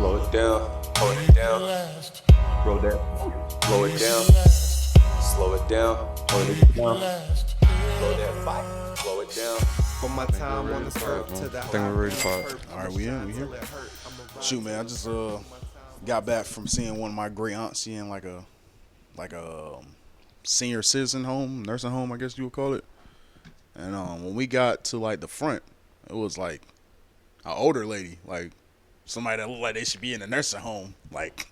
Slow it down, hold it down, roll that, slow it down, slow it down, hold it down, blow that fight, slow it down. From my time on this earth to that. I think we're ready to talk. All right, we here. Shoot, man, I just got back from seeing one of my great aunts. She in like a senior citizen home, nursing home, I guess you would call it. And when we got to like the front, it was like an older lady, like somebody that looked like they should be in a nursing home, like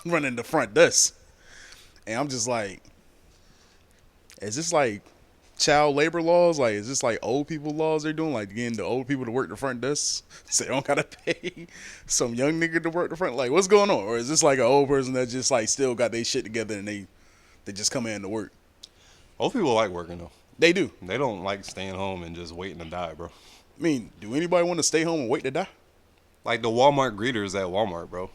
running the front desk. And I'm just like, is this like child labor laws? Like, is this like old people laws they're doing? Like getting the old people to work the front desk so they don't gotta pay some young nigga to work the front? Like, what's going on? Or is this like an old person that just like still got their shit together and they just come in to work? Old people like working though. They do. They don't like staying home and just waiting to die, bro. I mean, do anybody want to stay home and wait to die? Like the Walmart greeters at Walmart, bro.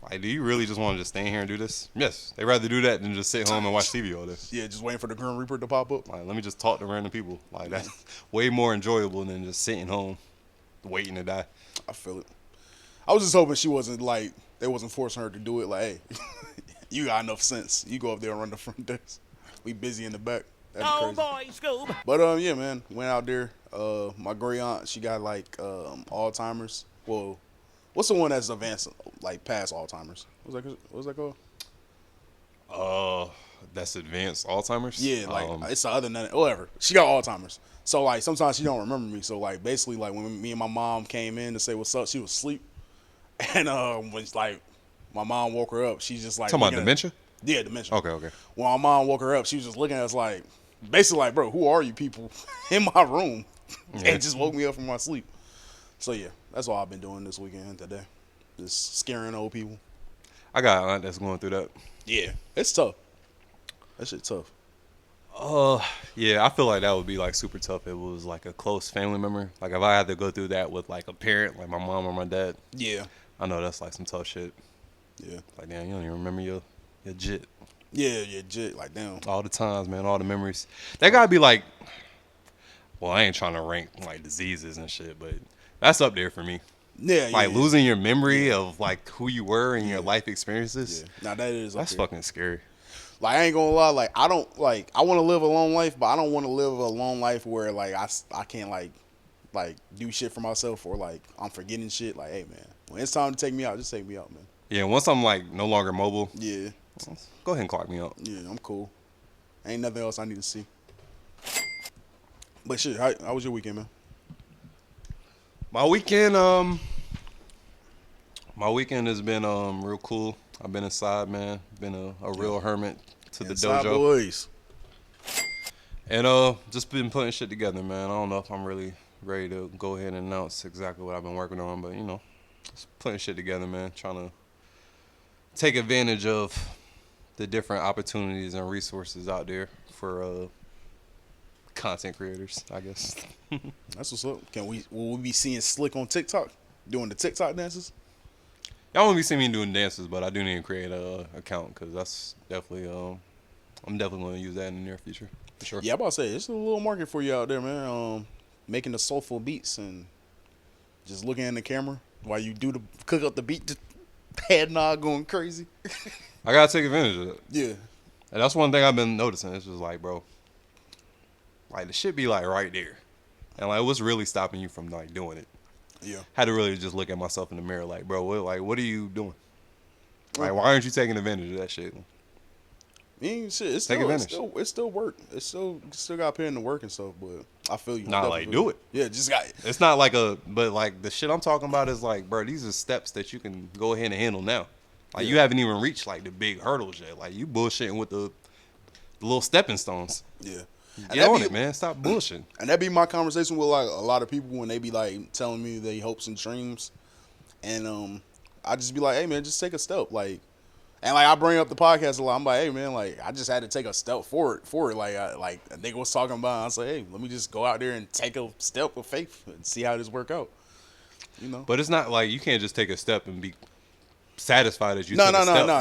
Like, do you really just want to just stay here and do this? Yes. They'd rather do that than just sit home and watch TV all day. Yeah, just waiting for the Grim Reaper to pop up. Like, let me just talk to random people. Like, that's way more enjoyable than just sitting home waiting to die. I feel it. I was just hoping she wasn't like, they wasn't forcing her to do it. Like, hey, you got enough sense. You go up there and run the front desk. We busy in the back. That'd be crazy. Boy, Scoob. But yeah, man, went out there. My great aunt, she got like Alzheimer's. Well, what's the one that's advanced, like past Alzheimer's? What's that called? That's advanced Alzheimer's? Yeah, like it's the other than whatever. She got Alzheimer's. So like sometimes she don't remember me. So like basically like when me and my mom came in to say what's up, she was asleep. And when like my mom woke her up, she's just like talking about dementia? Yeah, dementia. Okay. When my mom woke her up, she was just looking at us like, basically like, bro, who are you people in my room? Yeah. And just woke me up from my sleep. So yeah, that's all I've been doing this weekend today. Just scaring old people. I got an aunt that's going through that. Yeah, it's tough. That shit tough. Yeah, I feel like that would be like super tough if it was like a close family member. Like if I had to go through that with like a parent, like my mom or my dad. Yeah. I know that's like some tough shit. Yeah. Like, damn, you don't even remember your jit. Yeah, jit. Like, damn. All the times, man, all the memories. That gotta be like, well, I ain't trying to rank like diseases and shit, but that's up there for me. Yeah, like losing your memory of like who you were and your life experiences. Yeah. Now that's fucking scary. Like, I ain't gonna lie, like I don't like I want to live a long life, but I don't want to live a long life where like I can't like do shit for myself or like I'm forgetting shit. Like, hey man, when it's time to take me out, just take me out, man. Yeah, once I'm like no longer mobile. Yeah. Go ahead and clock me out. Yeah, I'm cool. Ain't nothing else I need to see. But shit, how was your weekend, man? My weekend has been real cool. I've been inside, man. Been a real hermit to the Inside dojo. Boys. And just been putting shit together, man. I don't know if I'm really ready to go ahead and announce exactly what I've been working on, but you know, just putting shit together, man. Trying to take advantage of the different opportunities and resources out there for content creators, I guess. That's what's up. Will we be seeing Slick on TikTok doing the TikTok dances? Y'all won't be seeing me doing dances, but I do need to create a account because that's definitely I'm definitely going to use that in the near future for sure. Yeah, I'm about to say it's a little market for you out there, man. Making the soulful beats and just looking in the camera while you do cook up the beat, just head nod going crazy. I gotta take advantage of it. Yeah, and that's one thing I've been noticing. It's just like, bro, like the shit be like right there, and like what's really stopping you from like doing it? Yeah, had to really just look at myself in the mirror, like, bro, what are you doing? Like, why aren't you taking advantage of that shit? I mean, shit, it's still work. It's still got to put in the work and stuff. But I feel you. Not like do it. Yeah, just got. It's not like but like the shit I'm talking about is like, bro, these are steps that you can go ahead and handle now. Like you haven't even reached like the big hurdles yet. Like you bullshitting with the little stepping stones. Yeah. Get on it, man. Stop bullshitting. And that be my conversation with like a lot of people when they be like telling me their hopes and dreams, and I just be like, hey man, just take a step, like, and like I bring up the podcast a lot. I'm like, hey man, like I just had to take a step forward. Like like a nigga was talking about. I was like, hey, let me just go out there and take a step of faith and see how this work out. You know. But it's not like you can't just take a step and be satisfied as you no.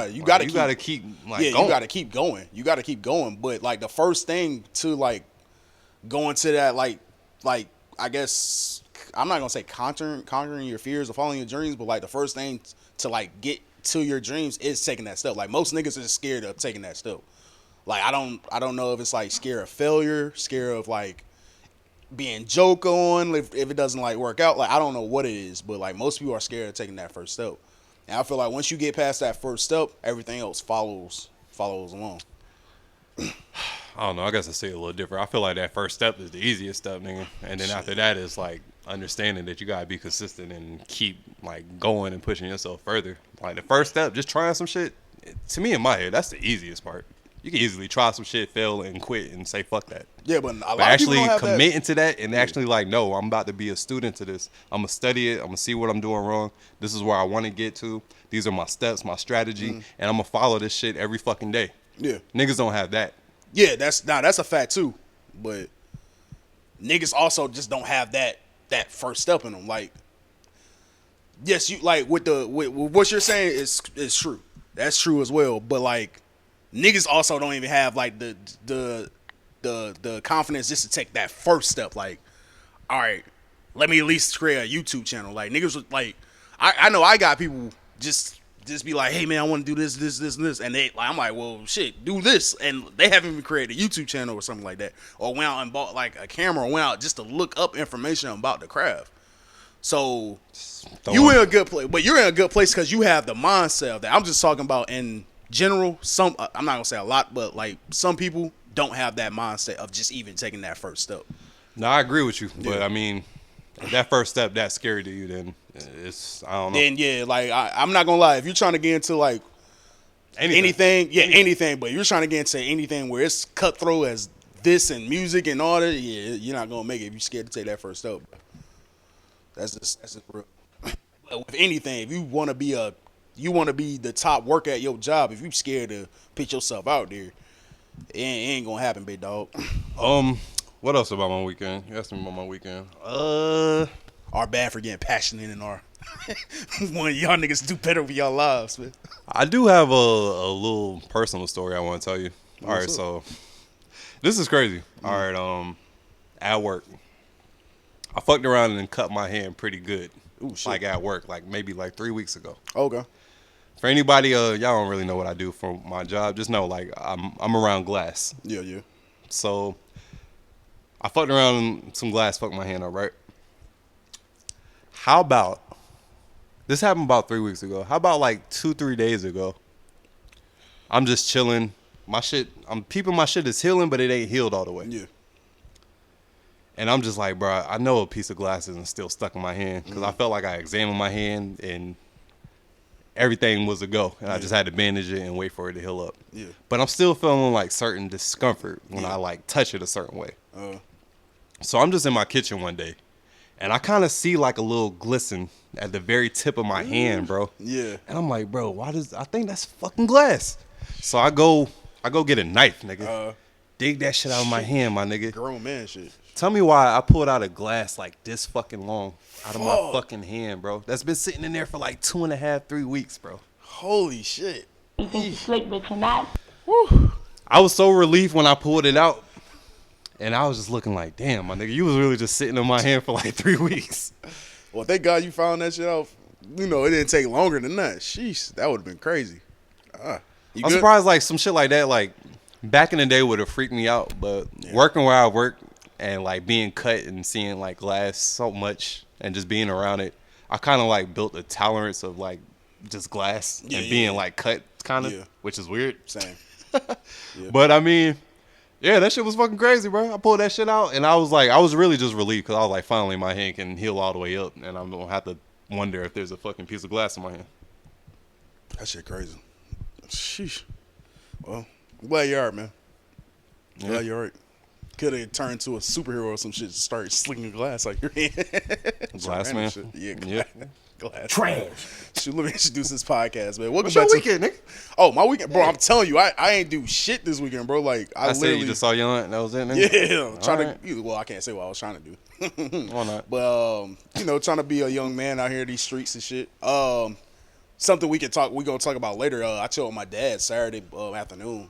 You gotta keep like going. You gotta keep going. You gotta keep going. But like the first thing to like go into that like I guess I'm not gonna say conquering your fears or following your dreams, but like the first thing to like get to your dreams is taking that step. Like most niggas is scared of taking that step. Like I don't know if it's like scared of failure, scared of like being joked on if it doesn't like work out. Like I don't know what it is, but like most people are scared of taking that first step. And I feel like once you get past that first step, everything else follows along. I don't know. I guess I see it a little different. I feel like that first step is the easiest step, nigga. And then after that is like understanding that you gotta be consistent and keep like going and pushing yourself further. Like the first step, just trying some shit. To me, in my head, that's the easiest part. You can easily try some shit, fail, and quit and say fuck that. Yeah, but a lot of actually people don't have committing to that and actually like, no, I'm about to be a student to this. I'm gonna study it. I'm gonna see what I'm doing wrong. This is where I want to get to. These are my steps, my strategy, and I'm gonna follow this shit every fucking day. Yeah, niggas don't have that. Yeah, that's a fact too. But niggas also just don't have that first step in them. Like, yes, you like with what you're saying is true. That's true as well. But like, niggas also don't even have like the confidence just to take that first step. Like, all right, let me at least create a YouTube channel. Like niggas was like, I know I got people just be like, hey man, I want to do this, and they like, I'm like, well shit, do this, and they haven't even created a YouTube channel or something like that, or went out and bought like a camera, or went out just to look up information about the craft. So you in a good place, but you're in a good place because you have the mindset of that. I'm just talking about in general. Some I'm not gonna say a lot, but like some people don't have that mindset of just even taking that first step. No, I agree with you, but Yeah. I mean, if that first step that's scary to you, then it's, I don't know. Then yeah, like I'm not gonna lie, if you're trying to get into like anything, but if you're trying to get into anything where it's cutthroat as this and music and all that, yeah, you're not gonna make it if you're scared to take that first step. That's just real. But with anything, if you want to be the top worker at your job, if you scared to put yourself out there, it ain't gonna happen, big dog. What else about my weekend? You asked me about my weekend. Our bad for getting passionate in our one of y'all niggas do better with y'all lives, man. I do have a little personal story I want to tell you. All right, so this is crazy. All right, at work, I fucked around and cut my hand pretty good. Ooh, shit. Like at work, like maybe like 3 weeks ago. Okay. For anybody, y'all don't really know what I do for my job. Just know, like, I'm around glass. Yeah. So I fucked around and some glass fucked my hand up, right? How about, this happened about 3 weeks ago. How about like 2-3 days ago? I'm just chilling. I'm peeping my shit is healing, but it ain't healed all the way. Yeah. And I'm just like, bro, I know a piece of glass isn't still stuck in my hand because I felt like I examined my hand and everything was a go. And I just had to bandage it and wait for it to heal up. Yeah. But I'm still feeling like certain discomfort when I like touch it a certain way. So I'm just in my kitchen one day and I kind of see like a little glisten at the very tip of my hand, bro. Yeah. And I'm like, bro, I think that's fucking glass. So I go get a knife, nigga. Dig that shit out of my hand, my nigga. Grown man shit. Tell me why I pulled out a glass like this fucking long out of my fucking hand, bro. That's been sitting in there for like 2.5, 3 weeks, bro. Holy shit. You think you slick, but you're not. I was so relieved when I pulled it out. And I was just looking like, damn, my nigga, you was really just sitting in my hand for like 3 weeks. Well, thank God you found that shit out. You know, it didn't take longer than that. Sheesh, that would have been crazy. I'm surprised like some shit like that, like back in the day would have freaked me out. But working where I work and like being cut and seeing like glass so much and just being around it, I kind of like built a tolerance of like just glass and being like cut kind of, which is weird. Same. But I mean, yeah, that shit was fucking crazy, bro. I pulled that shit out and I was really just relieved because I was like, finally my hand can heal all the way up and I don't have to wonder if there's a fucking piece of glass in my hand. That shit crazy. Sheesh. Well, I'm glad you're alright, man. Glad you're alright. Could have turned to a superhero or some shit to start slinging glass like your hand. Glass man. Shit. Yeah, glass. Trash. Shoot, let me introduce this podcast, man. Welcome What's back your to weekend, nigga? Oh, my weekend, bro. I'm telling you, I ain't do shit this weekend, bro. Like I I said literally you just saw your aunt and that was it, nigga? Yeah, trying right. to. Well, I can't say what I was trying to do. Why not? But you know, trying to be a young man out here in these streets and shit. Something we gonna talk about later. I chilled with my dad Saturday afternoon.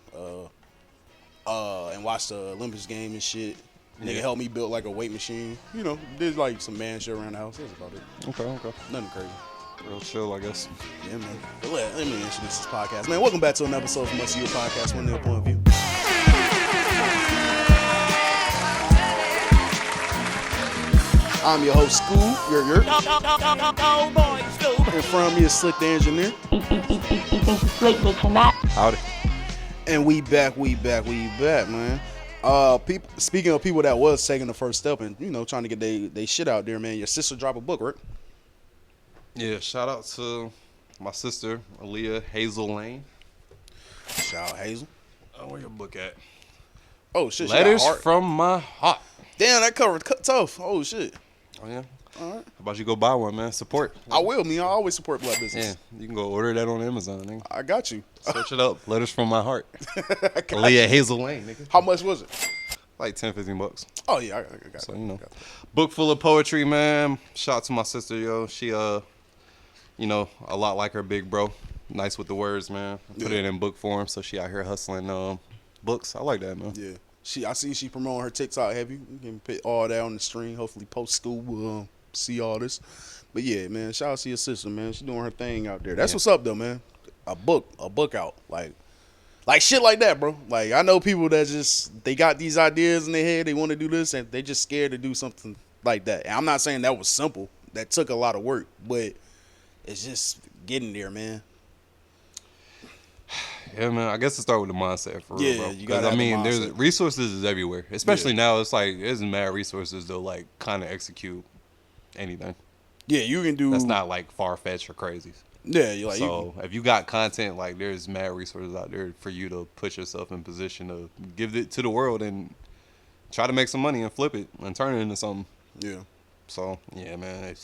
And watched the Olympics game and shit. Nigga helped me build like a weight machine. You know, did like some man shit around the house. That's about it. Okay. Nothing crazy. Real chill, I guess. Yeah, man. But let me introduce this podcast. Man, welcome back to another episode from Us You Podcast, One Nil Point of View. I'm your host, Scoob. In front of me is Slick the Engineer. You think you slick, but you're not. Howdy. And we back, man. Speaking of people that was taking the first step and, trying to get they shit out there, man. Your sister dropped a book, right? Yeah, shout out to my sister, Aaliyah Hazel Lane. Shout out Hazel. Oh, where your book at? Oh, shit. She got Letters heart. from My Heart. Damn, that cover tough. Oh, shit. Oh, yeah? All right. How about you go buy one, man? Support. I will, man. I always support black business. Yeah, you can go order that on Amazon, nigga. I got you. Search it up. Letters from My Heart. Aaliyah Hazel Lane, nigga. How much was it? Like $10-15. Oh, yeah. I got So, it. book full of poetry, man. Shout out to my sister, yo. She, a lot like her big bro. Nice with the words, man. Put it in book form, so she out here hustling books. I like that, man. Yeah. I see she promoting her TikTok heavy. You can put all that on the stream. Hopefully post school will see all this. But yeah, man, shout out to your sister, man. She doing her thing out there. That's what's up though, man. A book out. Like shit like that, bro. Like I know people that they got these ideas in their head, they want to do this, and they just scared to do something like that. And I'm not saying that was simple. That took a lot of work, but it's just getting there, man. Yeah, man. I guess it start with the mindset for real, bro. You gotta Because have the there's mindset. resources is everywhere. Especially now, it's like there's mad resources to like kind of execute anything. Yeah, you can do. That's not like far fetched or crazy. Yeah, you like. So if you got content, like there's mad resources out there for you to put yourself in position to give it to the world and try to make some money and flip it and turn it into something. Yeah. So yeah, man.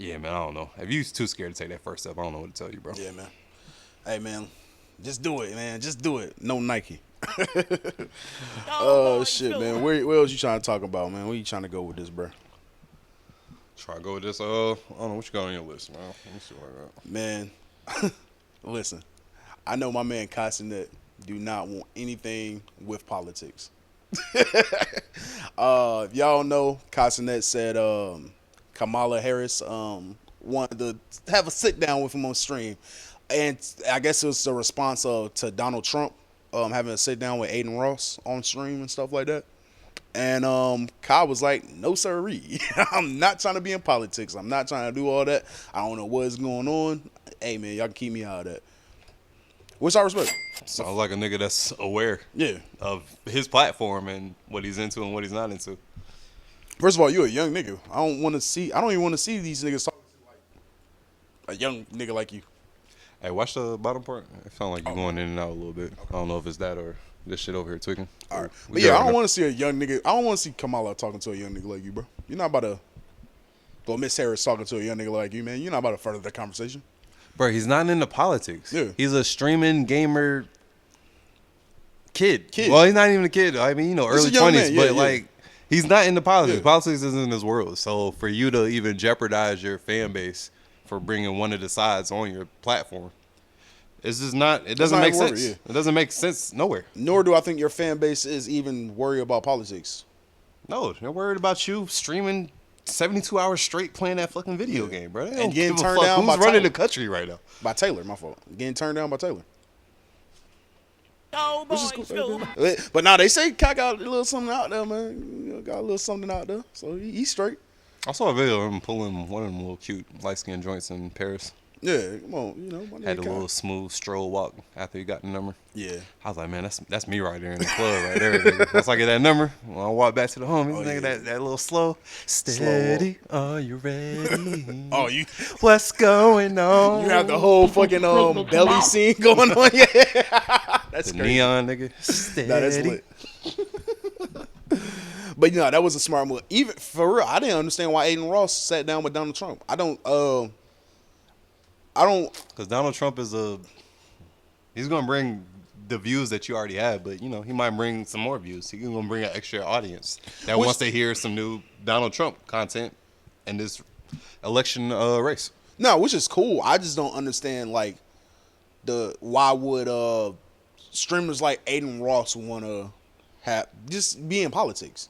I don't know. If you too scared to take that first step, I don't know what to tell you, bro. Yeah, man. Hey, man. Just do it, man. Just do it. No Nike. Oh, shit, man. Where else you trying to talk about, man? Where you trying to go with this, bro? Try to go with this. I don't know what you got on your list, man. Let me see what I got. Man, listen. I know my man Kodak do not want anything with politics. If y'all know, Kodak said Kamala Harris wanted to have a sit down with him on stream. And I guess it was a response to Donald Trump having a sit down with Aiden Ross on stream and stuff like that. And Kyle was like, no sirree. I'm not trying to be in politics. I'm not trying to do all that. I don't know what's going on. Hey, man, y'all can keep me out of that. Which I respect. Sounds like a nigga that's aware of his platform and what he's into and what he's not into. First of all, you a young nigga. I don't even want to see these niggas talking to like a young nigga like you. Hey, watch the bottom part. It sounds like you're going in and out a little bit. I don't know if it's that or this shit over here tweaking. All right. But yeah, I don't want to see a young nigga. I don't want to see Kamala talking to a young nigga like you, bro. You're not about to. Well, Miss Harris talking to a young nigga like you, man. You're not about to further the conversation. Bro, he's not into politics. Yeah. He's a streaming gamer kid. Well, he's not even a kid. I mean, early 20s. But, like, he's not into politics. Yeah. Politics isn't his world. So, for you to even jeopardize your fan base for bringing one of the sides on your platform, it's just not, it doesn't make sense. Yeah. It doesn't make sense nowhere. Nor do I think your fan base is even worried about politics. No, they're worried about you streaming 72 hours straight playing that fucking video game, bro. They don't And getting give a turned fuck down by who's running Tyler. the country right now. By Taylor, my fault. Getting turned down by Taylor. Oh, boy, Which is cool. But now they say Kai got a little something out there, man. Got a little something out there. So he's straight. I saw a video of him pulling one of them little cute light-skinned joints in Paris. Yeah, come on, my nigga Had a Kai. little smooth stroll walk after he got the number. Yeah. I was like, man, that's me right there in the club right there. Nigga. Once I get that number, when I walk back to the homies, nigga, that little slow. Steady, are you ready? Oh, you What's going on? have the whole fucking belly scene going on. Yeah. That's the crazy. neon, nigga. Steady. Nah, that's lit. But that was a smart move. Even for real, I didn't understand why Aiden Ross sat down with Donald Trump. I don't Because Donald Trump is he's going to bring the views that you already have, but, he might bring some more views. He's going to bring an extra audience that wants to hear some new Donald Trump content in this election race. No, which is cool. I just don't understand, like, why would streamers like Aiden Ross want to just be in politics?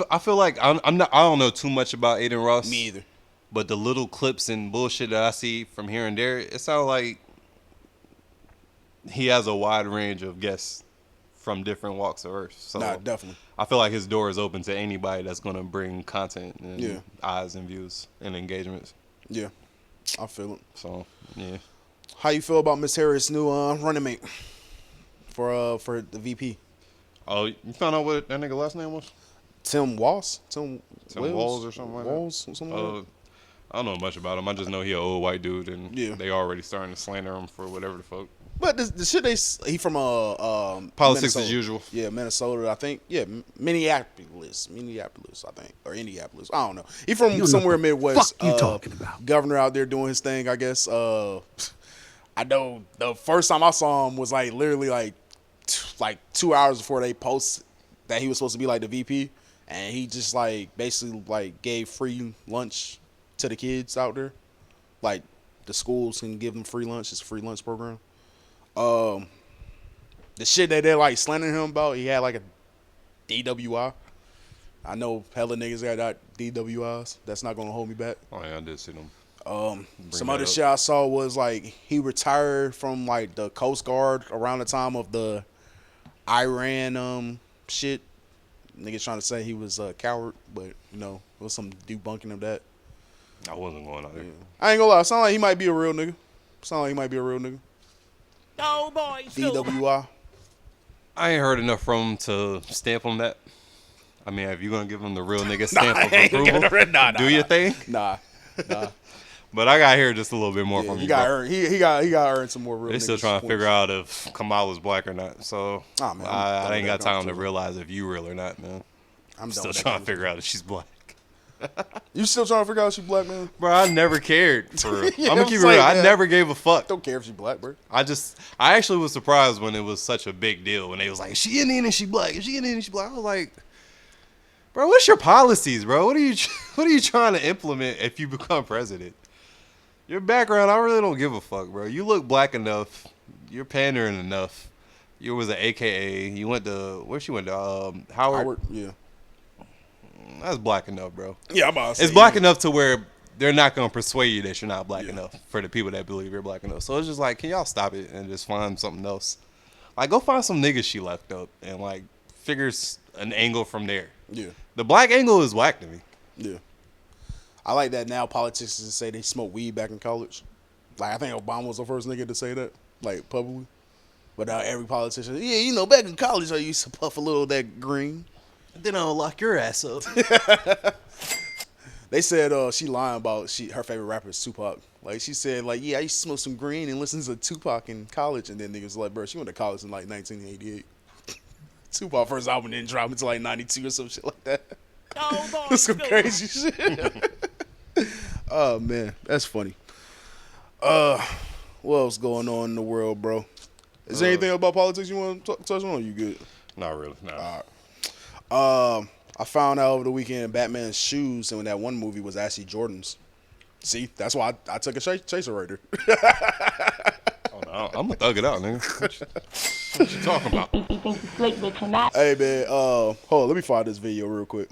I feel like I don't know too much about Aiden Ross. Me either. But the little clips and bullshit that I see from here and there, it sounds like he has a wide range of guests from different walks of earth. So Nah, definitely. I feel like his door is open to anybody that's gonna bring content and Yeah. eyes and views and engagements. Yeah, I feel it. So yeah. How you feel about Miss Harris' new running mate for the VP? Oh, you found out what that nigga last name was? Tim Walls? Tim Walls or something like that? Walls? Something like that? I don't know much about him. I just know he an old white dude, and Yeah. they already starting to slander him for whatever the fuck. But the shit he from Politics Minnesota. as usual. Yeah, Minnesota, I think. Yeah, Minneapolis, I think, or Indianapolis. I don't know. He from somewhere Midwest. Fuck you talking about? Governor out there doing his thing, I guess. I know the first time I saw him was like literally like 2 hours before they posted that he was supposed to be like the VP, and he just like basically like gave free lunch to the kids out there. Like the schools can give them free lunch. It's a free lunch program. The shit that they're like slandering him about, he had like a DWI. I know hella niggas got DWIs. That's not gonna hold me back. Oh yeah, I did see them. Some that other up. shit I saw was like he retired from like the Coast Guard around the time of the Iran shit. Niggas trying to say he was a coward, but you know, it was some debunking of that. I wasn't going out there. I ain't gonna lie, sound like he might be a real nigga. Oh boy, DWI. I ain't heard enough from him to stamp him that. I mean, if you're gonna give him the real nigga stamp of approval, do your thing. Nah. But I got to hear just a little bit more from He you, got bro. earned. He got earned some more real. They still niggas trying to points. figure out if Kamala's black or not. So Oh, man, I'm done I with ain't that got time to conversation. realize if you real or not, man. I'm Still done with that trying to figure out if she's black. You still trying to figure out if she black, man? Bro, I never cared. For real. Yeah, I'm gonna I'm keep it saying, real. I man. never gave a fuck. Don't care if she black, bro. I actually was surprised when it was such a big deal when they was like, is she Indian and she black? Is she Indian and she black? I was like, bro, what's your policies, bro? What are you trying to implement if you become president? Your background, I really don't give a fuck, bro. You look black enough. You're pandering enough. You was an AKA. You went to where she went to Howard. Howard, yeah. That's black enough, bro. Yeah, I'm about to say, It's black enough to where they're not gonna persuade you that you're not black enough for the people that believe you're black enough. So it's just like, can y'all stop it and just find something else? Like, go find some niggas she left up and like figures an angle from there. Yeah, The black angle is whack to me. yeah. I like that now politicians say they smoke weed back in college. Like, I think Obama was the first nigga to say that, like, publicly. But now every politician, yeah, you know, back in college I used to puff a little of that green. Then I'll lock your ass up. They said she lying about her favorite rapper is Tupac. Like, she said, like, yeah, I used to smoke some green and listen to Tupac in college. And then niggas was like, bro, she went to college in like 1988. Tupac first album didn't drop until like 92 or some shit like that. Oh boy, That's some crazy shit. Oh man, that's funny. What else going on in the world, bro? Is there anything about politics you want to touch on? Or you good? Not really. Nah. I found out over the weekend Batman's shoes in that one movie was actually Jordan's. See, that's why I took a chaser raider. Oh, no, I'm gonna thug it out, nigga. What you talking about? You think you slick, but you're not. Hey man, hold on, let me find this video real quick.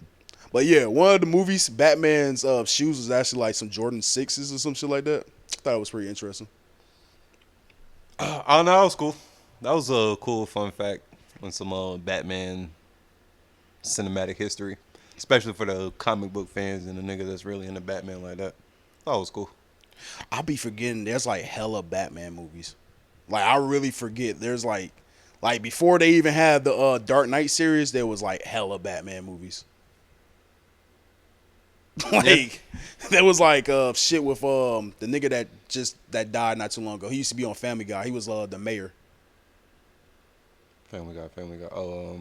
But yeah, one of the movies, Batman's shoes was actually like some Jordan 6s or some shit like that. I thought it was pretty interesting. Oh no, that was cool. That was a cool fun fact on some Batman cinematic history, especially for the comic book fans and the nigga that's really into Batman like that. That was cool. I'll be forgetting there's like hella Batman movies. Like, I really forget. There's like before they even had the Dark Knight series, there was like hella Batman movies. Like, there was like shit with the nigga that died not too long ago. He used to be on Family Guy. He was the mayor. Family Guy. Oh,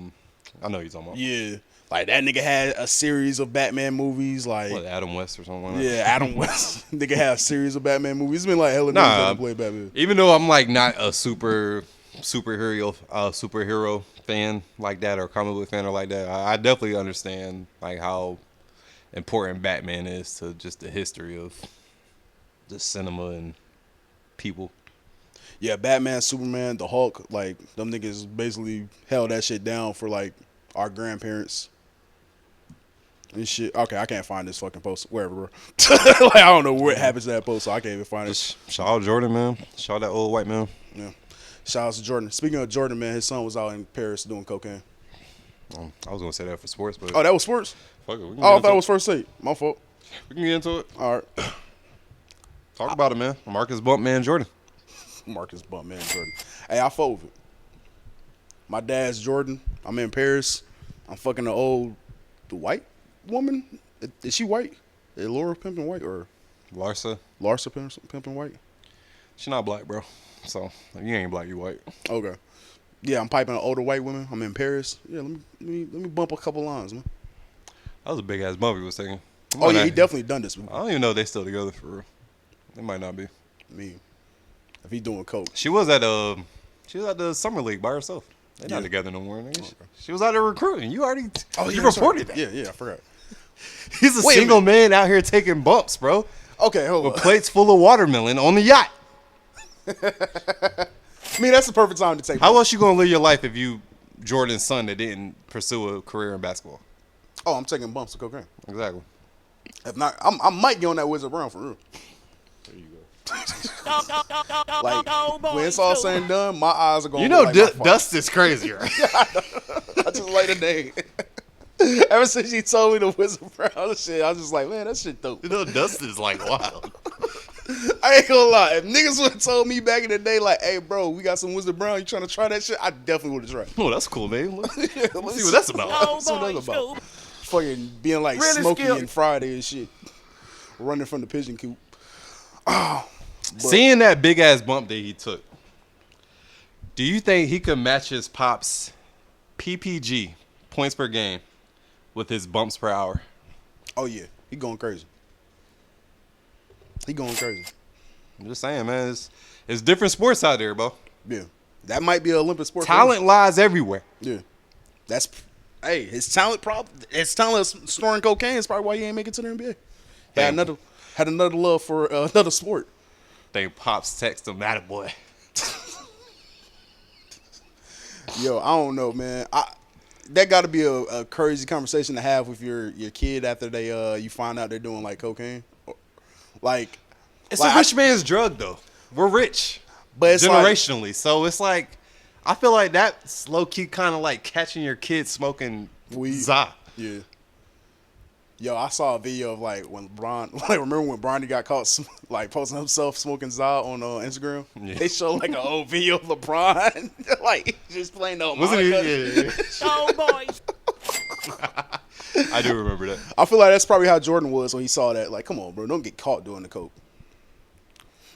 I know what you're talking about. Yeah. Like, that nigga had a series of Batman movies. Like, What, Adam West or something like that? yeah, Adam West. Nigga had a series of Batman movies. It's been like hella niggas that play Batman. Even though I'm like not a superhero fan like that or comic book fan or like that, I definitely understand like how important Batman is to just the history of the cinema and people. Yeah, Batman, Superman, the Hulk, like, them niggas basically held that shit down for like our grandparents. And shit. Okay, I can't find this fucking post wherever, bro. Like, I don't know what happens to that post, so I can't even find it. Shout out Jordan, man. Shout out that old white man. Yeah. Shout out to Jordan. Speaking of Jordan, man, his son was out in Paris doing cocaine. I was gonna say that for sports, but Oh, that was sports? fuck it. We can Oh, I get thought it into was first take. My fault. We can get into it. All right. Talk about it, man. Marcus Bumpman Jordan. Marcus Bumpman Jordan. Hey, I fuck with it. My dad's Jordan. I'm in Paris. I'm fucking the white woman. Is she white? Is Laura pimping white or Larsa. Larsa pimping white? She not black, bro. So if you ain't black, you white. Okay. Yeah, I'm piping an older white woman. I'm in Paris. Yeah, let me bump a couple lines, man. That was a big ass bump he was taking. Oh yeah, he definitely done this. I don't even know if they still together for real. They might not be. Me, if he doing coke. She was at the summer league by herself. They're not together no more. Nigga. She was out there recruiting. You already you reported that. Yeah, I forgot. He's a Wait a single man out here taking bumps, bro. Okay, hold With on. plates full of watermelon on the yacht. I mean, that's the perfect time to take. How else you gonna live your life if you Jordan's son that didn't pursue a career in basketball? Oh, I'm taking bumps of cocaine. Exactly. If not, I might get on that Wizard Brown for real. There you go. Like when it's all said and done, my eyes are going. You know, like my father. Dust is crazy, right? I just like the name. Ever since she told me the Wizard Brown shit, I was just like, man, that shit dope. You know, Dust is like wild. I ain't gonna lie. If niggas would have told me back in the day, like, hey, bro, we got some Wizard Brown, you trying to try that shit? I definitely would have tried. Oh, that's cool, man. Let's see what that's about. That's what that's about. Fucking being like Really Smokey skilled. and Friday and shit. Running from the pigeon coop. Seeing that big ass bump that he took, do you think he could match his pop's PPG, points per game, with his bumps per hour? Oh, yeah. He going crazy. He going crazy. I'm just saying, man. It's different sports out there, bro. Yeah. That might be an Olympic sport. Talent lies everywhere. Yeah. That's, hey, his talent storing cocaine is probably why he ain't make it to the NBA. Had another love for another sport. Think Pops text him, attaboy. Yo, I don't know, man. That got to be a crazy conversation to have with your kid after you find out they're doing like cocaine. Like, It's a rich man's drug, though. We're rich, but it's generationally. So it's like, I feel like that's low key kind of like catching your kid smoking weed. za. Yeah. Yo, I saw a video of like when remember when Bronny got caught like posting himself smoking za on Instagram? Yeah. They showed like an old video of LeBron, like just playing the Wasn't he? Yeah. Oh, boys. I do remember that. I feel like that's probably how Jordan was when he saw that. Like, come on, bro, don't get caught doing the coke.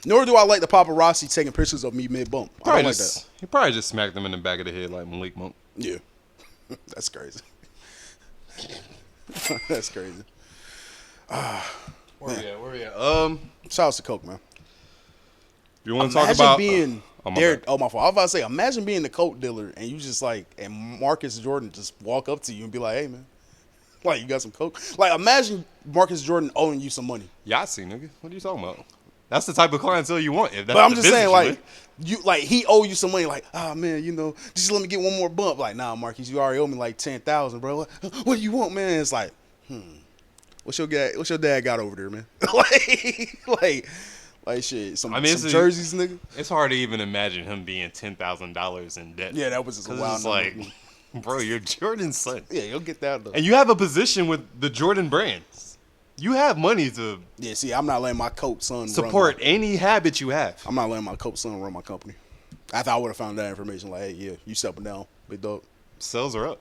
Nor do I like the paparazzi taking pictures of me mid bump. I don't like that. He probably just smacked him in the back of the head like Malik Monk. Yeah, that's crazy. That's crazy. Where we at? Shout out to coke, man. You want to talk Imagine about being my there? bad. Oh my fault. I was about to say, imagine being the coke dealer and you just like, and Marcus Jordan just walk up to you and be like, "Hey, man, like you got some coke?" Like, imagine Marcus Jordan owing you some money. Yahtzee, nigga. What are you talking about? That's the type of clientele you want. If that's But I'm the just saying, business like, like he owe you some money. Like, ah, man, you know, just let me get one more bump. Like, nah, Marcus, you already owe me like 10,000, bro. What do you want, man? It's like, what's your dad got over there, man? like shit. Some jerseys, nigga. it's hard to even imagine him being $10,000 in debt. Yeah, that was just a 'Cause wild it's number. like, bro, you're Jordan's son. Yeah, you'll get that though. And you have a position with the Jordan brands. You have money to Yeah, see, I'm not letting my coke son support any habit you have. I'm not letting my coke son run my company. After I would have found that information, like, hey, yeah, you stepping down, big dog. Sales are up.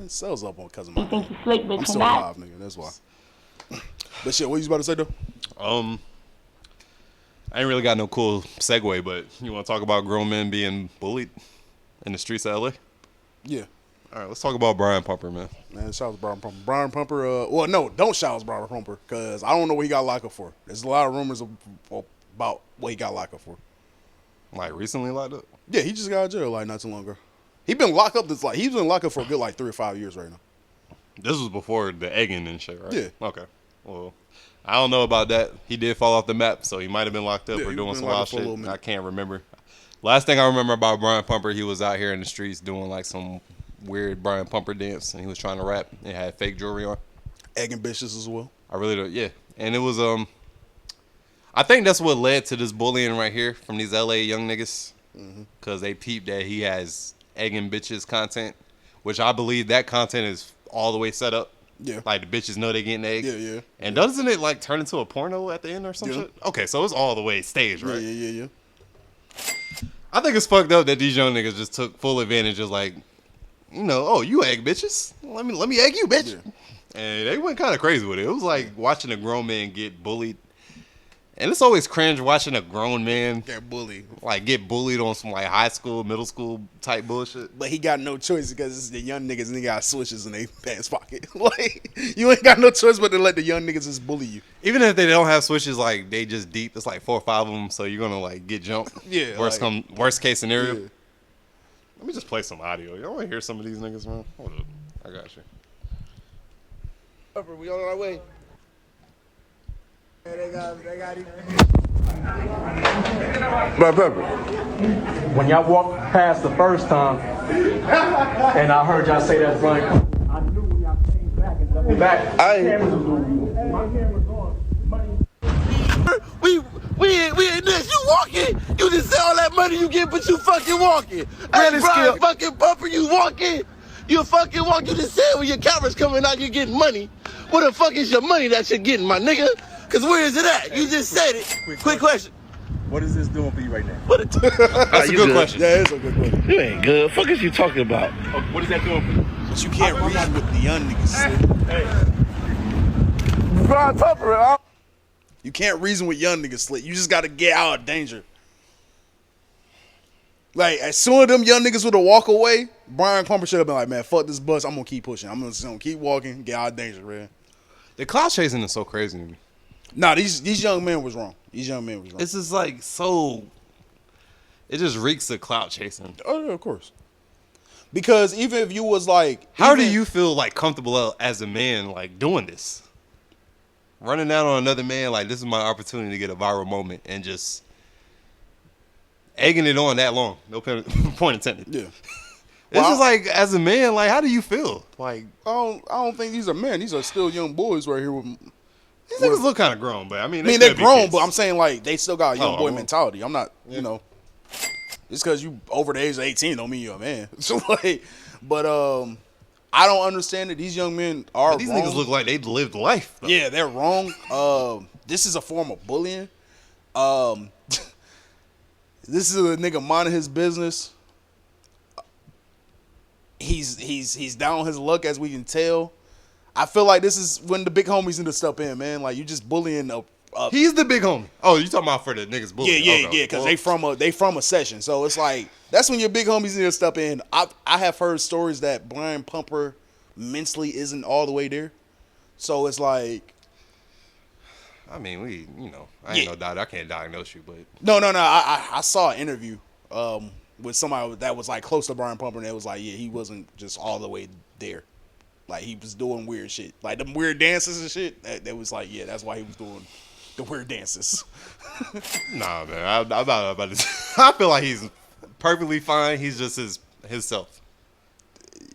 Sales up on because of You my. think you slick, but I'm you're still not. alive, nigga. That's why. But shit, what you about to say though? I ain't really got no cool segue, but you want to talk about grown men being bullied in the streets of LA? Yeah. All right, let's talk about Brian Pumper, man. Man, shout out to Brian Pumper. Brian Pumper, well, no, don't shout out to Brian Pumper, because I don't know what he got locked up for. There's a lot of rumors about what he got locked up for. Like recently locked up? Yeah, he just got out of jail like not too long ago. He's been locked up he's been locked up for a good like 3 or 5 years right now. This was before the egging and shit, right? Yeah. Okay. Well, I don't know about that. He did fall off the map, so he might have been locked up Yeah, or he doing been some locked wild up for a little shit. minute. I can't remember. Last thing I remember about Brian Pumper, he was out here in the streets doing like some weird Brian Pumper dance, and he was trying to rap and had fake jewelry on. Egging bitches as well. I really don't. Yeah, and it was I think that's what led to this bullying right here from these LA young niggas, because they peeped that he has egging bitches content, which I believe that content is all the way set up. Yeah. Like the bitches know they getting egged. Yeah. And doesn't it like turn into a porno at the end or some shit? Okay, so it's all the way staged, right? Yeah. I think it's fucked up that these young niggas just took full advantage of like, oh, you egg bitches. Let me egg you, bitch. Yeah. And they went kind of crazy with it. It was like watching a grown man get bullied. And it's always cringe watching a grown man get bullied on some like high school, middle school type bullshit. But he got no choice because it's the young niggas and they got switches in their pants pocket. Like, you ain't got no choice but to let the young niggas just bully you. Even if they don't have switches, like they just deep. It's like 4 or 5 of them, so you're gonna like get jumped. Yeah. Worst case scenario. Yeah. Let me just play some audio. Y'all want to hear some of these niggas, man? Hold up, I got you. We on our way. They got Black Pepper. When y'all walked past the first time, and I heard y'all say that blank, I knew when y'all came back and doubled back. Cameras was on you. My camera's on. We ain't this. You walking. You just say all that money you get, but you fucking walking. Hey, Brian fucking Pumper, you walking. You fucking walk. You just said when your camera's coming out, you getting money. What the fuck is your money that you're getting, my nigga? Cause where is it at? You just said it. Quick question. What is this doing for you right now? That's a good question. Yeah, it's a good question. You ain't good. Fuck is you talking about? What is that doing for you? But you can't reason with the young niggas. Brian Pumper, You can't reason with young niggas, Slick. You just got to get out of danger. Like, as soon as them young niggas would have walk away, Brian Pumper should have been like, man, fuck this bus. I'm going to keep pushing. I'm just going to keep walking, get out of danger, man. The cloud chasing is so crazy to me. Nah, these young men was wrong. These young men was wrong. It's just like so. It just reeks of clout chasing. Oh, yeah, of course. Because even if you was like, how do you feel like comfortable as a man like doing this? Running down on another man like this is my opportunity to get a viral moment and just egging it on that long. No point intended. Yeah. It's just like as a man, like how do you feel? Like I don't think these are men. These are still young boys right here. These niggas look kind of grown, but I mean they're grown, but I'm saying like they still got a young boy well. mentality. I'm not, just because you over the age of 18 don't mean you're a man. So like, but I don't understand that these young men are but these wrong. niggas look like they lived life. Though. Yeah, they're wrong. This is a form of bullying. This is a nigga minding his business. He's down on his luck, as we can tell. I feel like this is when the big homies need to step in, man. Like you just bullying He's the big homie. Oh, you talking about for the niggas bullying? Yeah, because they from a session. So it's like that's when your big homies need to step in. I have heard stories that Brian Pumper mentally isn't all the way there. So it's like, I mean, I ain't no doctor. I can't diagnose you, but no. I saw an interview with somebody that was like close to Brian Pumper, and it was like, yeah, he wasn't just all the way there. Like he was doing weird shit, like them weird dances and shit. That was like, yeah, that's why he was doing the weird dances. Nah, man, I'm about to. I feel like he's perfectly fine. He's just his self.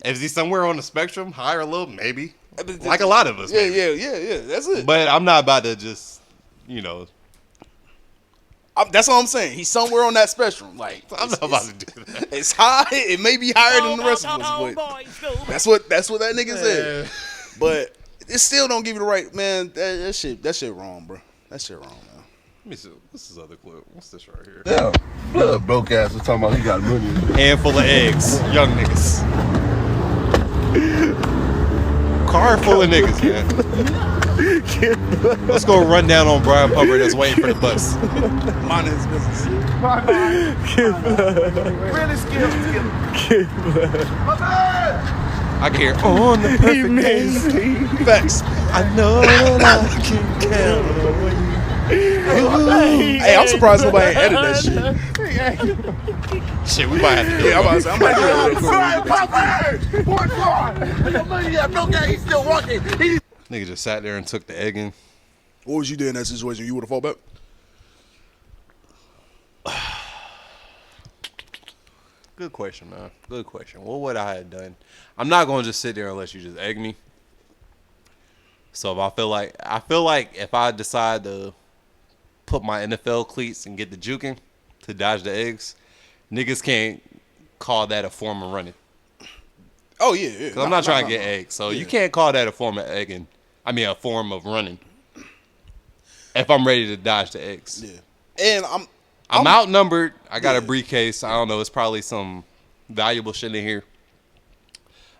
Is he somewhere on the spectrum, high or low? Maybe, like a lot of us. Yeah. That's it. But I'm not about to just, that's all I'm saying. He's somewhere on that spectrum. Like I'm not about to do that. It's high. It may be higher than the rest of us, but that's what that nigga said. But it still don't give you the right, man. That shit wrong, bro. That shit wrong, man. Let me see. What's this other clip? What's this right here? Yeah. Blood broke ass was talking about he got money. Handful of eggs, young niggas. Car full of niggas, man. Let's go run down on Brian Pumper that's waiting for the bus. Mind his business. Really skilled. I can hear on the perfect day. Facts. I know that I can count on you. Hey, I'm surprised nobody ain't edit that shit. Shit, we might have to do it. I'm about to say, I might do it. Brian Pumper! One car! The money that broke out, he's still walking. Nigga just sat there and took the egg in. What was you doing in that situation? You would have fought back? Good question, man. Good question. What would I have done? I'm not gonna just sit there unless you just egg me. So if I feel like if I decide to put my NFL cleats and get the juking to dodge the eggs, niggas can't call that a form of running. Oh yeah. Cause I'm not trying to get eggs, so you can't call that a form of egging. I mean, a form of running. If I'm ready to dodge the eggs. Yeah. And I'm outnumbered. I got a briefcase. I don't know. It's probably some valuable shit in here.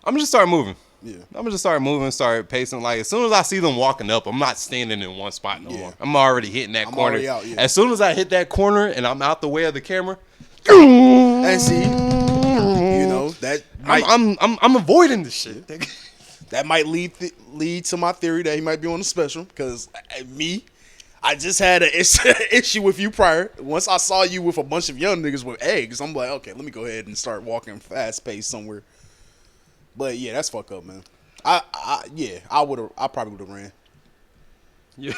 I'm gonna just start moving. Yeah. I'm gonna just start moving, start pacing. Like as soon as I see them walking up, I'm not standing in one spot no more. I'm already hitting that corner. already out, As soon as I hit that corner and I'm out the way of the camera, and see, you know that might, I'm avoiding this shit. that might lead to my theory that he might be on the special. Because I just had an issue with you prior. Once I saw you with a bunch of young niggas with eggs, I'm like, okay, let me go ahead and start walking fast paced somewhere. But yeah, that's fucked up, man. I probably would have ran. Yeah.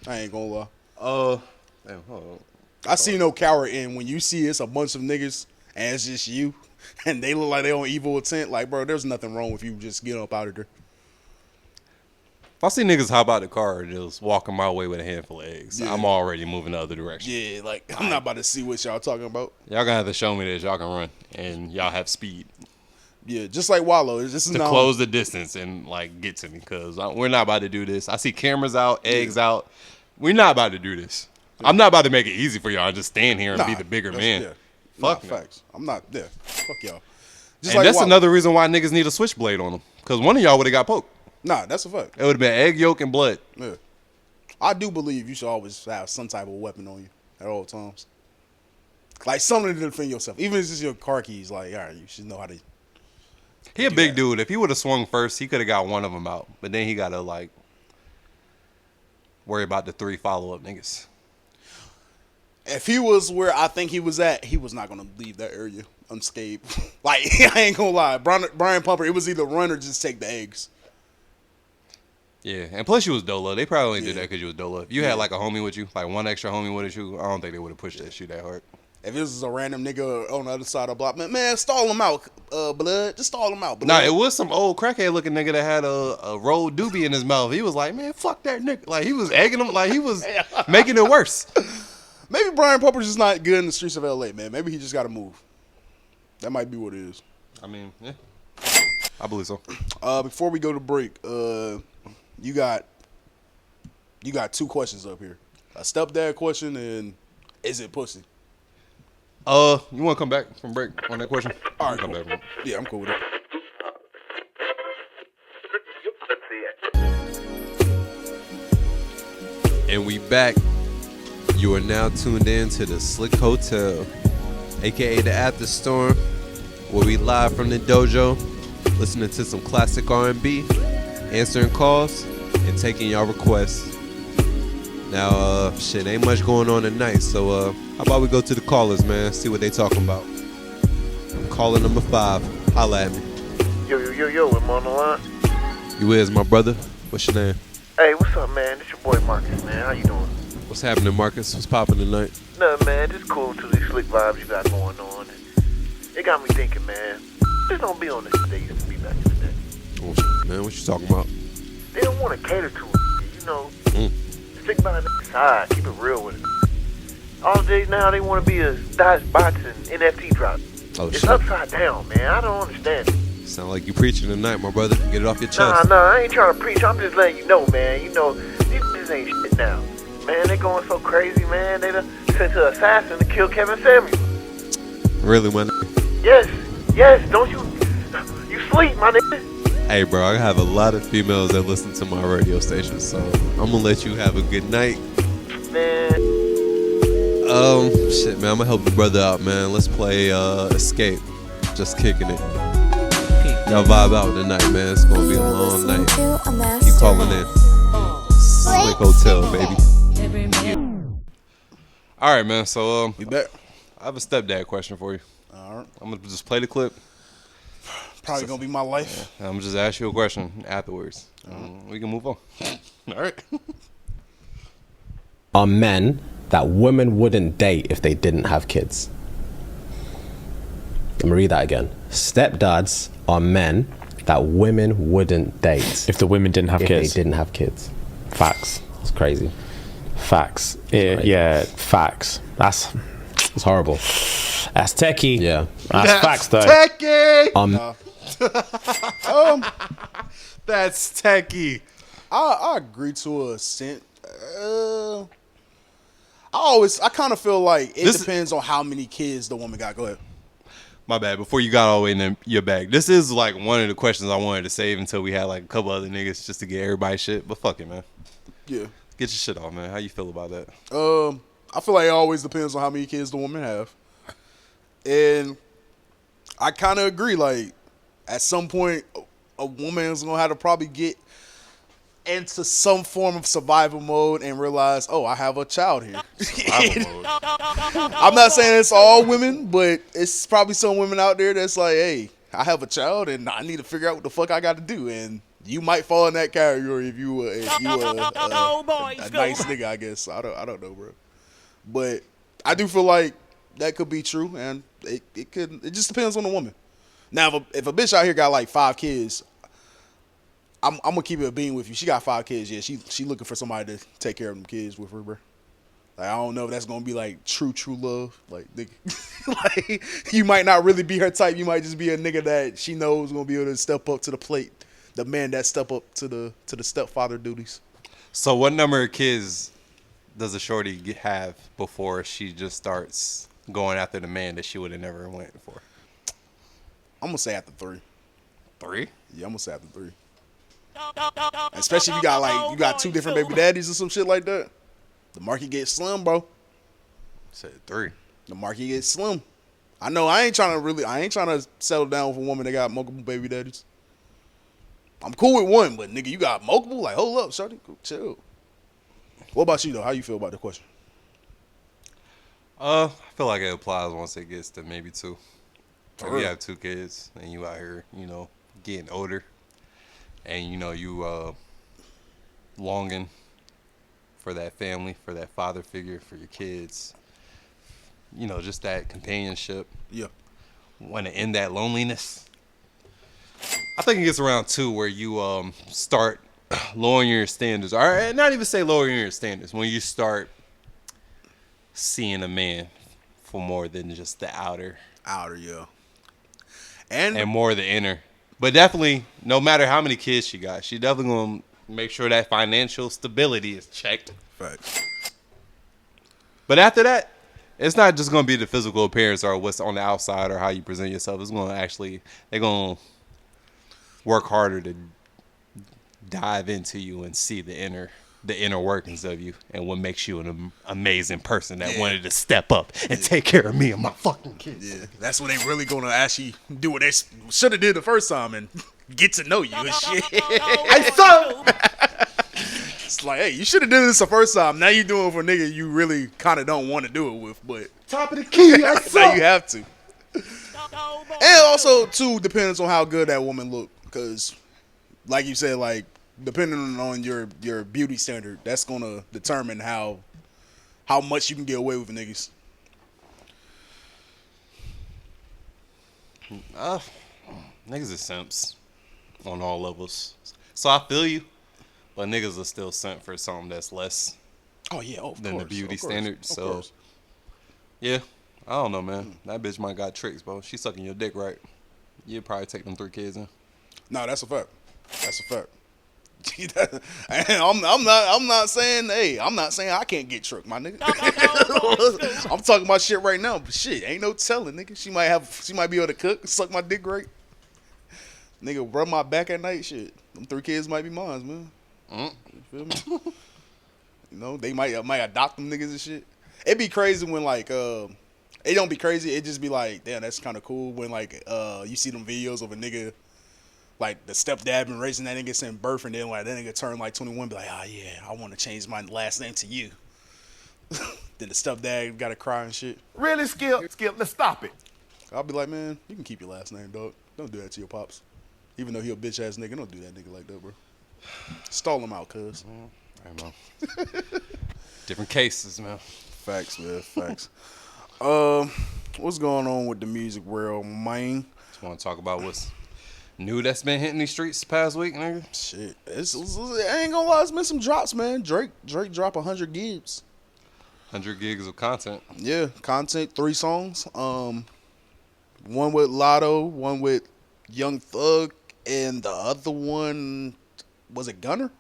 I ain't gonna lie. Damn, hold on. I see no coward in when you see it's a bunch of niggas and it's just you and they look like they on evil intent. Like, bro, there's nothing wrong with you just getting up out of there. If I see niggas hop out the car and just walking my way with a handful of eggs, I'm already moving the other direction. Yeah, like I'm not about to see what y'all talking about. Y'all gonna have to show me that y'all can run and y'all have speed. Yeah, just like Wallow. It's just to close the distance and like get to me, because we're not about to do this. I see cameras out, eggs out. We're not about to do this. I'm not about to make it easy for y'all. Just stand here and be the bigger man. Yeah. Fuck facts. I'm not. Yeah. Fuck y'all. Just and like that's Wallow. Another reason why niggas need a switchblade on them, because one of y'all would have got poked. Nah, that's a fact. It would have been egg yolk and blood. Yeah. I do believe you should always have some type of weapon on you at all times. Like something to defend yourself. Even if it's just your car keys, like, all right, you should know how to. He a big dude. If he would have swung first, he could have got one of them out. But then he got to, like, worry about the 3 follow-up niggas. If he was where I think he was at, he was not going to leave that area unscathed. Like, I ain't going to lie. Brian Pumper, it was either run or just take the eggs. Yeah, and plus you was Dolo. They probably only did that because you was Dolo. If you had, like, a homie with you, like one extra homie with you, I don't think they would have pushed that shit that hard. If this is a random nigga on the other side of the block, man, stall him out, blood. Just stall him out, blood. Nah, it was some old crackhead looking nigga that had a rolled doobie in his mouth. He was like, man, fuck that nigga. Like, he was egging him. Like, he was making it worse. Maybe Brian Pumper's just not good in the streets of L.A., man. Maybe he just got to move. That might be what it is. I mean, yeah. I believe so. Before we go to break, you got 2 questions up here. A stepdad question and is it pussy? You want to come back from break on that question? All right, come cool. back. Yeah, I'm cool with it. And we back. You are now tuned in to the Slick Hotel, aka the After Storm, where we live from the dojo, listening to some classic R&B, answering calls, and taking y'all requests. Now, shit, ain't much going on tonight, so how about we go to the callers, man, see what they talking about. Caller number 5, holla at me. Yo, am I on the line? You is, my brother. What's your name? Hey, what's up, man? It's your boy Marcus, man. How you doing? What's happening, Marcus? What's popping tonight? Nothing, man. Just cool to these slick vibes you got going on. It got me thinking, man. Just don't be on this they used to be back in the day. Oh, man, what you talking about? They don't want to cater to it, you know. Stick by the side. Keep it real with it. All day now, they want to be a dodge bots and NFT drop. Oh, it's shit. upside down, man. I don't understand it. Sound like you preaching tonight, my brother. Get it off your chest. Nah, I ain't trying to preach. I'm just letting you know, man. You know, these niggas ain't shit now. Man, they going so crazy, man. They done sent an assassin to kill Kevin Samuels. Really, my nigga? Yes. Don't you sleep, my nigga. Hey, bro, I have a lot of females that listen to my radio station, so I'm gonna let you have a good night. Man. Shit, man, I'm gonna help the brother out, man. Let's play Escape. Just kicking it. Y'all vibe out tonight, man. It's gonna be a long night. Keep calling in. Slick Hotel, baby. All right, man. So, You bet. I have a stepdad question for you. All right. I'm gonna just play the clip. Probably gonna be my life. I'm gonna just ask you a question afterwards. We can move on. All right. Are men that women wouldn't date if they didn't have kids? Let me read that again. Stepdads are men that women wouldn't date if the women didn't have if kids. they didn't have kids. Facts. It's crazy. Facts. Yeah, facts. It's horrible. That's techie. Yeah. That's facts, though. Techie. That's techie. I agree to a extent. I kind of feel like it depends on how many kids the woman got. Go ahead. My bad. Before you got all the way in your bag, this is like one of the questions I wanted to save until we had like a couple other niggas just to get everybody shit. But fuck it, man. Yeah. Get your shit off, man. How you feel about that? I feel like it always depends on how many kids the woman have, and I kind of agree. Like at some point, a woman is gonna have to probably get into some form of survival mode and realize, oh, I have a child here. I'm not saying it's all women, but it's probably some women out there that's like, hey, I have a child and I need to figure out what the fuck I got to do. And you might fall in that category if you a nice nigga, I guess. I don't know, bro. But I do feel like that could be true, and it just depends on the woman. Now, if a bitch out here got like 5 kids, I'm gonna keep it a bean with you. She got 5 kids. Yeah, she looking for somebody to take care of them kids with her, bro. Like I don't know if that's gonna be like true love. Like, like you might not really be her type. You might just be a nigga that she knows gonna be able to step up to the plate. The man that step up to the stepfather duties. So what number of kids does a shorty have before she just starts going after the man that she would have never went for? I'm gonna say after 3. 3? Yeah, I'm gonna say after 3. Especially if you got 2 different baby daddies or some shit like that. The market gets slim, bro. Said 3. The market gets slim. I know I ain't trying to settle down with a woman that got multiple baby daddies. I'm cool with one, but nigga, you got multiple? Like, hold up, shorty, chill. What about you though? How you feel about the question? I feel like it applies once it gets to maybe 2. If you have 2 kids and you out here, getting older, and you longing for that family, for that father figure, for your kids, just that companionship. Yeah. Want to end that loneliness. I think it gets around 2 where you start lowering your standards, or not even say lowering your standards, when you start seeing a man for more than just the outer, yeah, and more the inner. But definitely, no matter how many kids she got, she definitely gonna make sure that financial stability is checked. Facts. But after that, it's not just gonna be the physical appearance or what's on the outside or how you present yourself. It's gonna they're gonna work harder to dive into you and see the inner workings of you and what makes you an amazing person that wanted to step up and take care of me and my fucking kids. Yeah, that's when they really gonna actually do what they should have did the first time and get to know you and shit. Hey, son! It's like, hey, you should have did this the first time. Now you're doing it for a nigga you really kind of don't want to do it with, but Top of the key, I now you have to. And also, too, depends on how good that woman look, because, like you said, like depending on your beauty standard, that's gonna determine how much you can get away with niggas. Niggas are simps on all levels. So I feel you, but niggas are still simp for something that's less than the beauty standard. So yeah, I don't know, man. That bitch might got tricks, bro. She sucking your dick right. You'd probably take them 3 kids in. No, that's a fact. That's a fact. I'm not saying I can't get tricked, my nigga. I'm talking about shit right now, but shit, ain't no telling, nigga. She might be able to cook, suck my dick right. Nigga, rub my back at night, shit. Them 3 kids might be mine, man. You feel me? They might adopt them niggas and shit. It'd be crazy when like it don't be crazy, it just be like, damn, that's kind of cool when like you see them videos of a nigga, like the stepdad been raising that nigga since birth, and then like that nigga turn like 21, be like, oh yeah, I want to change my last name to you. Then the stepdad gotta cry and shit. Really, Skip, let's stop it. I'll be like, man, you can keep your last name, dog. Don't do that to your pops. Even though he a bitch ass nigga, don't do that nigga like that, bro. Stall him out, cuz. I know. Different cases, man. Facts, man. Facts. What's going on with the music world, man? Just want to talk about what's new that's been hitting these streets this past week, nigga. Shit, I ain't gonna lie, it's been some drops, man. Drake dropped 100 gigs. 100 gigs of content. Yeah, content, 3 songs. One with Lotto, one with Young Thug, and the other one, was it Gunner?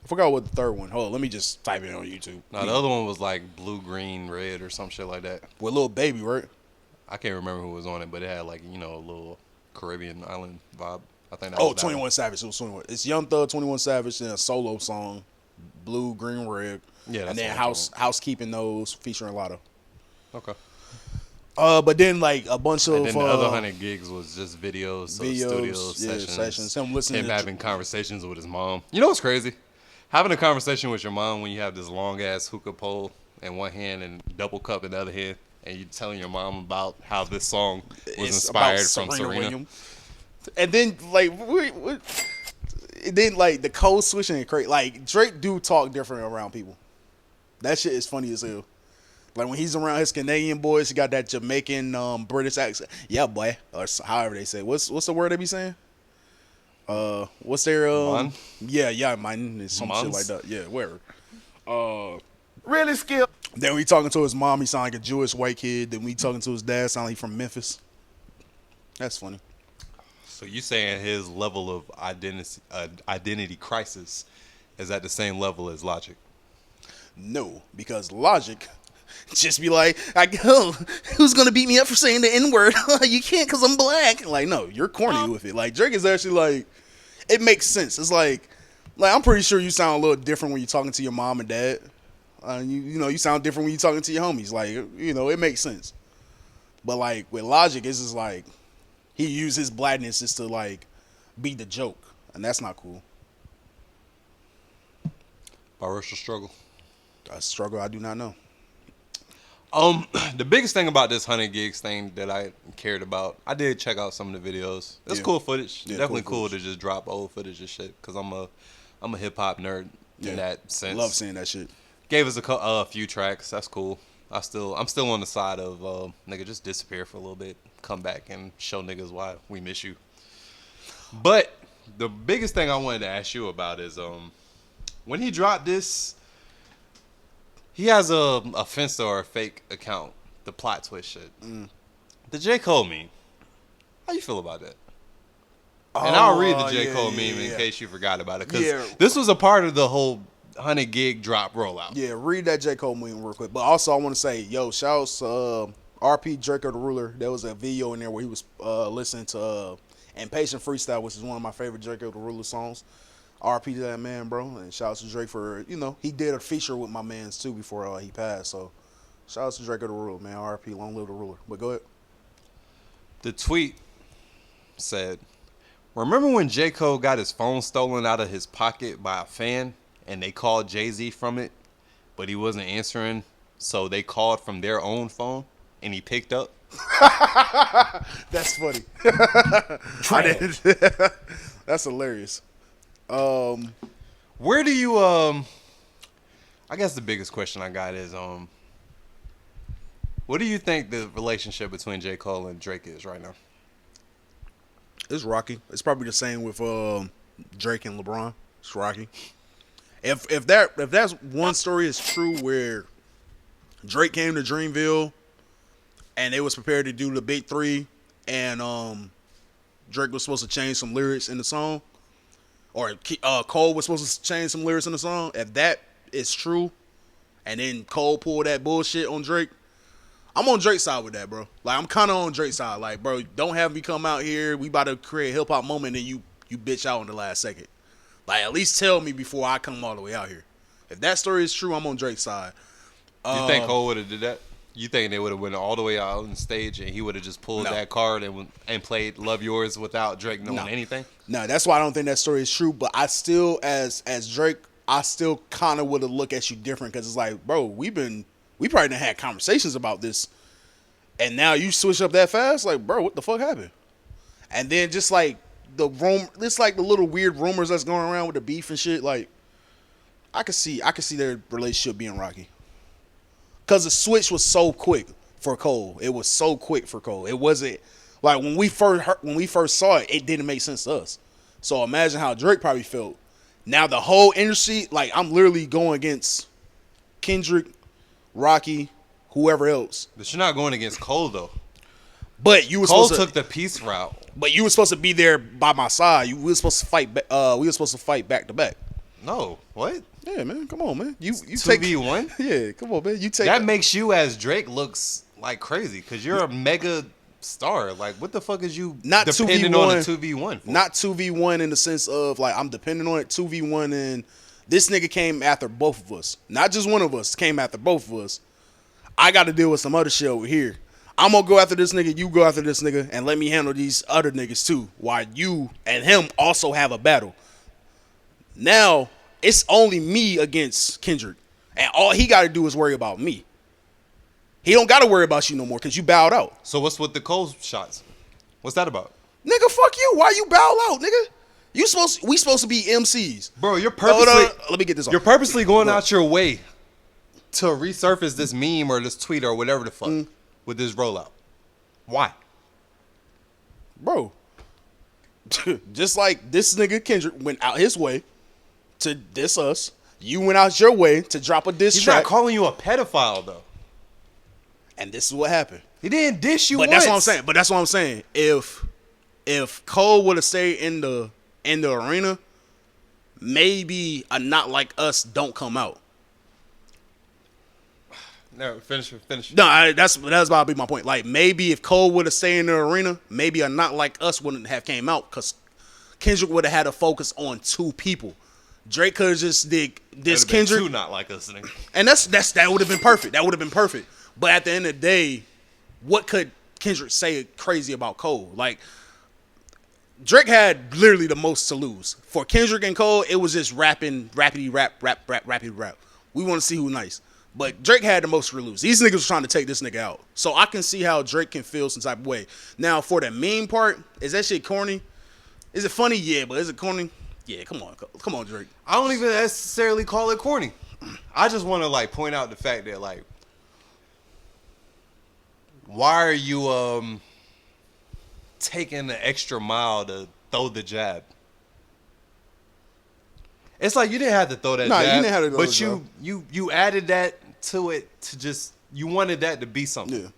I forgot what the third one. Hold on, let me just type it on YouTube. No, the other one was like blue, green, red, or some shit like that. With Lil Baby, right? I can't remember who was on it, but it had like, you know, a little Caribbean island vibe. I think that Oh, was that 21 one. Savage. It was 21. It's Young Thug, 21 Savage, and a solo song, blue, green, red. Yeah, that's and then what I'm talking Housekeeping Those featuring Lotto. Okay. But then like a bunch of And then the other 100 gigs was just videos, so studio yeah, sessions. Him listening him to having conversations with his mom. You know what's crazy? Having a conversation with your mom when you have this long ass hookah pole in one hand and double cup in the other hand, and you telling your mom about how this song was inspired from Serena. Williams. And then like then like the code switching and crazy. Like Drake do talk different around people. That shit is funny as hell. Like when he's around his Canadian boys, he got that Jamaican British accent. Yeah, boy, or however they say. What's the word they be saying? What's their Man? Yeah, man, some Mans? shit like that. Yeah, whatever. Really, Skip? Then we talking to his mom, he sound like a Jewish white kid. Then we talking to his dad, sound like he from Memphis. That's funny. So you saying his level of identity crisis is at the same level as Logic? No, because Logic just be like, who's gonna beat me up for saying the N-word? You can't because I'm black. Like, no, you're corny with it. Like Drake is actually like, it makes sense. It's like I'm pretty sure you sound a little different when you're talking to your mom and dad. You know, you sound different when you're talking to your homies. Like, you know, it makes sense. But like with Logic, it's just like he used his blackness just to like be the joke, and that's not cool. Biracial struggle. A struggle I do not know. The biggest thing about this 100 gigs thing that I cared about, I did check out some of the videos. It's cool footage. Yeah, Definitely cool cool to just drop old footage and shit. Cause I'm a hip hop nerd in that sense. Love seeing that shit. Gave us a few tracks. That's cool. I'm still on the side of nigga, just disappear for a little bit, come back and show niggas why we miss you. But the biggest thing I wanted to ask you about is when he dropped this. He has a Finsta or a fake account, the plot twist shit. The J. Cole meme. How you feel about that? And I'll read the J. Cole meme in case you forgot about it. Because this was a part of the whole 100 gig drop rollout. Yeah, read that J. Cole meme real quick. But also I want to say, shouts RP Draco the Ruler. There was a video in there where he was listening to Impatient Freestyle, which is one of my favorite Draco the Ruler songs. RP to that man, bro, and shout out to Drake for, he did a feature with my mans too before he passed. So shout out to Drake of the Ruler, man. RP, long live the ruler. But go ahead. The tweet said, "Remember when J. Cole got his phone stolen out of his pocket by a fan and they called Jay-Z from it, but he wasn't answering, so they called from their own phone and he picked up?" That's funny. That's hilarious. Where do you I guess the biggest question I got is what do you think the relationship between J. Cole and Drake is right now? It's rocky. It's probably the same with Drake and LeBron. It's rocky. If that's one story is true where Drake came to Dreamville and they was prepared to do the big three and Drake was supposed to change some lyrics in the song, or Cole was supposed to change some lyrics in the song, if that is true, and then Cole pulled that bullshit on Drake, I'm on Drake's side with that, bro. Like, I'm kind of on Drake's side. Like, bro, don't have me come out here. We about to create a hip-hop moment, and you bitch out in the last second. Like, at least tell me before I come all the way out here. If that story is true, I'm on Drake's side. You think Cole would have did that? You think they would have went all the way out on the stage and he would have just pulled that card and played Love Yours without Drake knowing anything? No, that's why I don't think that story is true. But I still, as Drake, I still kind of would have looked at you different, because it's like, bro, we probably done had conversations about this, and now you switch up that fast. Like, bro, what the fuck happened? And then just like it's like the little weird rumors that's going around with the beef and shit. Like, I could see their relationship being rocky. Because the switch was so quick. for Cole. It was so quick for Cole. It wasn't like when we first saw it, it didn't make sense to us. So imagine how Drake probably felt. Now the whole industry, like I'm literally going against Kendrick, Rocky, whoever else. But you're not going against Cole though. But you were Cole supposed took the peace route. But you were supposed to be there by my side. We were supposed to fight. We were supposed to fight back to back. No, what? Yeah, man. Come on, man. You 2v1? Yeah, come on, man. You take that makes you as Drake looks like crazy because you're a mega star. Like, what the fuck is you not depending 2v1, on a 2v1 for? Not 2v1 in the sense of like I'm depending on it. 2v1 and this nigga came after both of us. Not just one of us came after both of us. I got to deal with some other shit over here. I'm gonna go after this nigga, you go after this nigga, and let me handle these other niggas too, while you and him also have a battle. Now, it's only me against Kendrick, and all he gotta do is worry about me. He don't gotta worry about you no more, because you bowed out. So what's with the Cole shots? What's that about? Nigga, fuck you. Why you bow out, nigga? We supposed to be MCs. Bro, you're purposely... Let me get this off. You're purposely going out your way to resurface this meme or this tweet or whatever the fuck. With this rollout. Why? Bro. Just like this nigga Kendrick went out his way to diss us. You went out your way to drop a diss track. He's not calling you a pedophile though. And this is what happened. He didn't diss you But once. that's what I'm saying. If Cole would have stayed in the arena, maybe a Not Like Us don't come out. No, finish. No, that's about to be my point. Like maybe if Cole would have stayed in the arena, maybe a Not Like Us wouldn't have came out because Kendrick would have had to focus on two people. Drake could have just did this Kendrick. Two Not Like Us, nigga. And that would have been perfect. That would have been perfect. But at the end of the day, what could Kendrick say crazy about Cole? Like Drake had literally the most to lose. For Kendrick and Cole, it was just rapidy rap. We want to see who's nice. But Drake had the most to lose. These niggas was trying to take this nigga out. So I can see how Drake can feel some type of way. Now, for the meme part, is that shit corny? Is it funny? Yeah, but is it corny? Yeah, come on, Drake. I don't even necessarily call it corny. I just want to like point out the fact that like, why are you taking the extra mile to throw the jab? It's like you didn't have to throw that jab. You didn't have to throw but the jab. you added that to it to just you wanted that to be something.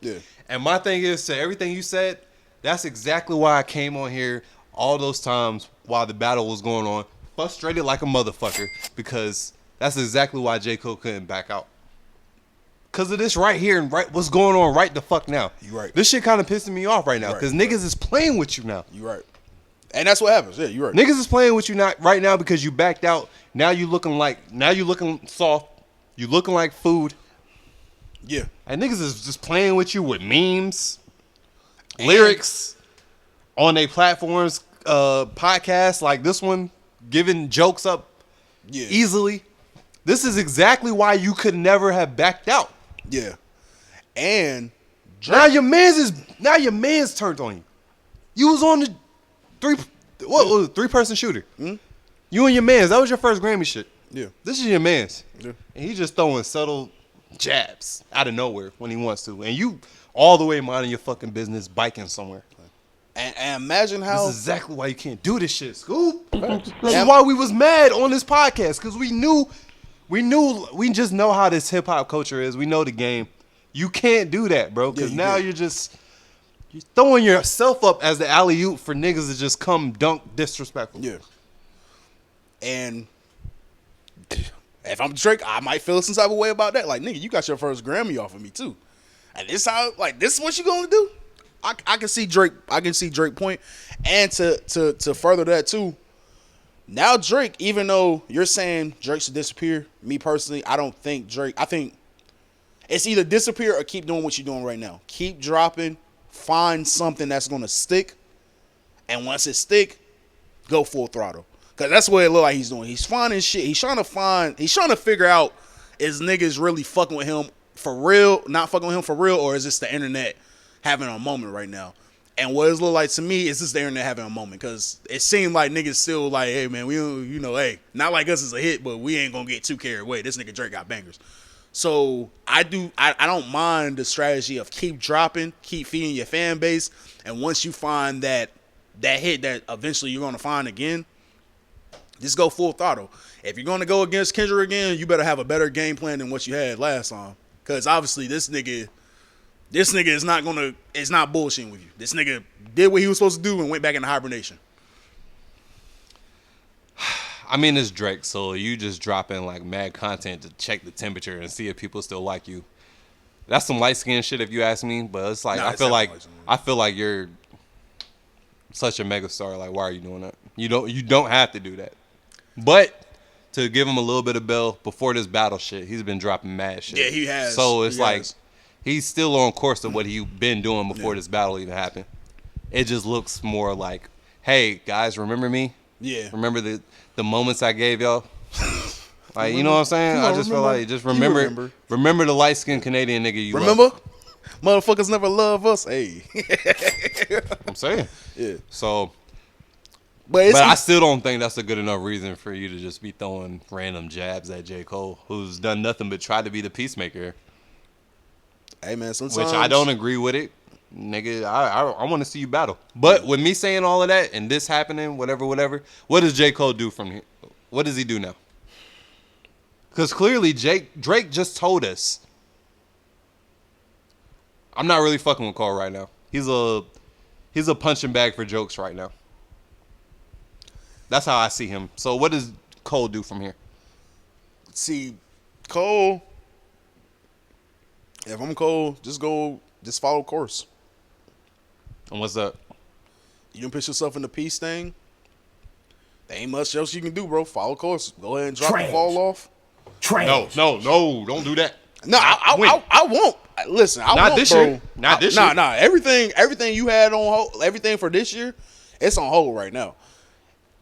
Yeah. And my thing is to everything you said, that's exactly why I came on here all those times while the battle was going on, frustrated like a motherfucker, because that's exactly why J. Cole couldn't back out. Cause of this right here and right what's going on right the fuck now. You right. This shit kind of pissing me off right now because niggas is playing with you now. You right. And that's what happens. Yeah, you right. Niggas is playing with you right now because you backed out. Now you looking soft. You looking like food. Yeah. And niggas is just playing with you with memes, lyrics on their platforms, podcasts like this one, giving jokes up easily. This is exactly why you could never have backed out. Yeah. And now your man's turned on you. You was on the three-person shooter. Mm-hmm. You and your man's. That was your first Grammy shit. Yeah. This is your man's. Yeah. And he just throwing subtle jabs out of nowhere when he wants to. And you all the way minding your fucking business, biking somewhere. And imagine how... This is exactly why you can't do this shit, Scoop. This is why we was mad on this podcast. Because we just know how this hip-hop culture is. We know the game. You can't do that, bro. Because now you're throwing yourself up as the alley-oop for niggas to just come dunk disrespectful. Yeah. And if I'm Drake, I might feel some type of way about that. Like, nigga, you got your first Grammy off of me too. And this is what you gonna do? I can see Drake. I can see Drake point. And to further that too. Now Drake, even though you're saying Drake should disappear, me personally, I don't think Drake. I think it's either disappear or keep doing what you're doing right now. Keep dropping. Find something that's gonna stick. And once it stick, go full throttle. Cause that's what it look like he's doing. He's finding shit. He's trying to figure out, is niggas really fucking with him for real, not fucking with him for real, or is this the internet having a moment right now? And what it look like to me is this the internet having a moment. Cause it seemed like niggas still like, hey man, we don't, hey, Not Like Us is a hit, but we ain't gonna get too carried away. This nigga Drake got bangers. So I don't mind the strategy of keep dropping, keep feeding your fan base, and once you find that hit that eventually you're gonna find again, just go full throttle. If you're gonna go against Kendrick again, you better have a better game plan than what you had last time. Cause obviously this nigga is not bullshitting with you. This nigga did what he was supposed to do and went back into hibernation. I mean, it's Drake, so you just dropping like mad content to check the temperature and see if people still like you. That's some light skin shit if you ask me, but it's like I feel like you're such a megastar. Like, why are you doing that? You don't have to do that. But to give him a little bit of bail before this battle shit, he's been dropping mad shit. Yeah, he has. So it's he's still on course of what he's been doing before this battle even happened. It just looks more like, hey guys, remember me? Yeah. Remember the moments I gave y'all? Like, you know what I'm saying? I just feel like just remember the light skinned Canadian nigga you remember? love. Motherfuckers never love us. Hey. I'm saying. Yeah. So But I still don't think that's a good enough reason for you to just be throwing random jabs at J. Cole, who's done nothing but try to be the peacemaker. Hey man, sometimes Which I don't agree with it. Nigga, I want to see you battle. But with me saying all of that and this happening, whatever, what does J. Cole do from here? What does he do now? Because clearly Drake just told us, I'm not really fucking with Cole right now. He's a punching bag for jokes right now. That's how I see him. So what does Cole do from here? See, Cole, if I'm Cole, just follow course. And what's up? You can put yourself in the peace thing. There ain't much else you can do, bro. Follow course. Go ahead and drop the fall off. No, don't do that. No, I won't. Listen, I not won't, this bro. year. Not this year. Nah. Everything you had on hold, everything for this year, it's on hold right now.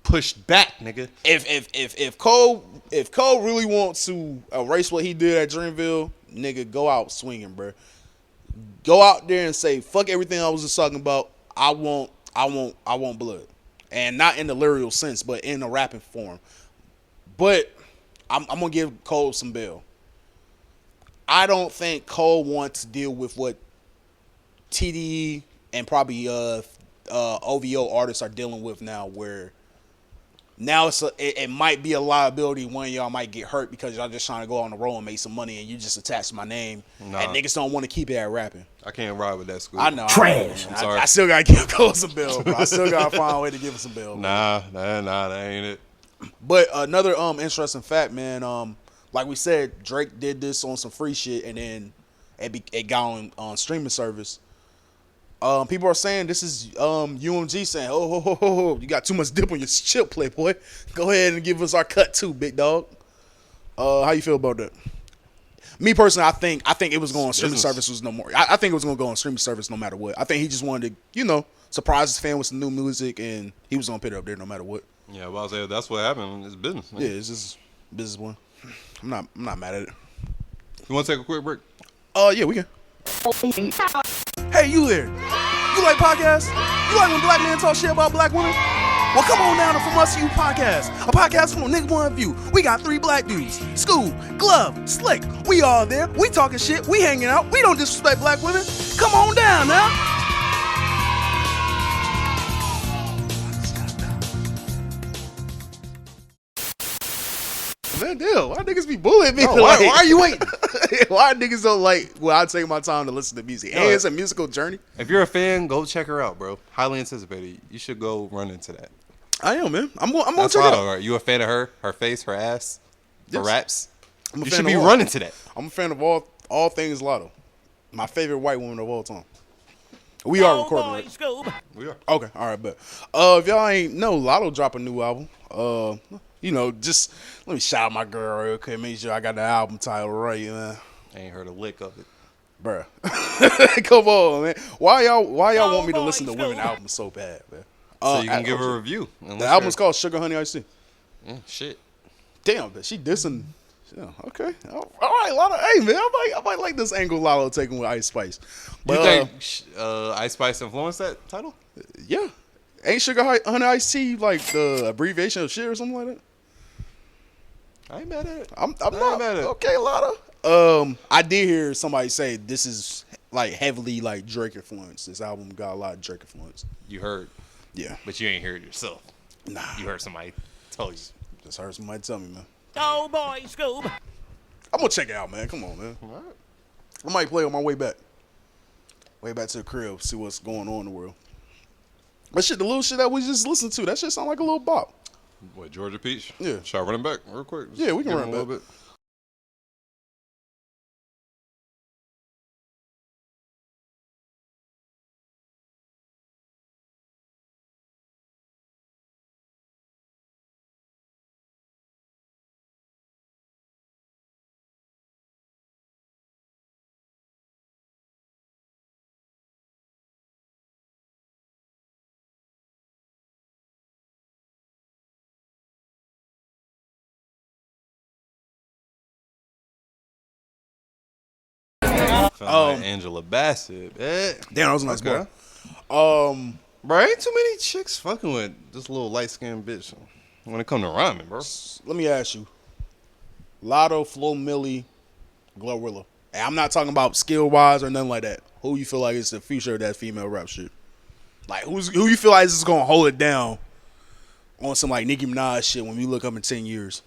Pushed back, nigga. If Cole really wants to erase what he did at Dreamville, nigga, go out swinging, bro. Go out there and say fuck everything I was just talking about. I want blood, and not in the lyrical sense, but in a rapping form. But I'm gonna give Cole some bail. I don't think Cole wants to deal with what TDE and probably OVO artists are dealing with now, where now it might be a liability. One of y'all might get hurt because y'all just trying to go on the road and make some money, and you just attach my name, and niggas don't want to keep it at rapping. I can't ride with that school. I know. Trash. I'm sorry. I still gotta give Cole some bail, bro. I still gotta find a way to give him some bail. Nah, that ain't it. But another interesting fact, man. Like we said, Drake did this on some free shit, and then it got on streaming service. People are saying this is UMG saying, oh, you got too much dip on your chip, Playboy. Go ahead and give us our cut too, big dog. How you feel about that? Me personally, I think it was going on streaming service was no more. I think it was going to go on streaming service no matter what. I think he just wanted to, surprise his fan with some new music, and he was going to put it up there no matter what. Yeah, well, I was saying that's what happened. It's business, man. Yeah, it's just business one. I'm not mad at it. You want to take a quick break? Yeah, we can. Hey, you there? You like podcasts? You like when black men talk shit about black women? Well, come on down to From Us to You podcast, a podcast from a nigga point of view. We got 3 black dudes: School, Glove, Slick. We all there. We talking shit. We hanging out. We don't disrespect black women. Come on down now. Man, damn, why niggas be bullying me? No, why are you waiting? Why niggas don't like when I take my time to listen to music? Hey, it's a musical journey. If you're a fan, go check her out, bro. Highly anticipated. You should go run into that. I am, man. I'm going to check it out. Right. You a fan of her face, her ass, her raps? You should be running to that. I'm a fan of all things Lotto. My favorite white woman of all time. We are recording, right? We are. Okay, all right, but if y'all ain't know, Lotto drop a new album. Just let me shout out my girl real quick. Make sure I got the album title right, man. I ain't heard a lick of it, bruh. Come on, man. Why y'all want me to listen to women albums so bad, man? So you can give her a review. The album's called Sugar Honey Iced Tea. Yeah, shit. Damn, but she dissing. Yeah, okay. All right, Lotto. Hey, man, I might like this angle Lotto taking with Ice Spice. But, you think Ice Spice influenced that title? Yeah. Ain't Sugar Honey Iced Tea like the abbreviation of shit or something like that? I ain't mad at it. I'm not mad at it. Okay, Lotto. I did hear somebody say this is like heavily like Drake influenced. This album got a lot of Drake influence. You heard. Yeah. But you ain't heard it yourself. Nah. You heard somebody tell you. Just heard somebody tell me, man. Oh boy, Scoob. I'm gonna check it out, man. Come on, man. All right. I might play on my way back. Way back to the crib, see what's going on in the world. But shit, the little shit that we just listened to, that shit sound like a little bop. What, Georgia Peach? Yeah. Should I run it back real quick? Yeah, we can Give run him it a back. little bit. Like Angela Bassett. Damn, that was a nice bar. Bro, ain't too many chicks fucking with this little light skinned bitch when it come to rhyming, bro. Let me ask you. Lotto, Flo Milli, Glorilla. And I'm not talking about skill wise or nothing like that. Who you feel like is the future of that female rap shit? Like who you feel like is gonna hold it down on some like Nicki Minaj shit when we look up in 10 years?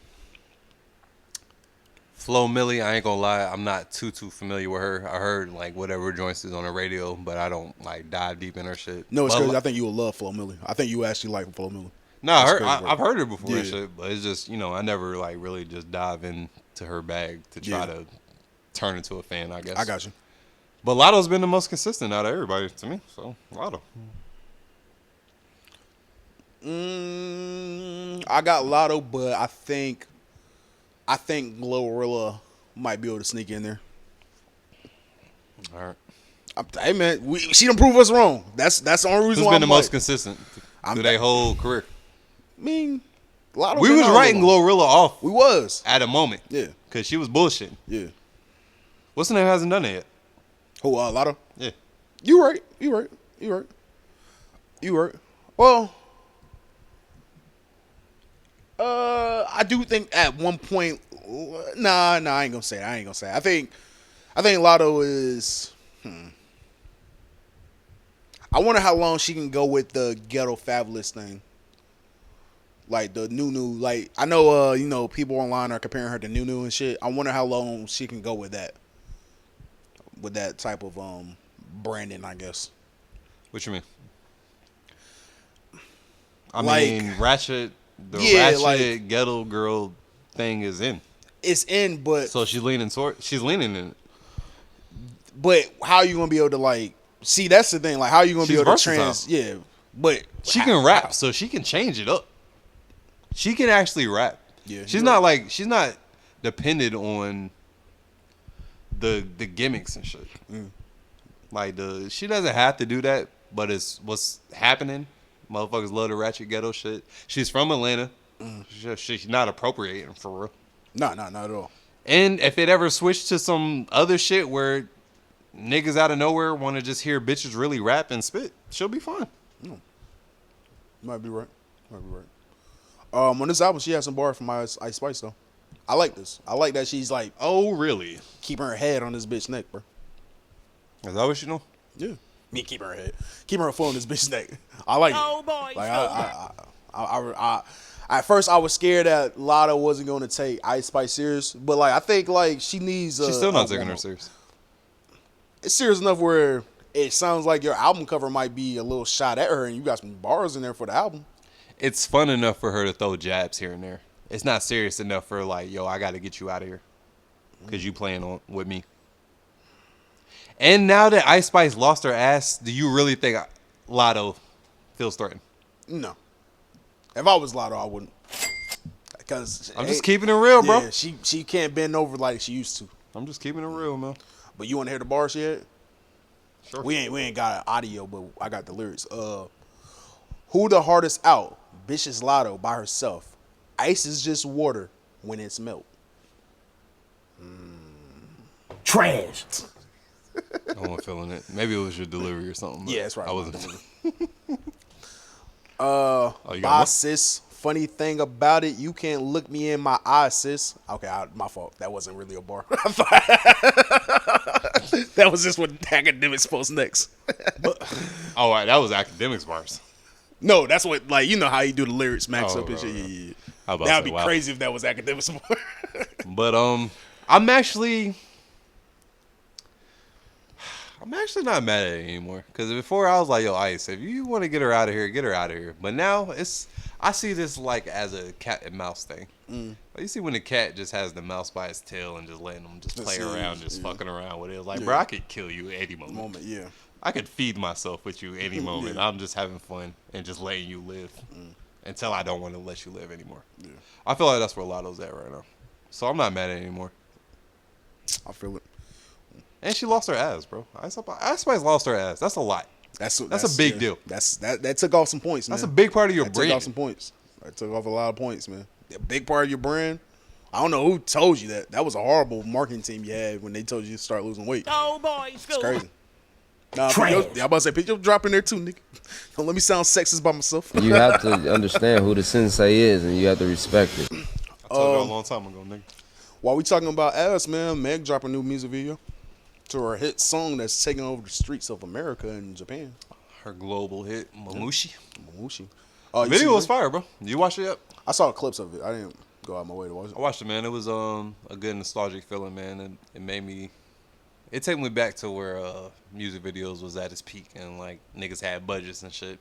Flo Milli, I ain't gonna lie, I'm not too familiar with her. I heard like whatever joints is on the radio, but I don't like dive deep in her shit. No, it's But, crazy. I think you would love Flo Milli. I think you actually like Flo Milli. No, I've heard her before and Yeah. shit, but it's just, I never like really just dive into her bag to try to turn into a fan, I guess. I got you. But Lotto's been the most consistent out of everybody to me, so Lotto. I got Lotto, but I think Glorilla might be able to sneak in there. All right. Hey man, she done prove us wrong. That's the only reason Who's why been I'm the most like, consistent through their whole career? I mean, Lotto We been was out a writing little. Glorilla off. We was at a moment. Yeah, because she was bullshitting. Yeah. What's the name hasn't done it yet? Who? Lotto. Yeah. You right. Well, I do think at one point. Nah, I ain't gonna say it. I think Lotto is. I wonder how long she can go with the ghetto fabulous thing. Like the new, like I know, people online are comparing her to Nunu and shit. I wonder how long she can go with that type of branding, I guess. What you mean? I mean, Ratchet, Ratchet like, ghetto girl thing is in. It's in, but so she's leaning in it. But how are you gonna be able to like see? That's the thing. Like, how are you gonna be able versatile. to Yeah, but she can rap, so she can change it up. She can actually rap. Yeah, she's not dependent on the gimmicks and shit. Like she doesn't have to do that, but it's what's happening. Motherfuckers love the ratchet ghetto shit. She's from Atlanta. She's not appropriating for real. No, not at all. And if it ever switched to some other shit where niggas out of nowhere want to just hear bitches really rap and spit, she'll be fine. Might be right. On this album, she has some bars from Ice Spice though. I like this. I like that she's like, oh really? Keeping her head on this bitch neck, bro. Is that what she know? Yeah. Me keeping her foot on this bitch neck. I like Oh it. boy, Like I at first I was scared that Lotto wasn't going to take Ice Spice serious, but like I think like she needs. She's still not taking her serious. It's serious enough where it sounds like your album cover might be a little shot at her, and you got some bars in there for the album. It's fun enough for her to throw jabs here and there. It's not serious enough for like, yo, I got to get you out of here because you playing with me. And now that Ice Spice lost her ass, do you really think Lotto feels threatened? No. If I was Lotto, I wouldn't. Because I'm just keeping it real, bro. Yeah, she can't bend over like she used to. I'm just keeping it real, man. But you want to hear the bars she had? Sure. We ain't got audio, but I got the lyrics. Who the hardest out? Bitch is Lotto by herself. Ice is just water when it's melt. Trash. I wasn't feeling it. Maybe it was your delivery or something. Yeah, that's right. I wasn't. By one? sis Funny thing about it, you can't look me in my eyes, sis. Okay, my fault. That wasn't really a bar. That was just what Academics post next. Oh, right, that was Academics bars. No, that's what, like, you know how you do the lyrics, max up and shit. Yeah. That would be crazy if that was Academics bar. But I'm actually not mad at it anymore. Because before I was like, yo, Ice, if you want to get her out of here, get her out of here. But now I see this like as a cat and mouse thing. Like, you see when the cat just has the mouse by its tail and just letting them just play around, just fucking around with it. Like, bro, I could kill you any moment. Yeah. I could feed myself with you any moment. I'm just having fun and just letting you live until I don't want to let you live anymore. Yeah. I feel like that's where Lotto's at right now. So I'm not mad at it anymore. I feel it. And she lost her ass, bro. Ice Spice lost her ass. That's a lot. That's a big deal. That took off some points, man. That's a big part of your brand. Took off some points. That took off a lot of points, man. A big part of your brand. I don't know who told you that. That was a horrible marketing team you had when they told you to start losing weight. Oh boy, it's crazy. Nah, I'm about to say, put your drop in there too, nigga. Don't let me sound sexist by myself. You have to understand who the sensei is, and you have to respect it. I told you a long time ago, nigga. While we talking about ass, man, Meg dropped a new music video to her hit song that's taking over the streets of America and Japan. Her global hit, Mamushi. Video was fire, bro. You watched it yet? I saw clips of it. I didn't go out my way to watch it. I watched it, man. It was a good nostalgic feeling, man. And it took me back to where music videos was at its peak and like niggas had budgets and shit.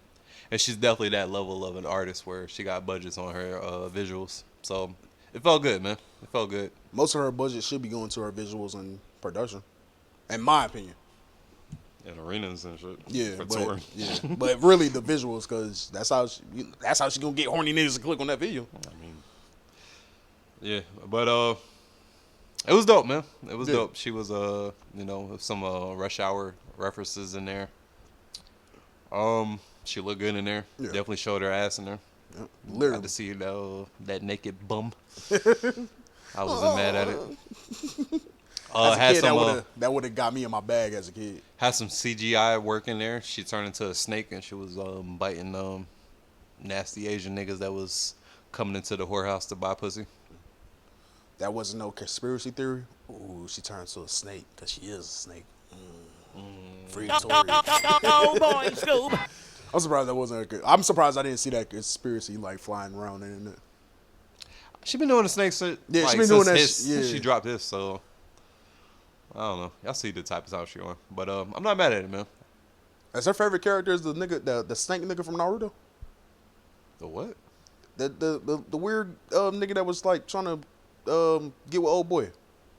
And she's definitely that level of an artist where she got budgets on her visuals. So it felt good, man. It felt good. Most of her budget should be going to her visuals and production, in my opinion. And arenas and shit. Yeah, for touring. Yeah, but really the visuals, because that's how she gonna get horny niggas to click on that video. I mean, yeah, but it was dope, man. It was dope. She was some Rush Hour references in there. She looked good in there. Yeah. Definitely showed her ass in there. Yeah. Literally. Got to see that naked bum. I wasn't mad at it. As a kid, that would have got me in my bag as a kid. Had some CGI work in there. She turned into a snake and she was biting nasty Asian niggas that was coming into the whorehouse to buy pussy. That wasn't no conspiracy theory. Ooh, she turned into a snake because she is a snake. Free Tory. Oh boy, Scoob. I'm surprised that wasn't good. I'm surprised I didn't see that conspiracy like flying around the internet. She been doing the snake shit. Yeah, she been doing that. Since she dropped this, so I don't know. Y'all see the type of time she on, but I'm not mad at it, man. Is her favorite character is the nigga, the snake nigga from Naruto? The what? The weird nigga that was like trying to get with old boy,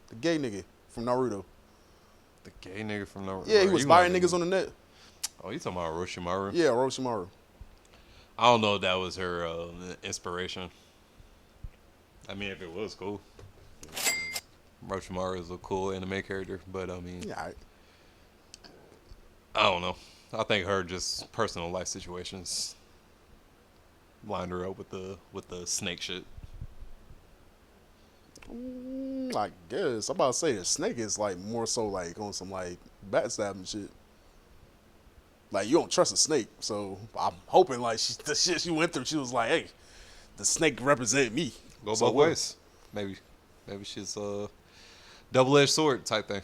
the gay nigga from Naruto. The gay nigga from Naruto. Yeah, he was buying niggas on the net. Oh, you talking about Orochimaru? Yeah, Orochimaru. I don't know if that was her inspiration. I mean, if it was, cool. Orochimaru is a cool anime character, but I mean, yeah, I don't know. I think her just personal life situations lined her up with the snake shit. I guess I'm about to say the snake is like more so like on some like backstabbing shit. Like you don't trust a snake, so I'm hoping like the shit she went through, she was like, hey, the snake represented me. Go both ways. Maybe she's a double-edged sword type thing.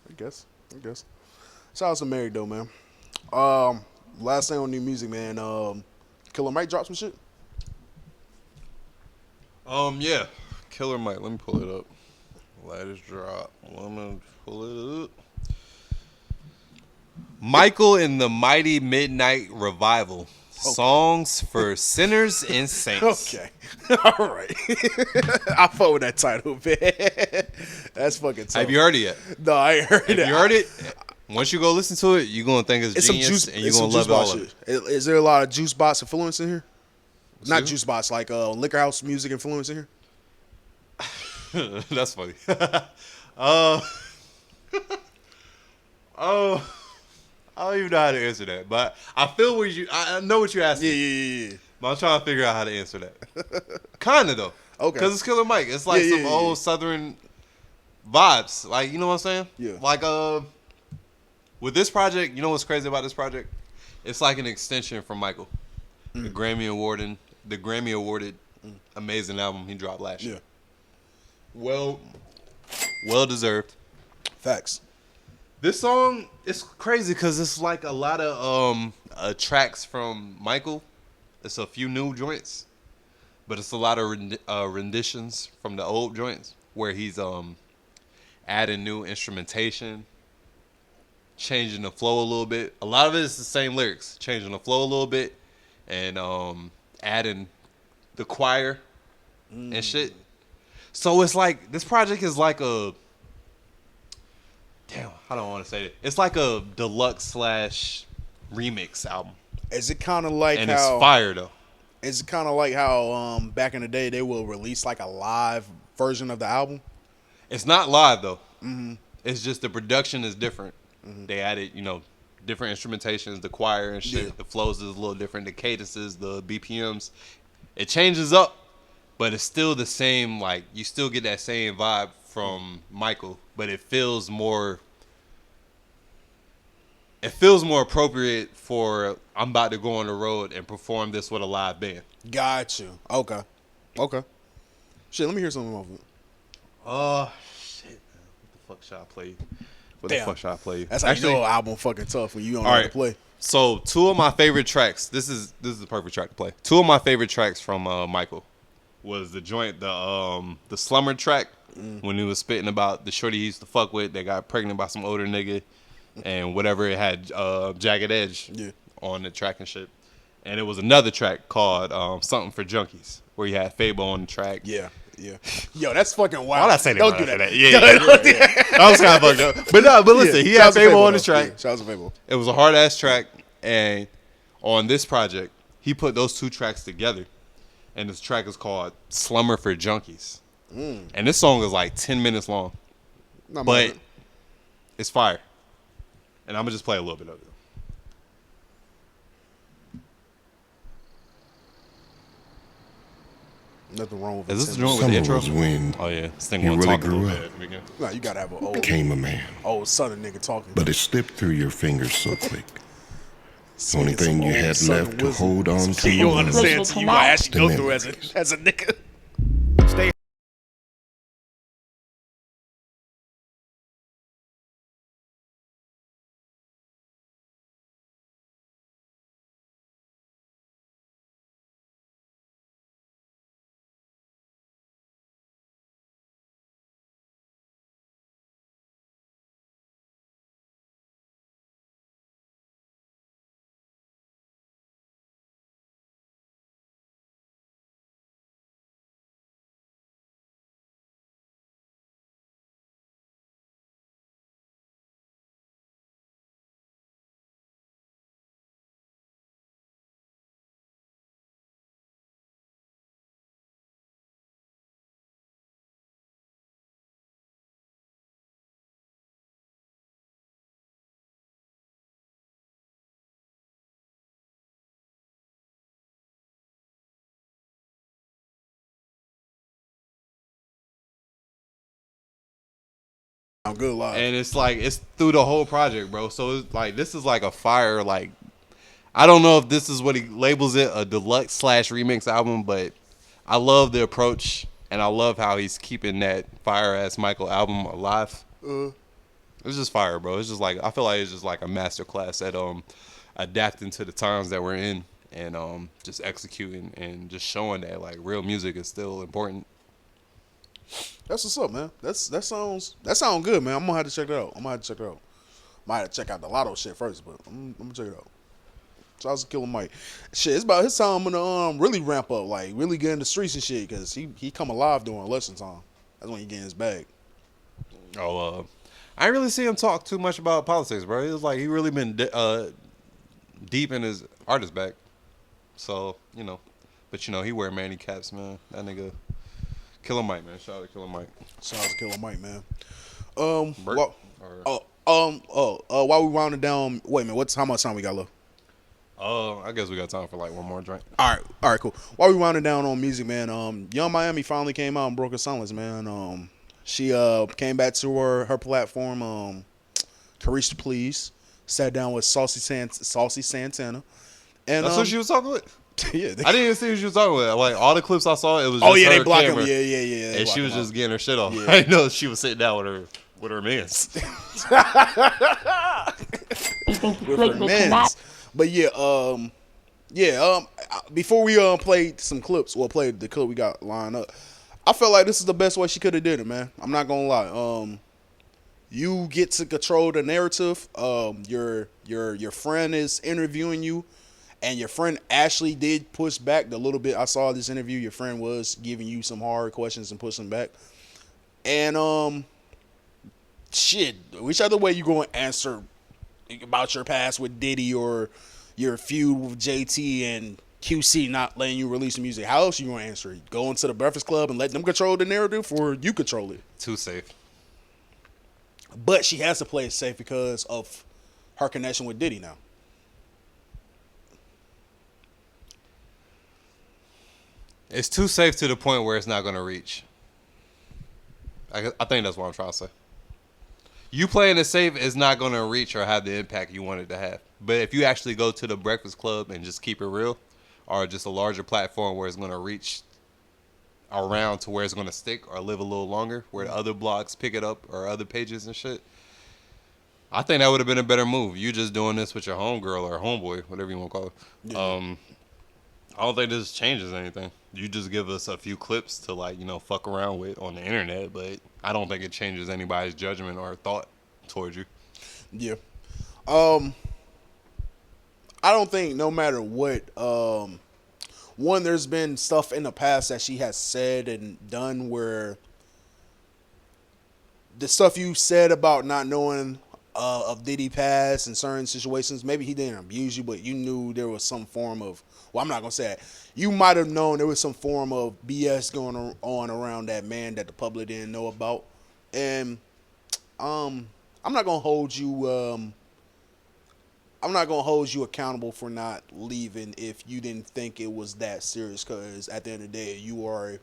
I guess. Shout out to Mary though, man. Last thing on new music, man. Killer Mike dropped some shit. Yeah. Killer Mike. Let me pull it up. Latest drop. Let me pull it up. Michael and the Mighty Midnight Revival. Okay. Songs for Sinners and Saints. Okay. All right. I fuck with that title, man. That's fucking tough. Have you heard it yet? No, I ain't heard it. Have you heard it? Once you go listen to it, you're going to think it's genius and you're going to love all of it. Is there a lot of Juice Box influence in here? Not Juice Box, like Liquor House music influence in here? That's funny. I don't even know how to answer that, but I feel I know what you're asking. Yeah. But I'm trying to figure out how to answer that. Kinda though. Okay. Because it's Killer Mike. It's like some old Southern vibes. Like, you know what I'm saying? Yeah. Like with this project, you know what's crazy about this project? It's like an extension from Michael. The Grammy awarding the Grammy awarded amazing album he dropped last year. Well deserved. Facts. This song is crazy because it's like a lot of tracks from Michael. It's a few new joints, but it's a lot of renditions from the old joints where he's adding new instrumentation, changing the flow a little bit. A lot of it is the same lyrics, changing the flow a little bit, and adding the choir and shit. So it's like this project is like a I don't want to say it. It's like a deluxe / remix album. Is it kind of like and how? It's fire though. Is it kind of like how back in the day they will release like a live version of the album? It's not live though. It's just the production is different. They added, different instrumentations, the choir and shit. Yeah. The flows is a little different. The cadences, the BPMs, it changes up, but it's still the same. Like you still get that same vibe from Michael, but it feels more. It feels more appropriate for I'm about to go on the road and perform this with a live band. Got you. Okay. Shit, let me hear something off of it. Shit, man. What the fuck should I play? The fuck should I play? That's how you know an album fucking tough when you don't know how to play. So 2 of my favorite tracks. This is the perfect track to play. 2 of my favorite tracks from Michael was the joint, the Slumber track when he was spitting about the shorty he used to fuck with that got pregnant by some older nigga and whatever. It had Jagged Edge on the track and shit. And it was another track called Something for Junkies where he had Fabo on the track. Yeah. Yo, that's fucking wild. Why did I say that? Don't do that. Yeah. That was kind of fucked up. But listen, he had Fabo on the track. Shout out to Fabo. It was a hard ass track, and on this project, he put those 2 tracks together, and this track is called "Slumber for Junkies," and this song is like 10 minutes long, but it's fire, and I'm gonna just play a little bit of it. Nothing wrong with it. Is this the joint with the intro? When oh yeah, this thing you really really grew grew up. up. No, you gotta have an old, Became a man. old southern nigga talking. But it slipped through your fingers so quick. The only thing you had left to hold on to. You don't understand until you might actually go through as a nigga. Stay. I'm good live. And it's like it's through the whole project, bro. So it's like this is like a fire. Like I don't know if this is what he labels it, a deluxe / remix album, but I love the approach and I love how he's keeping that fire ass Michael album alive. It's just fire, bro. It's just like I feel like it's just like a masterclass at adapting to the times that we're in and just executing and just showing that like real music is still important. That's what's up, man. That sounds good, man. I'm gonna have to check that out. Might have to check out the Lotto shit first, but I'm gonna check it out. So I was Killer Mike. Shit, it's about his time to really ramp up, like really get in the streets and shit, because he come alive during election time. That's when he get in his bag. I ain't really see him talk too much about politics, bro. It was like he really been deep in his artist bag. So but he wear manny caps, man. That nigga. Killer Mike, man. Shout out to Killer Mike. Shout out to Killer Mike, man. While we rounding down, wait a minute. How much time we got left? I guess we got time for like one more drink. All right, cool. While we rounding down on music, man, Young Miami finally came out and broke her silence, man. She came back to her platform, Carisha Please, sat down with Saucy Santana. And that's who she was talking with? Yeah, I didn't even see what she was talking about. Like all the clips I saw, it was just Oh yeah, her they block camera, him. Yeah. and she was just getting her shit off. Yeah. I didn't know she was sitting down with her mans. With her mans. But before we played some clips, played the clip we got lined up, I felt like this is the best way she could have did it, man. I'm not gonna lie. You get to control the narrative. Your friend is interviewing you, and your friend actually did push back the little bit. I saw this interview. Your friend was giving you some hard questions and pushing back. And whichever way you go and answer about your past with Diddy or your feud with JT and QC not letting you release the music, how else you gonna answer it? Go into the Breakfast Club and let them control the narrative, or you control it? Too safe. But she has to play it safe because of her connection with Diddy now. It's too safe to the point where it's not going to reach. I think that's what I'm trying to say. You playing it safe is not going to reach or have the impact you want it to have. But if you actually go to the Breakfast Club and just keep it real, or just a larger platform where it's going to reach around to where it's going to stick or live a little longer, where the other blogs pick it up or other pages and shit, I think that would have been a better move. You just doing this with your homegirl or homeboy, whatever you want to call it. Yeah. I don't think this changes anything. You just give us a few clips to fuck around with on the internet, but I don't think it changes anybody's judgment or thought towards you. Yeah. I don't think no matter what, one, there's been stuff in the past that she has said and done where the stuff you said about not knowing of Diddy past in certain situations, maybe he didn't abuse you, but you knew there was some form of, well, I'm not going to say that. You might have known there was some form of BS going on around that man that the public didn't know about. And I'm not going to hold you accountable for not leaving if you didn't think it was that serious, because at the end of the day, you are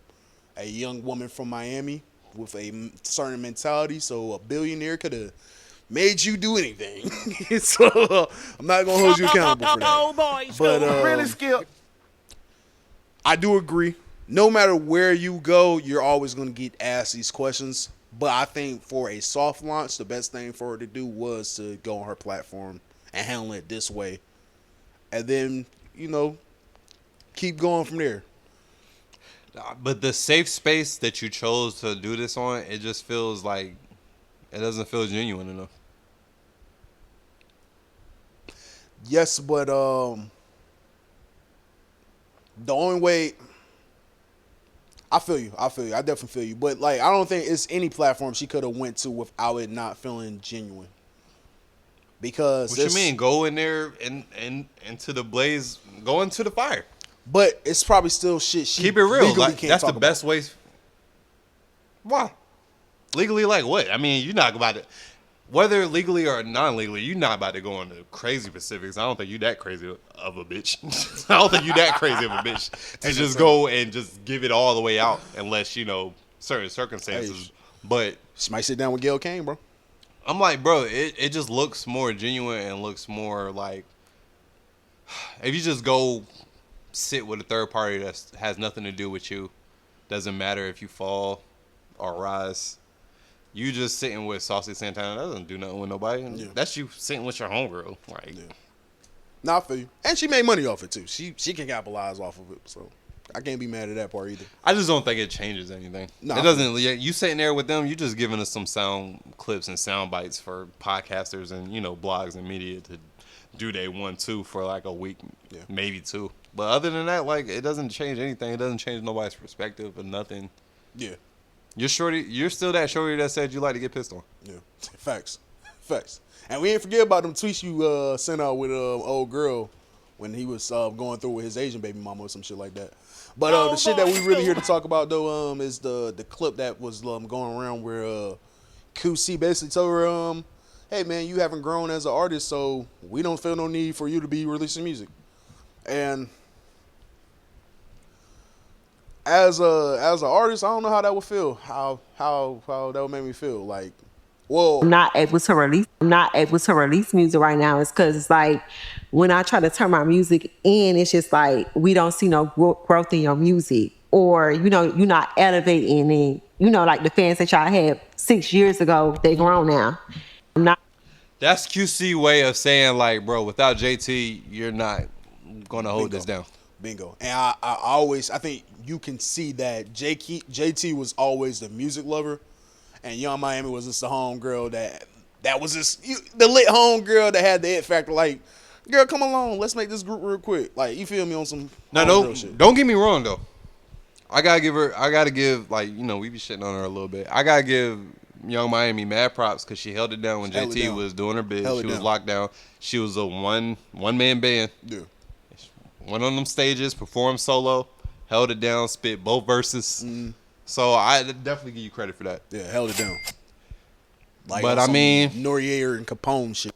a young woman from Miami with a certain mentality, so a billionaire could have made you do anything. So I'm not going to hold you accountable for that. But really, Skip? I do agree. No matter where you go, you're always going to get asked these questions. But I think for a soft launch, the best thing for her to do was to go on her platform and handle it this way. And then, keep going from there. But the safe space that you chose to do this on, it just feels like it doesn't feel genuine enough. Yes, but the only way, I feel you. I definitely feel you. But I don't think it's any platform she could have went to without it not feeling genuine. Because what you mean? Go in there and into the blaze, go into the fire. But it's probably still shit she keep it real. Legally can't that's talk the best about. way. Why? Legally, what? I mean, you're not about to, whether legally or non-legally, you're not about to go into crazy specifics. I don't think you that crazy of a bitch. I don't think you that crazy of a bitch to just go and just give it all the way out unless, certain circumstances. But she might sit down with Gayle Kane, bro. I'm like, bro, it just looks more genuine and looks more like if you just go sit with a third party that has nothing to do with you, doesn't matter if you fall or rise. You just sitting with Saucy Santana, that doesn't do nothing with nobody. Yeah. That's you sitting with your homegirl. Nah, I feel you. And she made money off it too. She can capitalize off of it, so I can't be mad at that part either. I just don't think it changes anything. No, it doesn't. You sitting there with them, you just giving us some sound clips and sound bites for podcasters and blogs and media to do they 1-2 for a week, maybe 2. But other than that, it doesn't change anything. It doesn't change nobody's perspective or nothing. Yeah. You're still that shorty that said you like to get pissed on. Yeah. Facts. And we ain't forget about them tweets you sent out with old girl when he was going through with his Asian baby mama or some shit like that. But the shit that we really here to talk about though is the clip that was going around where QC basically told her, hey man, you haven't grown as an artist, so we don't feel no need for you to be releasing music. And as an artist, I don't know how that would feel. How that would make me feel. Whoa. I'm not able to release music right now. It's because it's like when I try to turn my music in, it's just like we don't see no growth in your music, or you're not elevating it. Like the fans that y'all had 6 years ago, they grown now. I'm not. That's QC way of saying like, bro, without JT, you're not gonna hold this down. Bingo. And I think you can see that JT was always the music lover, and Young Miami was just the homegirl that was just the lit homegirl that had the it factor. Like, girl, come along, let's make this group real quick. Like, you feel me on some shit. Don't get me wrong though. I gotta give like, we be shitting on her a little bit. I gotta give Young Miami mad props because she held it down when JT was doing her bid. She was locked down. She was a one man band. Yeah. Went on them stages, performed solo, held it down, spit both verses. So I definitely give you credit for that. Yeah, held it down. Like, but I mean, Noriega and Capone shit.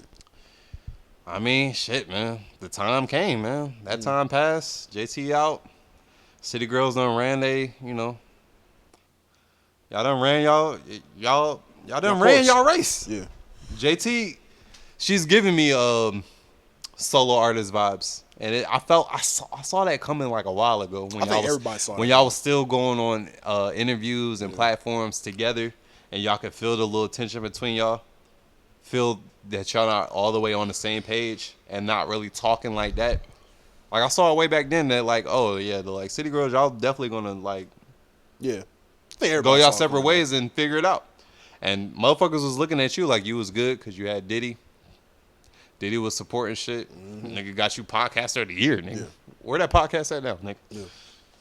I mean, shit, man. The time came, man. That time passed. JT out. City Girls done ran y'all done ran y'all done ran y'all race. Yeah. JT, she's giving me solo artist vibes. And I saw that coming like a while ago when y'all was still going on interviews and platforms together, and y'all could feel the little tension between y'all. Feel that y'all not all the way on the same page and not really talking like that. Like I saw it way back then that like, oh yeah, the like City Girls, y'all definitely gonna like go y'all separate ways and figure it out. And motherfuckers was looking at you like you was good because you had Diddy. Diddy was supporting shit. Nigga got you podcaster of the year, nigga. Yeah. Where that podcast at now, nigga? Yeah.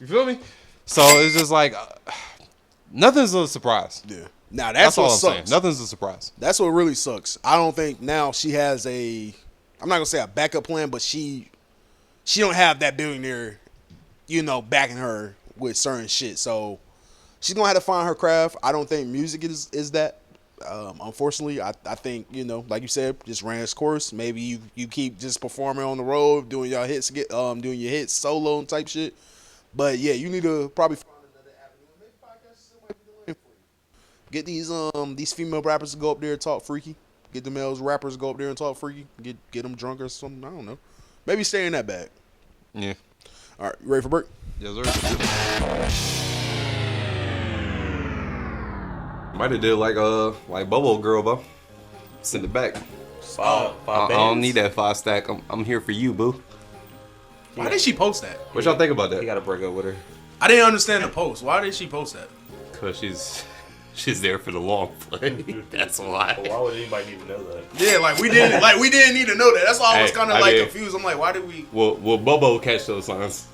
You feel me? So it's just like nothing's a surprise. Yeah. Now that's what all I'm sucks. saying. Nothing's a surprise. That's what really sucks. I don't think now she has I'm not gonna say a backup plan, but she don't have that billionaire, backing her with certain shit. So she's gonna have to find her craft. I don't think music is that. Unfortunately, I think, like you said, just ran its course. Maybe you keep just performing on the road, doing your hits, doing your hits solo and type shit. But yeah, you need to probably find another avenue. Maybe podcasts still might be the lane for you. Get these female rappers to go up there and talk freaky. Get the male rappers to go up there and talk freaky. Get them drunk or something. I don't know. Maybe stay in that bag. Yeah. All right, you ready for break? Yes, sir. Might have did like Bobo Girl, bro. Send it back. I don't need that 5 stack. I'm here for you, boo. Why did she post that? What y'all think about that? You gotta break up with her. I didn't understand the post. Why did she post that? Cause she's there for the long play. That's why. Why would anybody need to know that? Yeah, we didn't need to know that. That's why I was kind of confused. I'm like, why did we? Will Bobo catch those signs?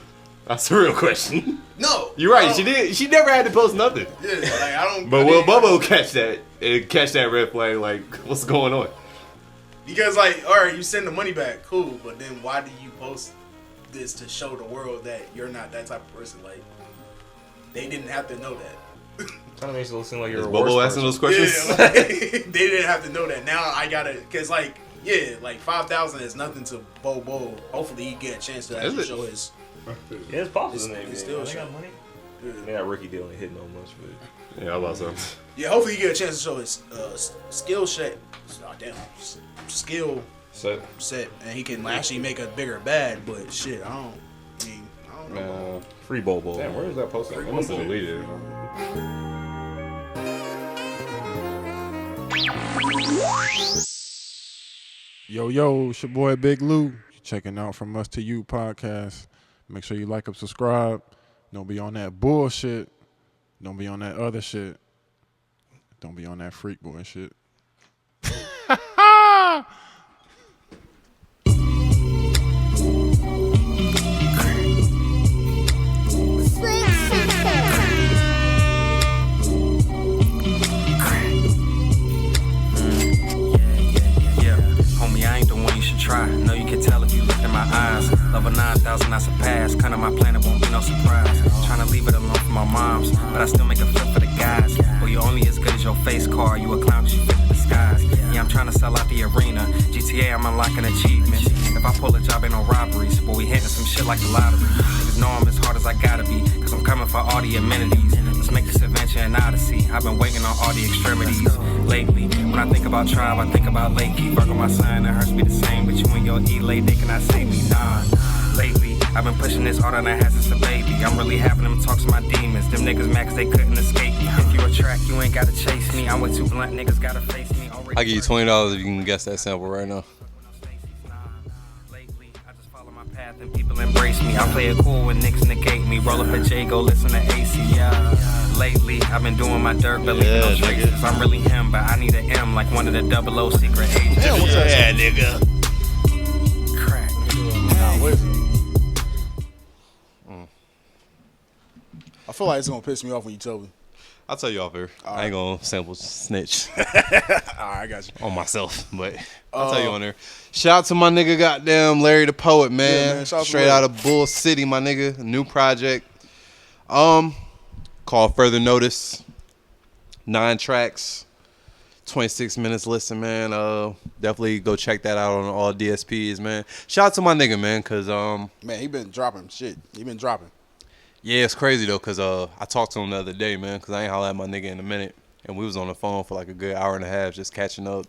That's the real question. No, you're right. She did. She never had to post nothing. Yeah, I don't. But will Bobo catch that red flag? Like, what's going on? Because all right, you send the money back, cool. But then why do you post this to show the world that you're not that type of person? Like, they didn't have to know that. Kind of makes it seem like you're a Bobo asking those questions. Yeah, they didn't have to know that. Now I gotta, cause 5,000 is nothing to Bobo. Hopefully he get a chance to actually show his. Yeah, it's possible. It's still they got money. Yeah. They got Ricky Deal ain't hitting no much, but yeah, I about so. Yeah, hopefully he get a chance to show his skill set, and he can actually make a bigger bag. But shit, I don't know. Free Bobo. Damn, where is that post? I must have deleted it. Yo, it's your boy Big Lou. You're checking out From Us to You podcast. Make sure you like and subscribe. Don't be on that bullshit. Don't be on that other shit. Don't be on that freak boy shit. Try. Know you can tell if you looked in my eyes. Level 9,000 I surpass. Kind of my plan, it won't be no surprise. Tryna leave it alone for my moms, but I still make a flip for the guys. Well, you're only as good as your face card. You a clown cause you fit the disguise. Yeah, I'm trying to sell out the arena. GTA, I'm unlocking achievements. If I pull a job, ain't no robberies. But we hitting some shit like the lottery. Niggas know I'm as hard as I gotta be, cause I'm coming for all the amenities. There's make this adventure an odyssey. I've been waiting on all the extremities lately. When I think about tribe, I think about lately. Virgo my sign, it hurts me the same, but you and your E-late, they cannot save me, nah. Lately, I've been pushing this harder than I had since a baby. I'm really having them talks to my demons. Them niggas mad 'cause they couldn't escape me. If you a track, you ain't gotta chase me. I'm with two blunt niggas, gotta face me. I give you $20 if you can guess that sample right now. Path and people embrace me. I play it cool when niggas negate me. Roll up a J, go listen to AC. Yeah. Lately, I've been doing my dirt, but leaving no traces. I'm really him, but I need an M like one of the 00 secret agents. Yeah, nigga. Crack. I feel like it's gonna piss me off when you tell me. I'll tell you off here. I ain't gonna sample snitch. Alright, I got you. On myself, but I'll tell you on there. Shout out to my nigga goddamn Larry the Poet, man. Yeah, man. Shout out to Straight Larry. out of Bull City, my nigga. New project. Called Further Notice. 9 tracks. 26 minutes listen, man. Definitely go check that out on all DSPs, man. Shout out to my nigga, man, cause Man, he been dropping shit. He been dropping. yeah, it's crazy though, cause I talked to him the other day, man, cause I ain't hollered at my nigga in a minute, and we was on the phone for like a good hour and a half, just catching up,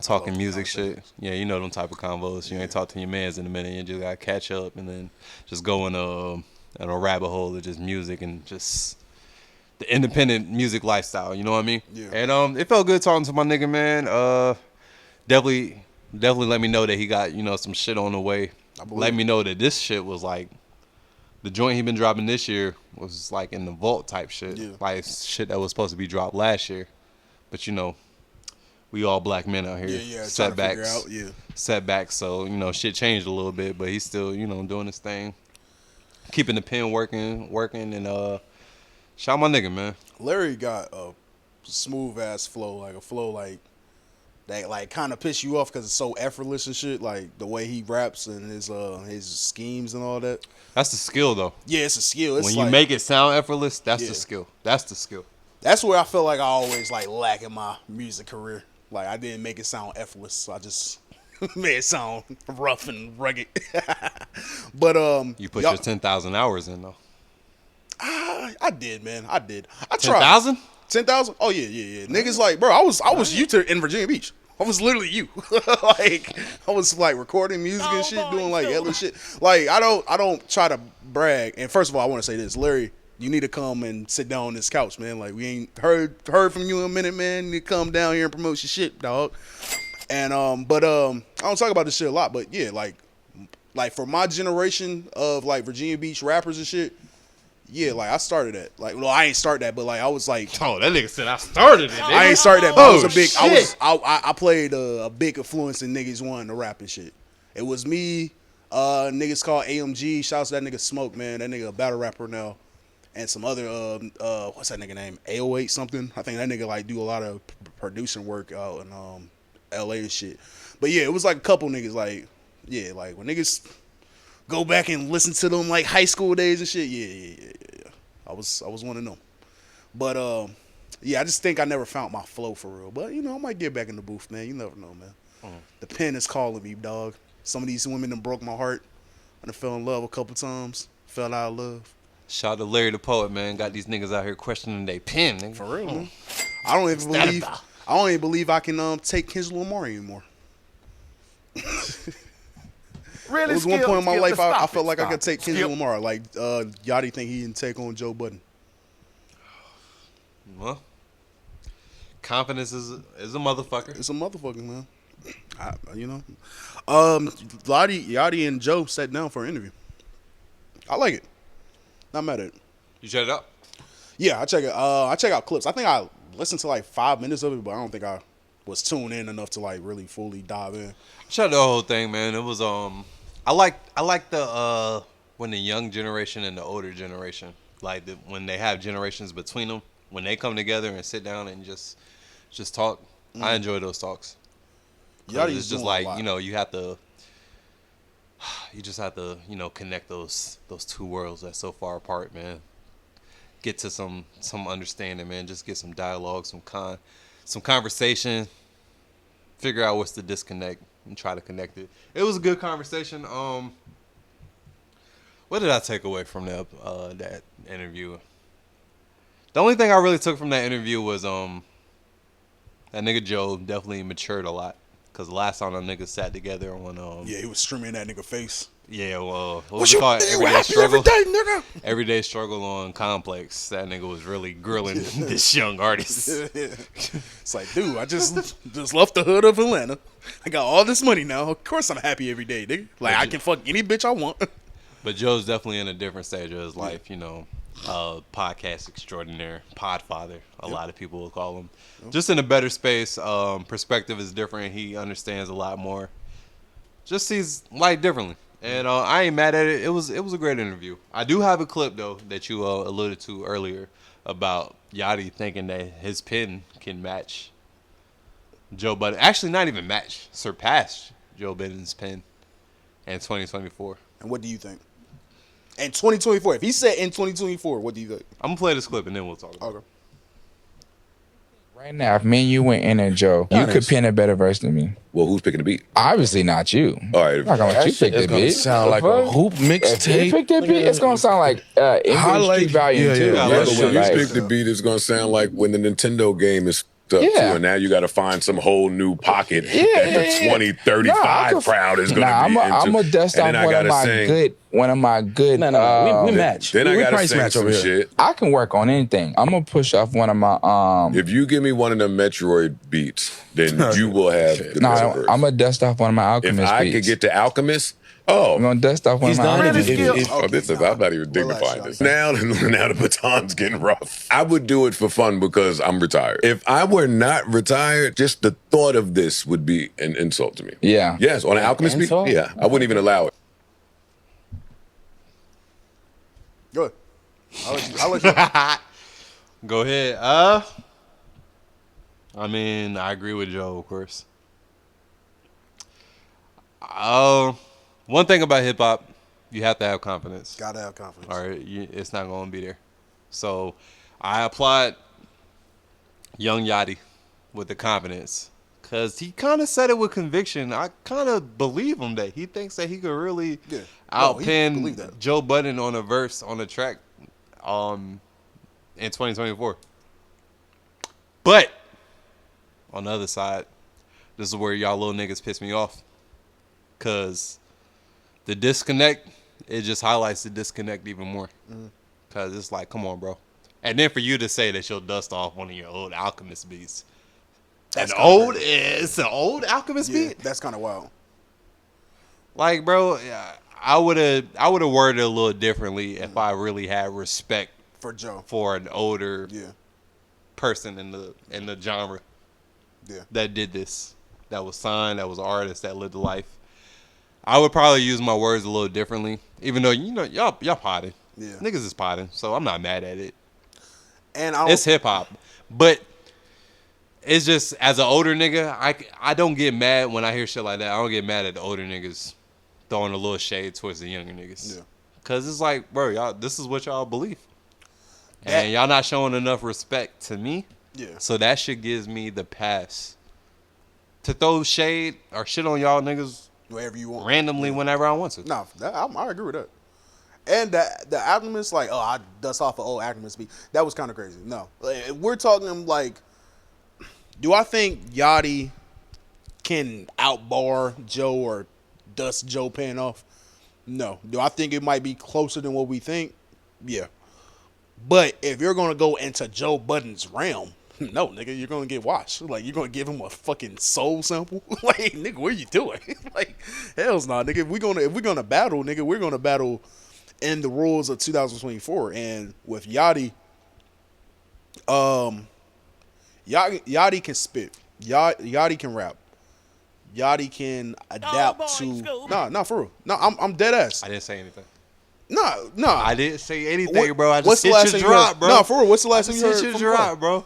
talking music shit. Yeah, you know them type of convos. You ain't talked to your mans in a minute, you just gotta catch up, and then just go in a rabbit hole of just music and just the independent music lifestyle. You know what I mean? Yeah. And it felt good talking to my nigga, man. Definitely let me know that he got some shit on the way. Let me know that this shit was like. The joint he been dropping this year was like in the vault type shit. Yeah. Like shit that was supposed to be dropped last year. But we all black men out here. Yeah, Setbacks. trying to figure out, Setbacks. So, shit changed a little bit, but he's still, doing his thing. Keeping the pen working and shout out my nigga, man. Larry got a smooth ass flow, like a flow like that like kind of piss you off because it's so effortless and shit, like the way he raps and his schemes and all that. That's the skill though. Yeah, it's a skill. It's when like, you make it sound effortless, that's Yeah. the skill. That's the skill. That's where I feel like I always like lack in my music career. Like I didn't make it sound effortless. I just made it sound rough and rugged. But You put your 10,000 hours in though. I did, man. I did. I tried. 10,000? 10,000? Oh yeah. Niggas like, bro, I was you in Virginia Beach. I was literally you. Like I was like recording music and shit, doing like hella shit. Like I don't try to brag. And first of all, I want to say this, Larry, you need to come and sit down on this couch, man. Like we ain't heard from you in a minute, man. You need to come down here and promote your shit, dog. And I don't talk about this shit a lot, but yeah, like for my generation of like Virginia Beach rappers and shit. Yeah, like I started that. Like, well, I ain't start that, but like I was like, oh, that nigga said I started it. I ain't started that, but I was a big. Shit. I played a big influence in niggas wanting to rap and shit. It was me, niggas called AMG. Shouts to that nigga Smoke, man. That nigga a battle rapper now, and some other what's that nigga name? 808 something. I think that nigga like do a lot of producing work out in LA and shit. But yeah, it was like a couple niggas like like when niggas go back and listen to them like high school days and shit. Yeah. I was one of them. But I just think I never found my flow for real. But I might get back in the booth, man. You never know, man. The pen is calling me, dog. Some of these women done broke my heart. I done fell in love a couple times. Fell out of love. Shout out to Larry the Poet, man. Got these niggas out here questioning their pen, nigga. For real, man. I don't even believe I can take Kendrick Lamar anymore. Really, it was one point in my life I felt like I could take Kendrick Lamar. Like Yachty think he can take on Joe Budden. Well, confidence is a motherfucker. It's a motherfucker, man. Yachty and Joe sat down for an interview. I like it. Not mad at it. You check it out? Yeah, I check it. I check out clips. I think I listened to like 5 minutes of it, but I don't think I was tuned in enough to like really fully dive in. Shout out the whole thing, man. It was I like the when the young generation and the older generation, like when they have generations between them, when they come together and sit down and just talk. I enjoy those talks. It's just like you just have to connect those two worlds that's so far apart, man. Get to some understanding, man. Just get some dialogue, some conversation. Figure out what's the disconnect and try to connect it. It was a good conversation. What did I take away from that interview? The only thing I really took from that interview was that nigga Joe definitely matured a lot. Cause the last time that nigga sat together on Yeah, he was streaming that nigga face. Yeah, well, what was it called? Everyday Struggle. Nigga. Everyday Struggle on Complex. That nigga was really grilling this young artist. It's like, dude, I just left the hood of Atlanta. I got all this money now. Of course I'm happy every day, nigga. Like, I can fuck any bitch I want. But Joe's definitely in a different stage of his life, you know. Podcast extraordinaire, podfather, a lot of people will call him. Just in a better space. Perspective is different. He understands a lot more. Just sees life differently. And I ain't mad at it. It was a great interview. I do have a clip though that you alluded to earlier about Yachty thinking that his pen can match Joe Budden. Actually, not even match, surpass Joe Budden's pen in 2024. And what do you think? In 2024, if he said in 2024, what do you think? I'm gonna play this clip and then we'll talk about it. Right now, if me and you went in and Joe, you could pen a better verse than me. Well, who's picking the beat? Obviously not you. All right. I'm not gonna let you pick the beat. Sound like a hoop If you mixtape. pick that beat, it's gonna sound like English Street Volume 2. Yeah, Like, but when you pick the beat, it's gonna sound like when the Nintendo game is up too, and now you got to find some whole new pocket that the 2035 crowd is gonna be into. I'm gonna dust off one of my good. No, we match. Then I gotta sing some shit. I can work on anything. I'm gonna push off one of my. If you give me one of the Metroid beats, then you will have the best verse. I'm gonna dust off one of my Alchemist If I beats. could get to Alchemist, I'm gonna dust off one of my Alchemist beats. I'm not even dignifying this. Now the baton's getting rough. I would do it for fun because I'm retired. If I were not retired, just the thought of this would be an insult to me. Yeah. Yes, on an Alchemist beat. Yeah, I wouldn't even allow it. Good. I'll let you. Go ahead. I mean, I agree with Joe, of course. One thing about hip hop, you have to have confidence. Gotta have confidence. All right, it's not gonna be there. So, I applaud Young Yachty with the confidence, cause he kind of said it with conviction. I kind of believe him that he thinks that he could really outpin Joe Budden on a verse on a track, in 2024. But on the other side, this is where y'all little niggas piss me off. Cause the disconnect, it just highlights the disconnect even more. Cause it's like, come on, bro. And then for you to say that you'll dust off one of your old Alchemist beats. It's an old Alchemist beat? That's kind of wild. Like, bro, I would have worded it a little differently if I really had respect for Joe, for an older person in the genre that did this, that was signed, that was an artist, that lived the life. I would probably use my words a little differently, even though y'all potting. Yeah. Niggas is potting, so I'm not mad at it. And it's hip hop, but it's just as an older nigga, I don't get mad when I hear shit like that. I don't get mad at the older niggas throwing a little shade towards the younger niggas. Yeah. Cause it's like, bro, y'all, this is what y'all believe, and y'all not showing enough respect to me. Yeah. So that shit gives me the pass to throw shade or shit on y'all niggas wherever you want, randomly whenever I want to. No, I agree with that. And the Alchemist, like, I dust off an old Alchemist beat. That was kind of crazy. No, like, we're talking like, do I think Yachty can outbar Joe or dust Joe pen off? No. Do I think it might be closer than what we think? Yeah. But if you're gonna go into Joe Budden's realm, no, nigga, you're gonna get washed. Like, you're gonna give him a fucking soul sample. Like, nigga, what are you doing? Like, hell's nah, nigga. If we're gonna battle, nigga, we're gonna battle in the rules of 2024. And with Yachty, Yachty can spit. Yachty can rap. Yachty can adapt to. Nah, for real. No, I'm dead ass. I didn't say anything. No. I didn't say anything, bro. I what's just the hit last your thing you drop, heard? bro. No, for real. What's the last thing you heard? Hit your drop, bro.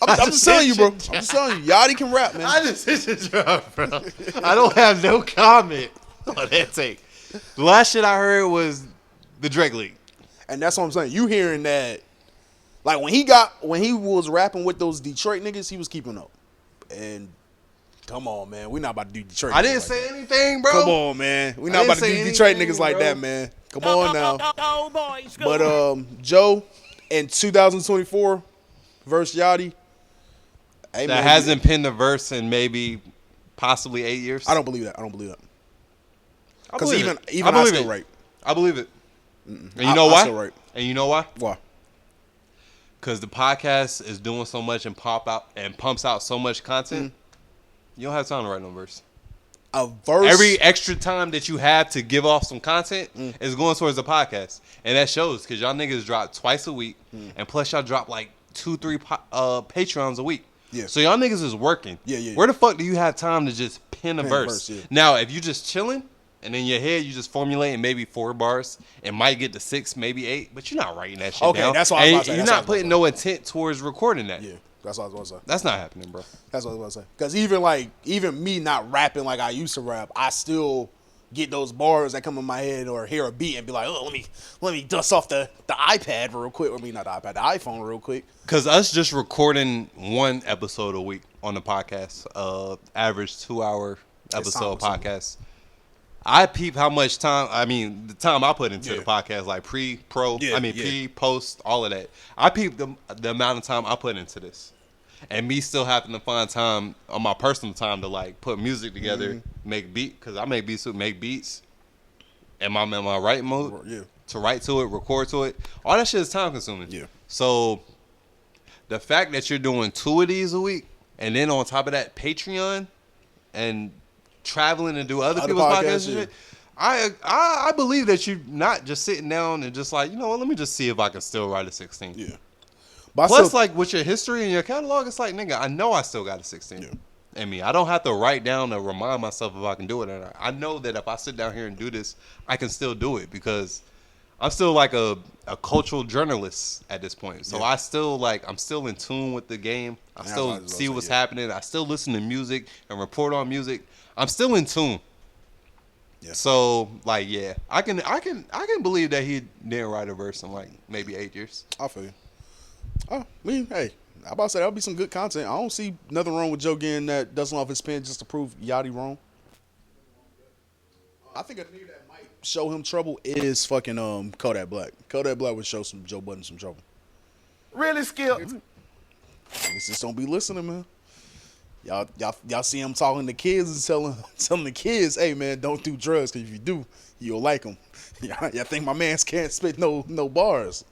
I'm just telling you, bro. I'm just telling you. Yachty can rap, man. I just hit your drop, bro. I don't have no comment on that take. The last shit I heard was the Drake leak. And that's what I'm saying. You hearing that, like, when he was rapping with those Detroit niggas, he was keeping up. And come on, man. We not about to do Detroit I niggas didn't like say that. anything, bro. Come on, man. We not about to do Detroit niggas like that, man. Come on now. But Joe, in 2024 versus Yachty. Hey, That hasn't penned a verse in maybe possibly 8 years. I don't believe that. Because I even believe I still it. right. I believe it. Mm-mm. And you know why? I still right. And you know why? Why? Because the podcast is doing so much and pumps out so much content. You don't have time to write no verse. A verse. Every extra time that you have to give off some content is going towards the podcast, and that shows because y'all niggas drop twice a week, and plus y'all drop like 2-3 Patreons a week. Yeah. So y'all niggas is working. Yeah. Where the fuck do you have time to just pen a Pen a verse? verse, yeah. Now, if you just chilling and in your head you just formulating maybe 4 bars and might get to 6, maybe 8, but you're not writing that shit Okay, down. that's what I was about to say. You're That's what I not was about to putting no intent towards recording that. Yeah, that's what I was going to say. That's not happening, bro. That's what I was going to say. Because even me not rapping like I used to rap, I still get those bars that come in my head or hear a beat and be like, oh, let me dust off the iPad real quick. Or not the iPad, the iPhone real quick. Because us just recording 1 episode a week on the podcast, average 2-hour episode podcast. I peep how much time, the time I put into the podcast, like pre, post, all of that. I peep the amount of time I put into this. And me still having to find time on my personal time to like put music together, make beat, because I make beats. Am I in my right mode? Yeah. To write to it, record to it. All that shit is time consuming. Yeah. So the fact that you're doing 2 of these a week, and then on top of that, Patreon and traveling and do other people's podcasts and shit. I believe that you're not just sitting down and just like, you know what, let me just see if I can still write a 16. Yeah. But plus, like, with your history and your catalog, it's like, nigga, I know I still got a 16. Yeah. I mean, I don't have to write down to remind myself if I can do it or not. I know that if I sit down here and do this, I can still do it because I'm still like a cultural journalist at this point. So I'm still in tune with the game. I still see what's happening. I still listen to music and report on music. I'm still in tune. Yeah. So like, yeah, I can believe that he didn't write a verse in like maybe 8 years. I feel you. Oh, hey, I'm about to say that'll be some good content. I don't see nothing wrong with Joe getting that dusting off his pen just to prove Yachty wrong. I think a nigga that might show him trouble is fucking Kodak Black. Kodak Black would show some Joe Budden some trouble. Really, Skip? Niggas just don't be listening, man. Y'all see him talking to kids and telling the kids, hey man, don't do drugs because if you do, you'll like them. Y'all think my mans can't spit no bars.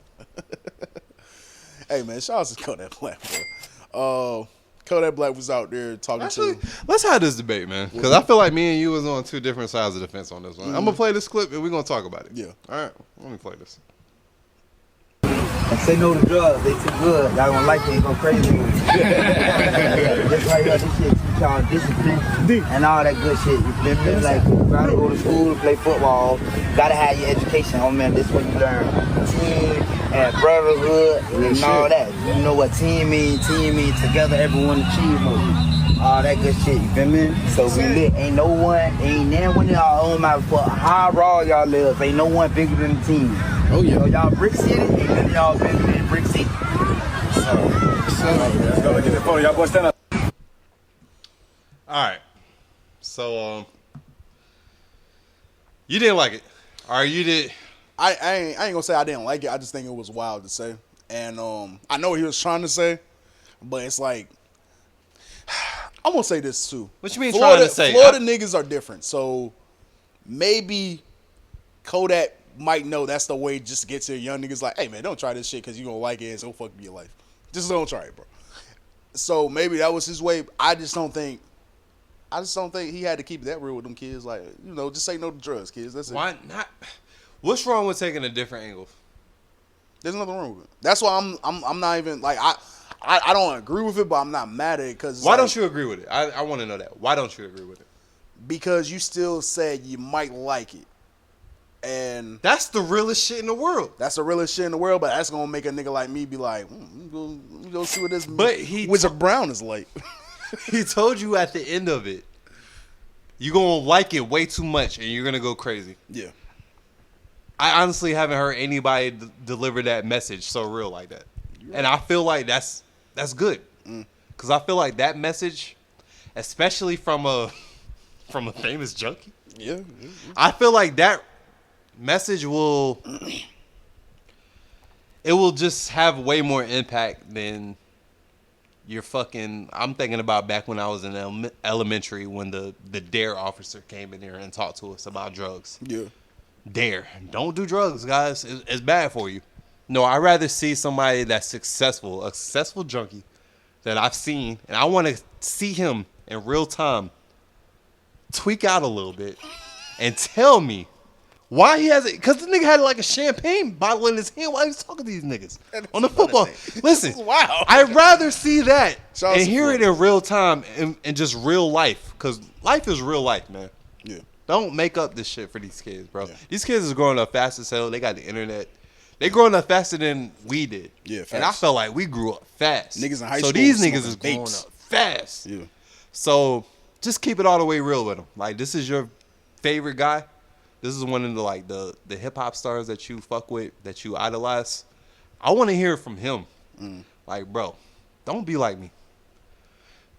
Hey man, shout out to Kodak Black, bro. Kodak Black was out there talking Let's have this debate, man, because I feel like me and you was on 2 different sides of the fence on this one. I'm gonna play this clip and we're gonna talk about it. Yeah. All right, let me play this. And say no to drugs, they too good. Y'all gonna like it and go crazy with it. Just right here, this shit teach y'all discipline and all that good shit. You feel me? Like, you gotta go to school to play football. You gotta have your education. Oh man, this is what you learn. Team and brotherhood and all that. You know what team means? Team means together, everyone achieve more. All that good shit, you feel me? So we lit. Ain't no one, ain't never one of y'all own my for how raw y'all live. Ain't no one bigger than the team. Oh yeah. So y'all Brick City, ain't none of y'all bigger than Brick City. Let's go get the phone. Y'all boys stand up. All right. So you didn't like it. All right, you did. I ain't gonna say I didn't like it. I just think it was wild to say. And I know what he was trying to say, but it's like I'm gonna say this too. What you mean trying to say? Florida niggas are different. So maybe Kodak might know that's the way just to get to the young niggas like, hey man, don't try this shit because you gonna like it and it's gonna fuck up your life. Just don't try it, bro. So maybe that was his way. I just don't think he had to keep it that real with them kids. Like, you know, just say no to drugs, kids. That's it. Why not? What's wrong with taking a different angle? There's nothing wrong with it. That's why I'm not even like I don't agree with it, but I'm not mad at it because why don't you agree with it? I want to know that. Why don't you agree with it? Because you still said you might like it, and that's the realest shit in the world. That's the realest shit in the world, but that's gonna make a nigga like me be like, let me go see what this but Wizard Brown is like. He told you at the end of it, you're gonna like it way too much, and you're gonna go crazy. Yeah. I honestly haven't heard anybody deliver that message so real like that. And I feel like that's good. Because I feel like that message, especially from a famous junkie, I feel like that message will it will just have way more impact than your fucking. I'm thinking about back when I was in elementary when the DARE officer came in here and talked to us about drugs. Yeah. DARE. Don't do drugs, guys. It's bad for you. No, I'd rather see somebody that's successful, a successful junkie that I've seen, and I want to see him in real time tweak out a little bit and tell me why he has it. Because the nigga had like a champagne bottle in his hand while he was talking to these niggas on the football. Listen, wow. I'd rather see that Shout out and to hear Flo. it in real time and just real life. Because life is real life, man. Yeah. Don't make up this shit for these kids, bro. These kids is growing up fast as hell. They got the internet. They growing up faster than we did. Yeah, fast. And I felt like we grew up fast. Niggas in high so school these smoking niggas is growing vapes. up fast. Yeah. So just keep it all the way real with them. Like, this is your favorite guy. This is one of the like the hip hop stars that you fuck with, that you idolize. I want to hear from him. Like, bro, don't be like me.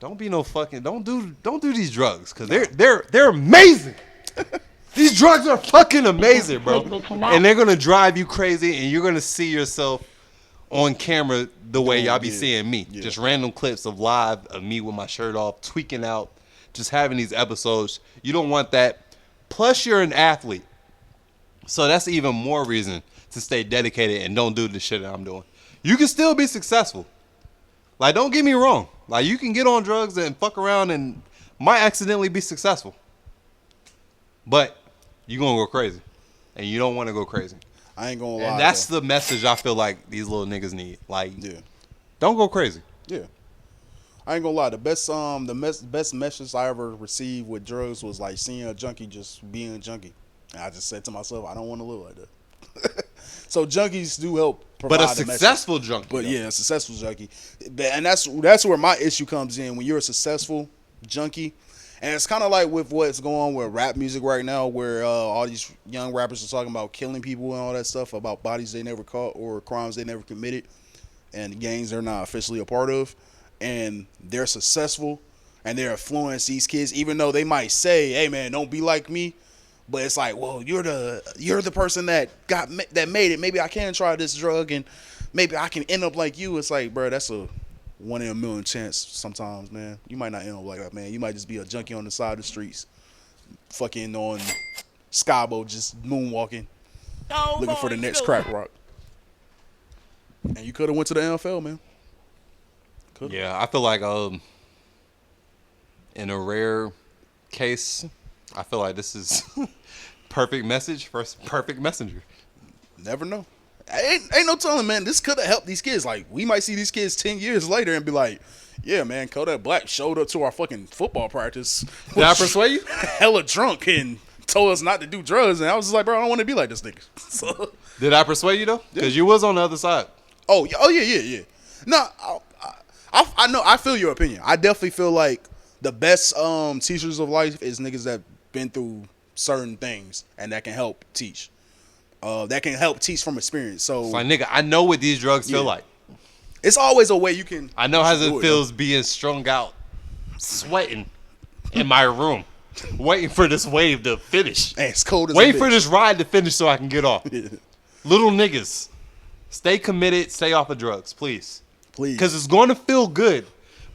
Don't be no fucking. Don't do these drugs because they're amazing. These drugs are fucking amazing, bro. And they're gonna drive you crazy, and you're gonna see yourself on camera the way y'all be seeing me. Just random clips of live of me with my shirt off, tweaking out, just having these episodes. You don't want that. Plus, you're an athlete. So that's even more reason to stay dedicated and don't do the shit that I'm doing. You can still be successful. Like, don't get me wrong. Like, you can get on drugs and fuck around and might accidentally be successful. But you're going to go crazy. And you don't want to go crazy. I ain't going to lie. And that's the message I feel like these little niggas need. Like, don't go crazy. Yeah. I ain't gonna lie. The best message I ever received with drugs was like seeing a junkie just being a junkie. And I just said to myself, I don't want to live like that. So junkies do help provide But a the message. successful junkie. But though. yeah, a successful junkie. And that's where my issue comes in. When you're a successful junkie, and it's kind of like with what's going on with rap music right now, where all these young rappers are talking about killing people and all that stuff, about bodies they never caught or crimes they never committed, and gangs they're not officially a part of. And they're successful, and they influence these kids, even though they might say, "Hey, man, don't be like me." But it's like, well, you're the person that made it. Maybe I can try this drug, and maybe I can end up like you. It's like, bro, that's a 1 in a million chance. Sometimes, man, you might not end up like that, man. You might just be a junkie on the side of the streets, fucking on Skybo, just moonwalking, looking for the next crack rock. And you could have went to the NFL, man. Could've. Yeah, I feel like in a rare case, I feel like this is perfect message for perfect messenger. Never know. Ain't no telling, man. This could have helped these kids. Like, we might see these kids 10 years later and be like, yeah, man, Kodak Black showed up to our fucking football practice. Did I persuade you? Hella drunk and told us not to do drugs. And I was just like, bro, I don't want to be like this nigga. So, Did I persuade you, though? Because you was on the other side. Oh, yeah. No, I know. I feel your opinion. I definitely feel like the best teachers of life is niggas that been through certain things and that can help teach. That can help teach from experience. So, It's like, nigga, I know what these drugs feel like. It's always a way you can. I know how it feels being strung out, sweating in my room, waiting for this wave to finish. Hey, it's cold as a Waiting for bitch. this ride to finish so I can get off. Little niggas, stay committed, stay off of drugs, please. Because it's going to feel good,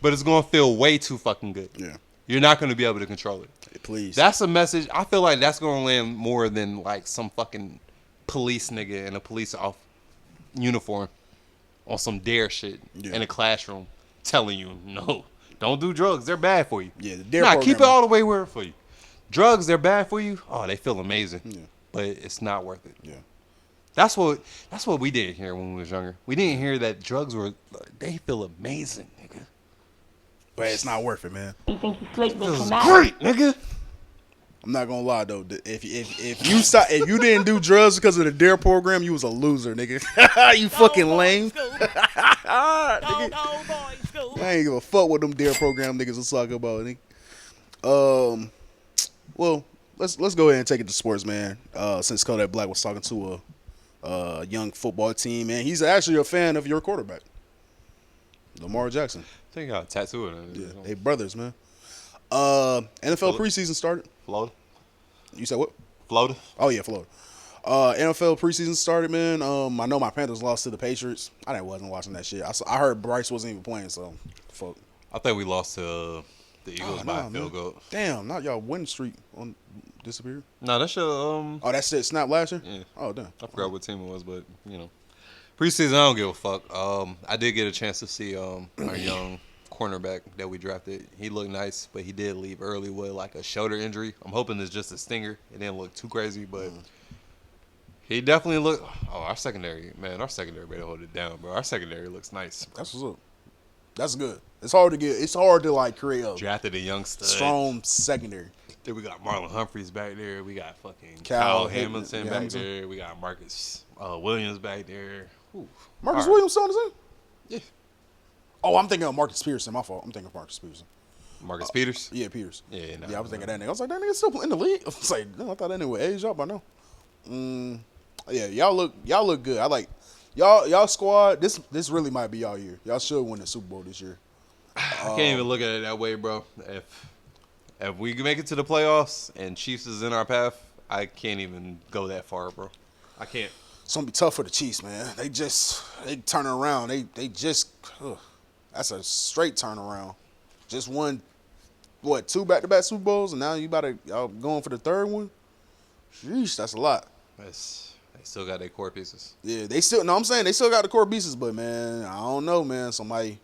but it's going to feel way too fucking good. Yeah. You're not going to be able to control it. Hey, please. That's a message. I feel like that's going to land more than like some fucking police nigga in a police uniform on some dare shit in a classroom telling you, no, don't do drugs. They're bad for you. Yeah, the dare Nah, program. keep it all the way where for you. Drugs, they're bad for you. Oh, they feel amazing. Yeah. But it's not worth it. Yeah. That's what we didn't hear when we was younger. We didn't hear that drugs they feel amazing, nigga. But it's not worth it, man. You think you slick, but Feels you're not. great, nigga. I'm not gonna lie though. If you didn't do drugs because of the DARE program, you was a loser, nigga. You fucking lame. Nigga. I ain't give a fuck what them DARE program niggas was talking about, nigga. Well, let's go ahead and take it to sports, man. Since Kodak Black was talking to a young football team, man, he's actually a fan of your quarterback, Lamar Jackson. I think I got a tattoo on it. Yeah, they brothers, man. NFL preseason started. Florida. You said what? Florida. Oh yeah, Florida. NFL preseason started, man. I know my Panthers lost to the Patriots. I wasn't watching that shit. I heard Bryce wasn't even playing, so fuck. I think we lost to the Eagles by a field goal. Damn, not y'all win streak on disappeared. No, that's your Oh, that's it. Snap last year. Yeah. Oh, damn. I forgot what team it was, but preseason I don't give a fuck. I did get a chance to see our young cornerback that we drafted. He looked nice, but he did leave early with like a shoulder injury. I'm hoping it's just a stinger. It didn't look too crazy, but he definitely looked. Oh, our secondary better hold it down, bro. Our secondary looks nice. That's what's up. That's good. It's hard to like create a drafted a young stud. Strong secondary. Then we got Marlon Humphreys back there. We got fucking Kyle Kyle Hamilton back there. We got Marcus Williams back there. Ooh. Marcus All right. Williams on his own? Yeah. Oh, I'm thinking of Marcus Peterson. My fault. I'm thinking of Marcus Peterson. Marcus Peters? Yeah, Peters. Yeah, I was thinking of that nigga. I was like, that nigga still in the league? I was like, no, I thought that nigga would age up by now. Yeah, y'all look good. I like y'all squad. This really might be y'all year. Y'all should win the Super Bowl this year. I can't even look at it that way, bro. If we make it to the playoffs and Chiefs is in our path, I can't even go that far, bro. I can't. It's gonna be tough for the Chiefs, man. They turn around. They just that's a straight turnaround. Just won what 2 back-to-back Super Bowls, and now y'all going for the third one. Sheesh, that's a lot. They still got their core pieces. Yeah, they still. No, I'm saying they still got the core pieces, but man, I don't know, man. Somebody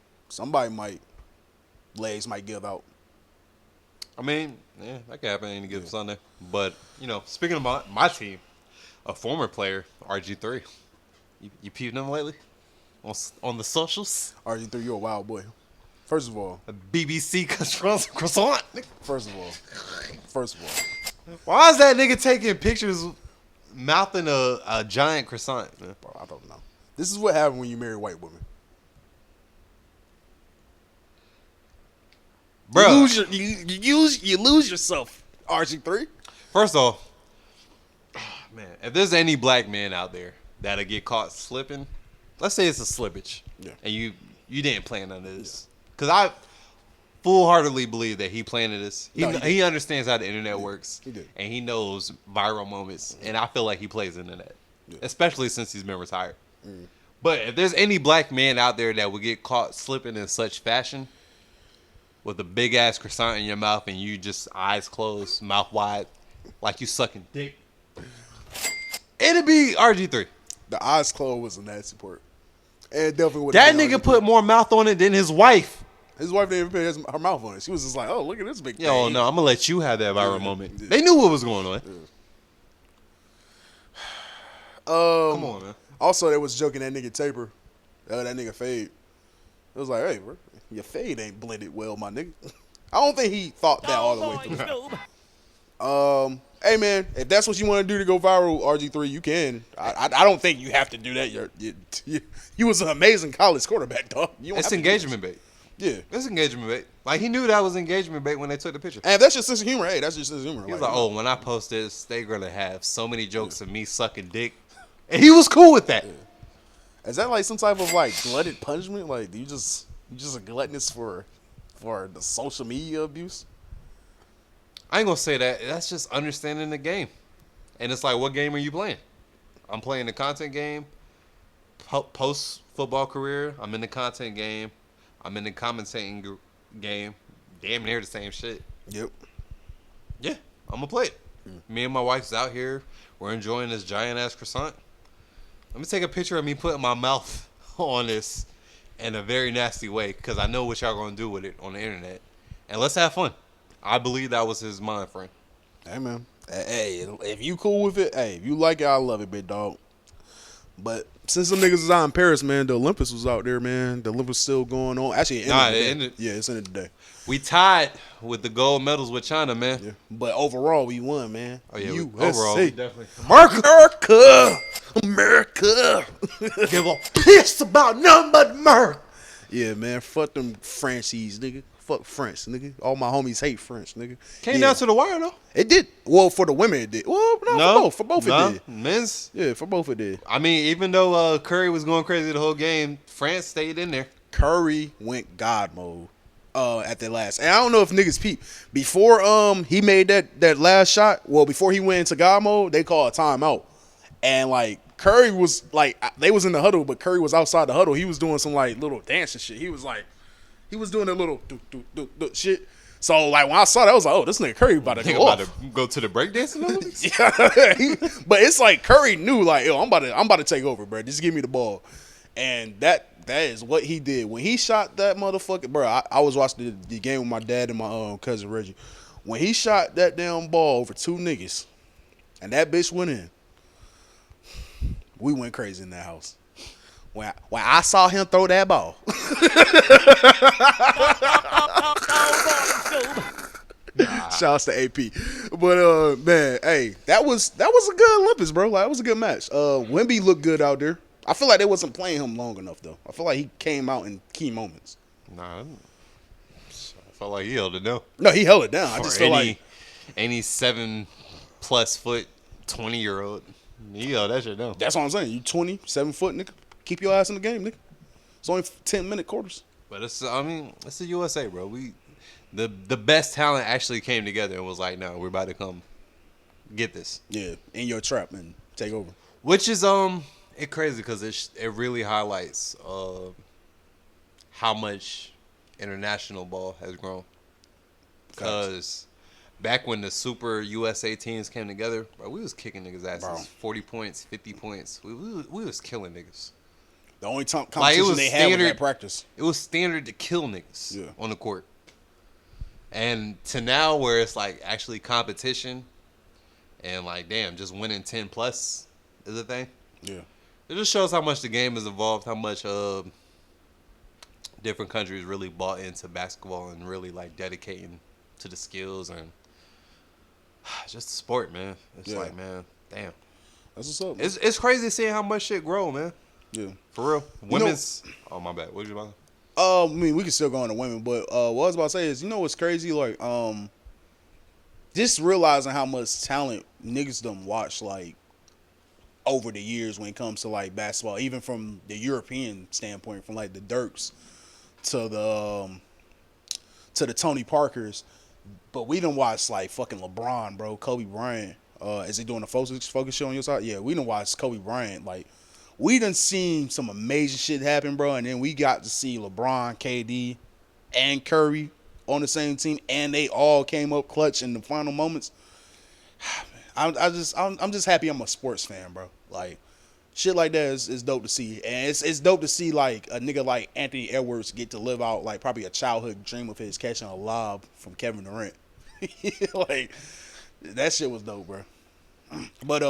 legs might give out. I mean, yeah, that could happen any given Sunday. But speaking of my team, a former player, RG3. You peeped him lately on the socials? RG3, you're a wild boy. First of all, a BBC croissant. First of all, why is that nigga taking pictures mouthing a giant croissant? Man? Bro, I don't know. This is what happens when you marry white women. Bro, you lose yourself, RG3. First off, man, if there's any black man out there that'll get caught slipping, let's say it's a slippage, and you didn't plan none of this, because I full-heartedly believe that he planned this. He understands how the internet works, and he knows viral moments, and I feel like he plays into that, especially since he's been retired. But if there's any black man out there that would get caught slipping in such fashion, with a big ass croissant in your mouth and you just eyes closed, mouth wide, like you sucking dick, it'd be RG3. The eyes closed was a nasty part. And definitely would. That nigga put more mouth on it than his wife. His wife didn't even put her mouth on it. She was just like, "Oh, look at this big thing." Yo, no, I'm gonna let you have that viral moment. Yeah. They knew what was going on. Come on, man. Also, they was joking that nigga taper, that nigga fade. It was like, hey, bro, your fade ain't blended well, my nigga. I don't think he thought that all the way through. Hey, man, if that's what you want to do to go viral, RG3, you can. I don't think you have to do that. You was an amazing college quarterback, dog. It's engagement bait. Yeah. It's engagement bait. Like, he knew that was engagement bait when they took the picture. And if that's your sense of humor, hey, that's your sense of humor. He was like, oh, when I post this, they're going to have so many jokes of me sucking dick. And he was cool with that. Yeah. Is that like some type of like glutted punishment? Like, you just a gluttonous for the social media abuse? I ain't gonna say that. That's just understanding the game. And it's like, what game are you playing? I'm playing the content game. Post football career, I'm in the content game. I'm in the commentating game. Damn near the same shit. Yep. Yeah, I'm gonna play it. Me and my wife's out here. We're enjoying this giant ass croissant. Let me take a picture of me putting my mouth on this in a very nasty way, because I know what y'all gonna do with it on the internet. And let's have fun. I believe that was his mind frame. Hey, man. Hey, if you cool with it, hey, if you like it, I love it, big dog. But since some niggas is out in Paris, man, the Olympics was out there, man. The Olympics still going on. Actually, it ended. Yeah, it's ended today. We tied with the gold medals with China, man. Yeah. But overall, we won, man. Oh, yeah. Overall, we definitely. America. Give a piss about nothing but America. Yeah, man. Fuck them Franchies, nigga. Fuck French, nigga. All my homies hate French, nigga. Came down to the wire, though. It did. Well, for the women, it did. Well, no. For both it did. Men's? Yeah, for both it did. I mean, even though Curry was going crazy the whole game, France stayed in there. Curry went God mode at the last. And I don't know if niggas peep. Before he made that last shot, well, before he went into God mode, they called a timeout. And like Curry was like, they was in the huddle, but Curry was outside the huddle. He was doing some like little dancing shit. He was doing a little do shit. So like when I saw that, I was like, oh, this nigga Curry about to go off. About to go to the breakdancing Olympics? Yeah, but it's like Curry knew like, yo, I'm about to take over, bro. Just give me the ball, and that is what he did when he shot that motherfucker, bro. I was watching the game with my dad and my cousin Reggie. When he shot that damn ball over two niggas, and that bitch went in, we went crazy in that house. When I saw him throw that ball. Shouts to AP. But man, hey, that was a good Olympics, bro. Like, that was a good match. Wemby looked good out there. I feel like they wasn't playing him long enough though. I feel like he came out in key moments. Nah, I felt like he held it down. No, he held it down. I just feel like any 7+ foot 20-year-old, he held that shit down. That's what I'm saying. You 27 foot, nigga. Keep your ass in the game, nigga. It's only 10-minute quarters. But it's the USA, bro. The best talent actually came together and was like, no, we're about to come get this. Yeah, in your trap and take over. Which is it crazy because it really highlights how much international ball has grown. Because back when the Super USA teams came together, bro, we was kicking niggas' asses. Bro. 40 points, 50 points. We was killing niggas. The only competition they had was at practice. It was standard to kill niggas on the court. And to now where it's like actually competition and like, damn, just winning 10+ is a thing. Yeah. It just shows how much the game has evolved, how much different countries really bought into basketball and really like dedicating to the skills and just the sport, man. It's like, man, damn. That's what's up, man. It's crazy seeing how much shit grow, man. Yeah. For real. Women's oh my bad. What was you about? I mean, we can still go on to women, but what I was about to say is, you know what's crazy? Like, just realizing how much talent niggas done watch, like, over the years when it comes to, like, basketball, even from the European standpoint, from, like, the Dirks to the Tony Parkers. But we done watch, like, fucking LeBron, bro, Kobe Bryant. Is he doing a focus show on your side? Yeah, we done watch Kobe Bryant, like, we done seen some amazing shit happen, bro, and then we got to see LeBron, KD, and Curry on the same team, and they all came up clutch in the final moments. I'm just happy I'm a sports fan, bro. Like, shit like that is dope to see, and it's dope to see like a nigga like Anthony Edwards get to live out like probably a childhood dream of his, catching a lob from Kevin Durant. Like, that shit was dope, bro. But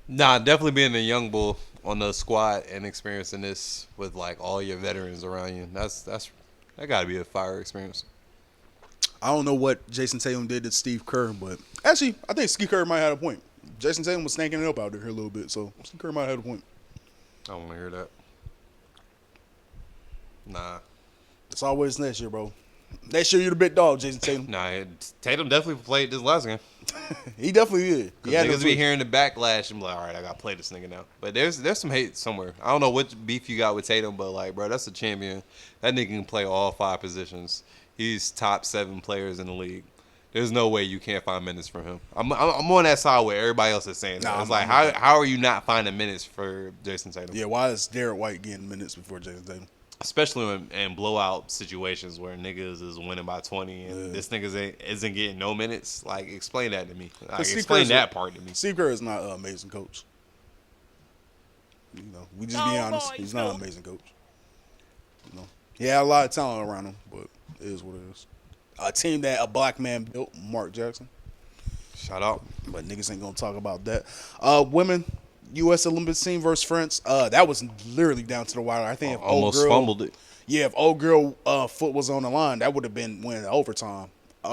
nah, definitely being a young bull on the squad and experiencing this with like all your veterans around you. That got to be a fire experience. I don't know what Jason Tatum did to Steve Kerr, but actually, I think Steve Kerr might have a point. Jason Tatum was stanking it up out there a little bit, so Steve Kerr might have a point. I don't want to hear that. Nah. It's always next year, bro. Next year, you're the big dog, Jason Tatum. Nah, Tatum definitely played this last game. He definitely did. Niggas be hearing the backlash and be like, all right, I got to play this nigga now. But there's some hate somewhere. I don't know what beef you got with Tatum, but like, bro, that's a champion. That nigga can play all 5 positions. He's top 7 players in the league. There's no way you can't find minutes for him. I'm on that side where everybody else is saying that. Nah, it's like, how are you not finding minutes for Jason Tatum? Yeah, why is Derek White getting minutes before Jason Tatum? Especially in blowout situations where niggas is winning by 20 and this niggas isn't getting no minutes. Like, explain that to me. Like, explain that part to me. Steve Kerr is not an amazing coach. You know, we just be honest. He's not an amazing coach. You know, he had a lot of talent around him, but it is what it is. A team that a black man built, Mark Jackson. Shout out. But niggas ain't gonna talk about that. Women, U.S. Olympics team versus France. That was literally down to the wire. I think if almost fumbled it. Yeah, if old girl foot was on the line, that would have been winning overtime. It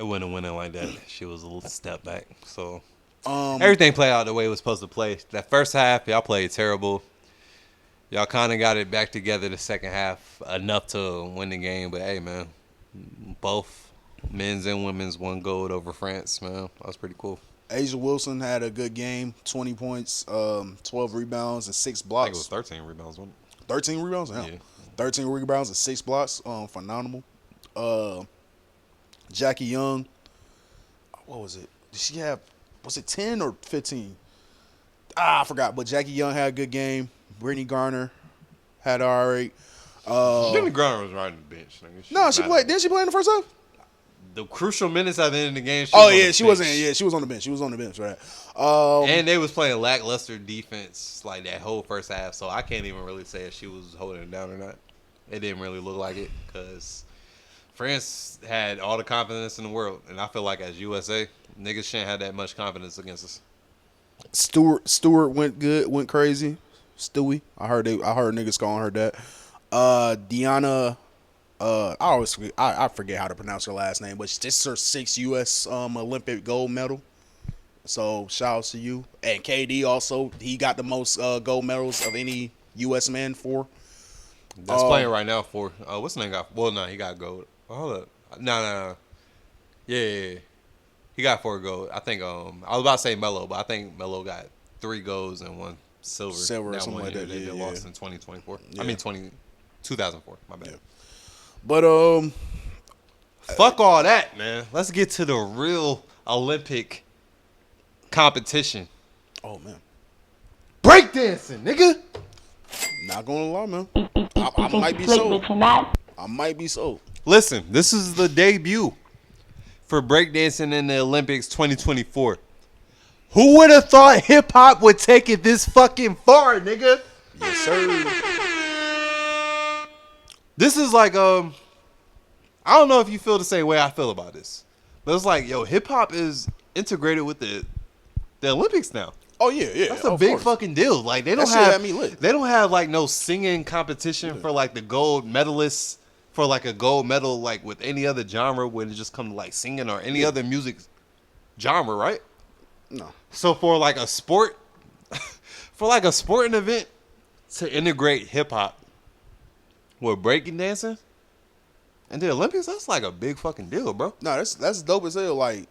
wouldn't have went in like that. She was a little step back. So everything played out the way it was supposed to play. That first half, y'all played terrible. Y'all kind of got it back together the second half enough to win the game. But hey, man, both men's and women's won gold over France, man. That was pretty cool. Asia Wilson had a good game, 20 points, 12 rebounds, and 6 blocks. I think it was 13 rebounds, wasn't it? 13 rebounds? Yeah. 13 rebounds and 6 blocks. Phenomenal. Jackie Young, what was it? Did she have, was it 10 or 15? I forgot, but Jackie Young had a good game. Brittany Garner had all right. Brittany Garner was riding the bench. Nigga. No, she played. Didn't she play in the first half? The crucial minutes at the end of the game. She wasn't. Yeah, she was on the bench. She was on the bench, right? And they was playing lackluster defense like that whole first half, so I can't even really say if she was holding it down or not. It didn't really look like it because France had all the confidence in the world, and I feel like as USA, niggas shouldn't have that much confidence against us. Stewart went crazy. Stewie, I heard niggas calling her that. Deanna, I forget how to pronounce her last name, but this is her 6th U.S. Olympic gold medal. So shout out to you. And KD also, he got the most gold medals of any U.S. man for. That's playing right now for what's the name got? Well, no, he got gold. Hold up, no. Yeah. He got 4 gold. I think I was about to say Melo, but I think Melo got 3 golds and 1 silver. Silver or something like that. They lost in 2024. Yeah. I mean 2004. My bad. Yeah. But fuck all that, man. Let's get to the real Olympic competition. Oh man, breakdancing, nigga. Not gonna lie, man. I might be sold. I might be sold. Listen, this is the debut for breakdancing in the Olympics 2024. Who would have thought hip hop would take it this fucking far, nigga? Yes, sir. This is like I don't know if you feel the same way I feel about this, but it's like, yo, hip hop is integrated with the Olympics now. Oh yeah. That's a big fucking deal. Like they don't have like no singing competition for like the gold medalists for like a gold medal like with any other genre when it just comes to like singing or any other music genre, right? No. So for like a sport, for like a sporting event to integrate hip hop with breaking dancing and the Olympics, that's like a big fucking deal, bro. No, that's dope as hell. Like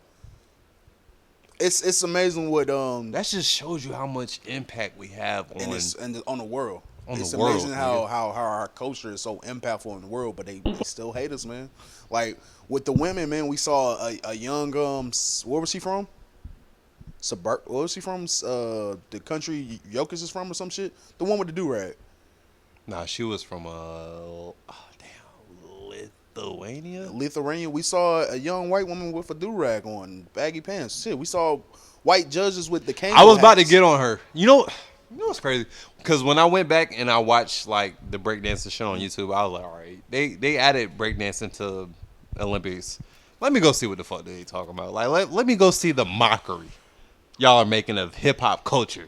it's amazing what that just shows you how much impact we have on on the world. It's amazing how our culture is so impactful in the world, but they still hate us, man. Like with the women, man, we saw a young where was she from? What was she from? The country Jokic is from or some shit. The one with the do-rag. Nah, she was from Lithuania. We saw a young white woman with a do-rag on, baggy pants. Shit, we saw white judges with the cane. I was about to get on her. You know what's crazy? Because when I went back and I watched like the breakdancing show on YouTube, I was like, all right, they added breakdancing to Olympics. Let me go see what the fuck they talking about. Like, let me go see the mockery y'all are making of hip hop culture,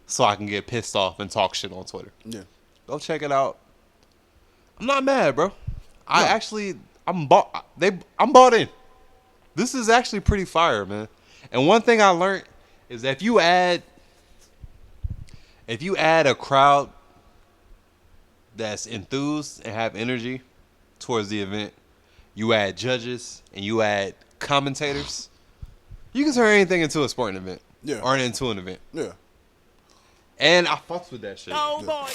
so I can get pissed off and talk shit on Twitter. Yeah, go check it out. I'm not mad, bro. I'm bought in. This is actually pretty fire, man. And one thing I learned is that if you add a crowd that's enthused and have energy towards the event, you add judges and you add commentators, you can turn anything into a sporting event. Yeah. Or into an event. Yeah. And I fucks with that shit. Oh boy.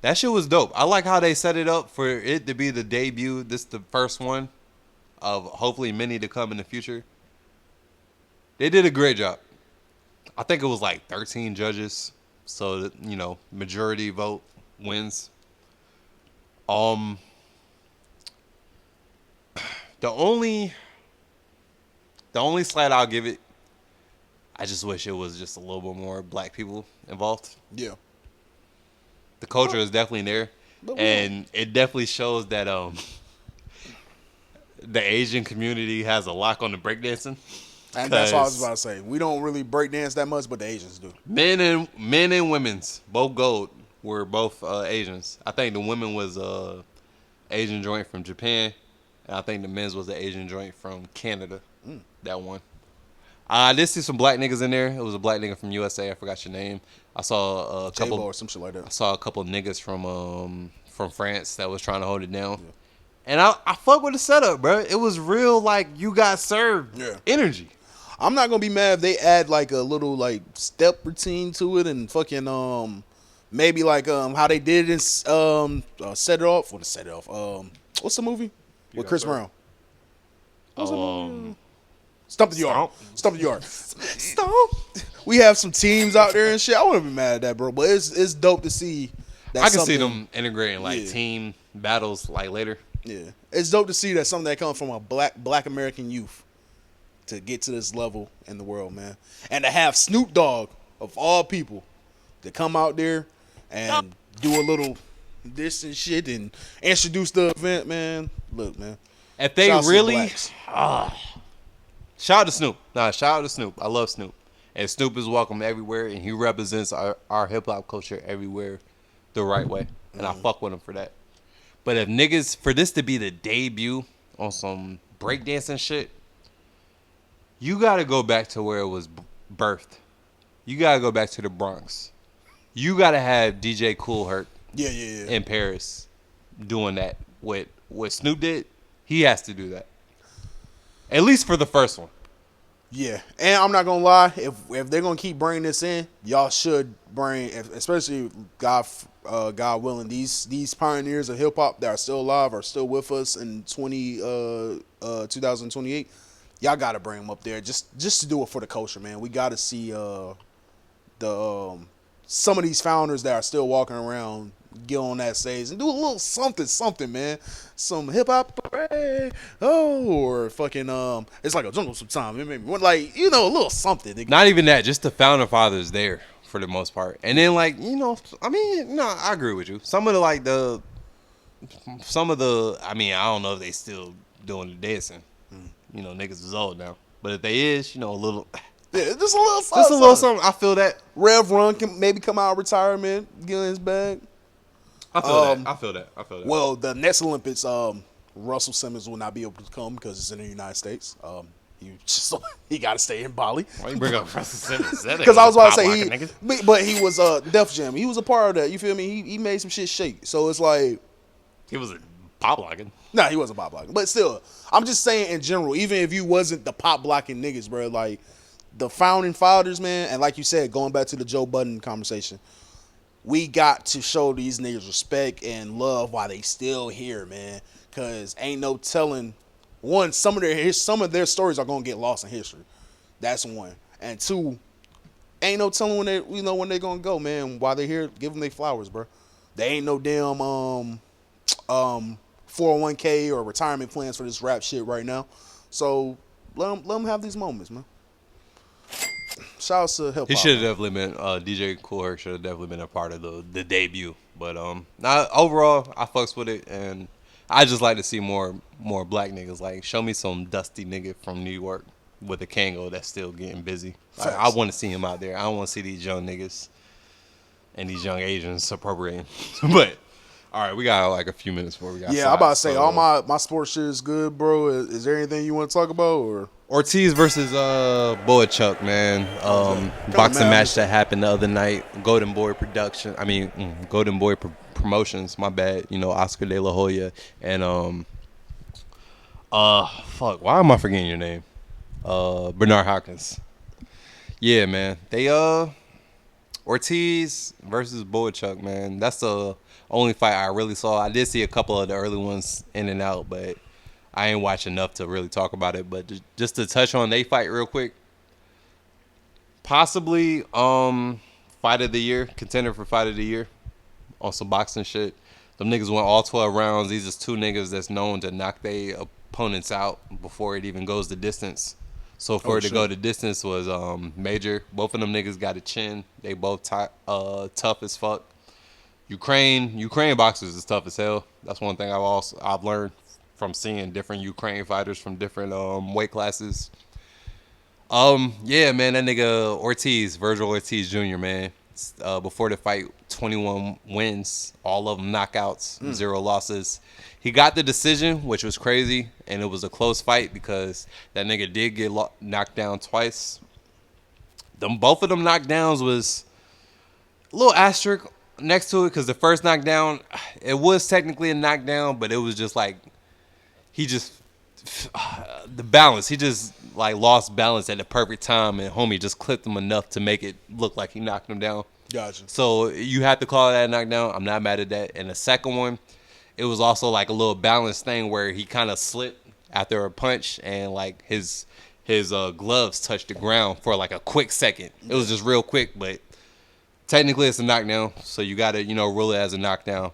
That shit was dope. I like how they set it up for it to be the debut. This is the first one of hopefully many to come in the future. They did a great job. I think it was like 13 judges. So, that, majority vote wins. The only slight I'll give it, I just wish it was just a little bit more black people involved. Yeah. The culture is definitely there, and it definitely shows that the Asian community has a lock on the breakdancing. And that's what I was about to say. We don't really breakdance that much, but the Asians do. Men and women's, both gold, were both Asians. I think the women was Asian joint from Japan, and I think the men's was the Asian joint from Canada. That one. I did see some black niggas in there. It was a black nigga from USA. I forgot your name. I saw a couple or some shit like that. I saw a couple of niggas from France that was trying to hold it down. Yeah. And I fuck with the setup, bro. It was real like you got served energy. I'm not gonna be mad if they add like a little like step routine to it and fucking maybe like how they did it Set It Off. What's the movie with Chris Brown? Oh, Stomp the Yard. Stomp the Yard. Stomp. we have some teams out there and shit. I wouldn't be mad at that, bro. But it's dope to see that I can see something- them integrating like team battles like later. Yeah, it's dope to see that something that comes from a black American youth to get to this level in the world, man. And to have Snoop Dogg of all people to come out there and do a little this and shit and introduce the event, man. Look, man. If they Shouts to really, blacks. shout out to Snoop. Nah, shout out to Snoop. I love Snoop. And Snoop is welcome everywhere, and he represents our hip hop culture everywhere the right way. And I fuck with him for that. But if niggas, for this to be the debut on some breakdancing shit, you gotta go back to where it was birthed. You gotta go back to the Bronx. You gotta have DJ Kool Herc in Paris doing that. What Snoop did, he has to do that. At least for the first one. Yeah, and I'm not gonna lie. If they're gonna keep bringing this in, y'all should bring, especially God willing, these pioneers of hip hop that are still alive, are still with us in 2028. Y'all gotta bring them up there just to do it for the culture, man. We gotta see some of these founders that are still walking around get on that stage and do a little something, man. Some hip hop parade, or fucking it's like a jungle sometime. It made me like, a little something. Not even that, just the founder fathers there for the most part. And then I agree with you. Some of the I don't know if they still doing the dancing. Niggas is old now. But if they is, a little. Yeah, just a little something. Just a little something. I feel that. Rev Run can maybe come out of retirement, get in his bag. I feel that. Well, the next Olympics, Russell Simmons will not be able to come because it's in the United States. He got to stay in Bali. Why you bring up Russell Simmons? Because I was about to say but he was Def Jam. He was a part of that. You feel me? He made some shit shake. So it's like he was a pop blocking. Nah, he wasn't pop blocking. But still, I'm just saying in general, even if you wasn't the pop blocking niggas, bro, like the founding fathers, man, and like you said, going back to the Joe Budden conversation, we got to show these niggas respect and love while they still here, man. Cause ain't no telling. One, some of their stories are gonna get lost in history. That's one. And two, ain't no telling when they're gonna go, man. While they're here, give them their flowers, bro. They ain't no damn 401k or retirement plans for this rap shit right now. So let them have these moments, man. Shout out to hip hop. He should have definitely been DJ Kool Herc should have definitely been a part of the debut. But overall, I fucks with it, and I just like to see more black niggas. Like, show me some dusty nigga from New York with a Kango that's still getting busy. Like, I want to see him out there. I don't want to see these young niggas and these young Asians appropriating. But all right, we got like a few minutes before we got. Yeah, I'm about to say all my sports shit is good, bro. Is there anything you want to talk about or? Ortiz versus Bohachuk, man. Boxing match that happened the other night. Golden Boy Promotions. My bad. Oscar De La Hoya and fuck. Why am I forgetting your name? Bernard Hopkins. Yeah, man. They Ortiz versus Bohachuk, man. That's the only fight I really saw. I did see a couple of the early ones in and out, but I ain't watched enough to really talk about it. But just to touch on they fight real quick, possibly fight of the year, contender for fight of the year on some boxing shit. Them niggas went all 12 rounds. These is two niggas that's known to knock their opponents out before it even goes the distance. So for it to go the distance was major. Both of them niggas got a chin. They both tough as fuck. Ukraine boxers is tough as hell. That's one thing I've learned from seeing different Ukraine fighters from different weight classes. Yeah, man, that nigga Ortiz, Virgil Ortiz Jr., man. Before the fight, 21 wins, all of them knockouts, 0 losses. He got the decision, which was crazy, and it was a close fight because that nigga did get knocked down twice. Both of them knockdowns was a little asterisk next to it because the first knockdown, it was technically a knockdown, but it was just like the balance. He just like lost balance at the perfect time, and homie just clipped him enough to make it look like he knocked him down. Gotcha. So you have to call that a knockdown. I'm not mad at that. And the second one, it was also like a little balance thing where he kind of slipped after a punch, and like his his gloves touched the ground for like a quick second. It was just real quick, but technically it's a knockdown, so you gotta rule it as a knockdown.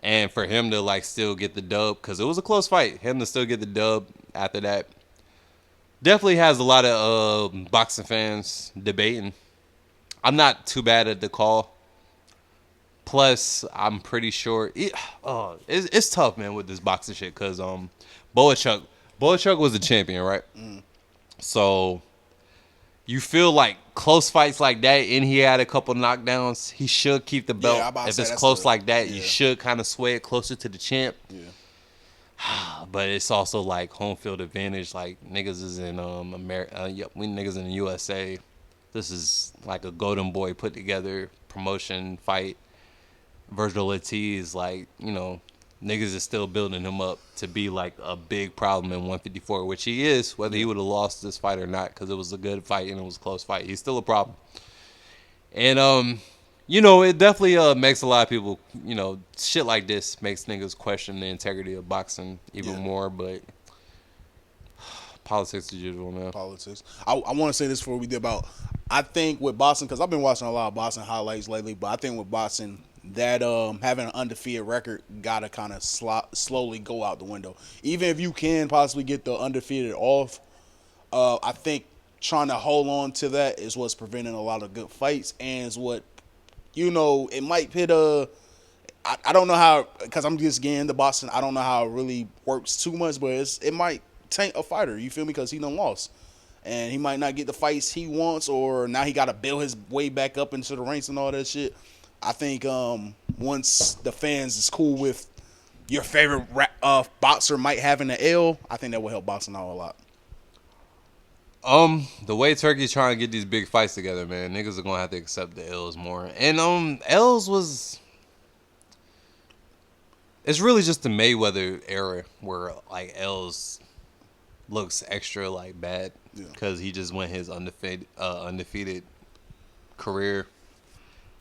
And for him to like still get the dub, because it was a close fight, him to still get the dub after that definitely has a lot of boxing fans debating. I'm not too bad at the call. Plus, I'm pretty sure it's tough, man, with this boxing shit, because Bohachuk was the champion, right? So you feel like close fights like that, and he had a couple knockdowns, he should keep the belt. If it's close like that, you should kind of sway it closer to the champ. But it's also like home field advantage. Like niggas is in America, we niggas in the USA. This is like a Golden Boy put together promotion fight. Virgil Ortiz, like, niggas is still building him up to be like a big problem in 154, which he is, whether he would have lost this fight or not, because it was a good fight and it was a close fight. He's still a problem. And it definitely makes a lot of people, shit like this makes niggas question the integrity of boxing even more. But politics as usual, man. Politics. I want to say this before we did about, I think with boxing, because I've been watching a lot of boxing highlights lately, but I think with boxing, that having an undefeated record gotta kind of slowly go out the window. Even if you can possibly get the undefeated off, I think trying to hold on to that is what's preventing a lot of good fights, and is what, it might pit I don't know how, because I'm just getting into boxing, I don't know how it really works too much, but it might taint a fighter, you feel me, because he done lost. And he might not get the fights he wants, or now he got to build his way back up into the ranks and all that shit. I think once the fans is cool with your favorite boxer might having an L, I think that will help boxing out a lot. The way Turkey's trying to get these big fights together, man, niggas are gonna have to accept the L's more. And L's it's really just the Mayweather era where like L's looks extra like bad, because he just went his undefeated career.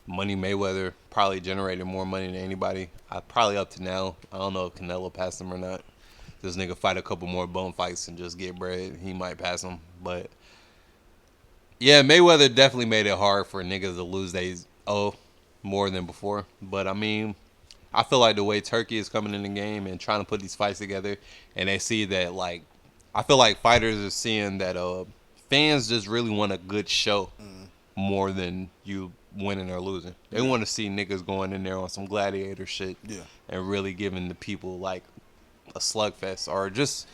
Money Mayweather probably generated more money than anybody. Probably up to now. I don't know if Canelo passed him or not. This nigga fight a couple more bum fights and just get bread, he might pass him. But yeah, Mayweather definitely made it hard for niggas to lose more than before. But I mean, I feel like the way Turkey is coming in the game and trying to put these fights together, and they see that, like, I feel like fighters are seeing that fans just really want a good show more than you winning or losing. They want to see niggas going in there on some gladiator shit and really giving the people like a slugfest, or just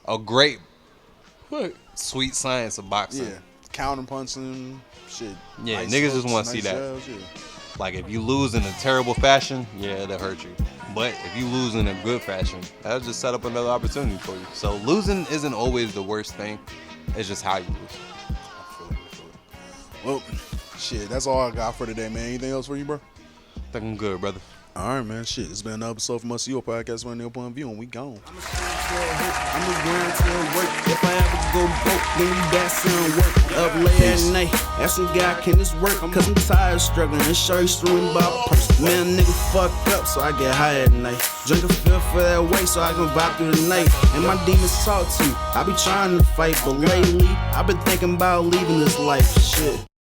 a great sweet science of boxing. Counter punching shit. Yeah, nice niggas hooks, just want to nice see that. shells, Like if you lose in a terrible fashion, that'll hurt you. But if you lose in a good fashion, that'll just set up another opportunity for you. So losing isn't always the worst thing. It's just how you lose. Well, shit, that's all I got for today, man. Anything else for you, bro? I think I'm good, brother. All right, man. Shit, it's been another episode from Your Podcast, Running Up on View, and we gone. I'm a grind till work. If I ever go broke, then we back some work. Up late at night, asking God, can this work? Cause I'm tired of struggling and sure he's throwing about purse. Man, nigga fucked up, so I get high at night. Drink a feel for that way so I can vibe through the night. And my demons talk to. I be trying to fight, but lately, I've been thinking about leaving this life. Shit.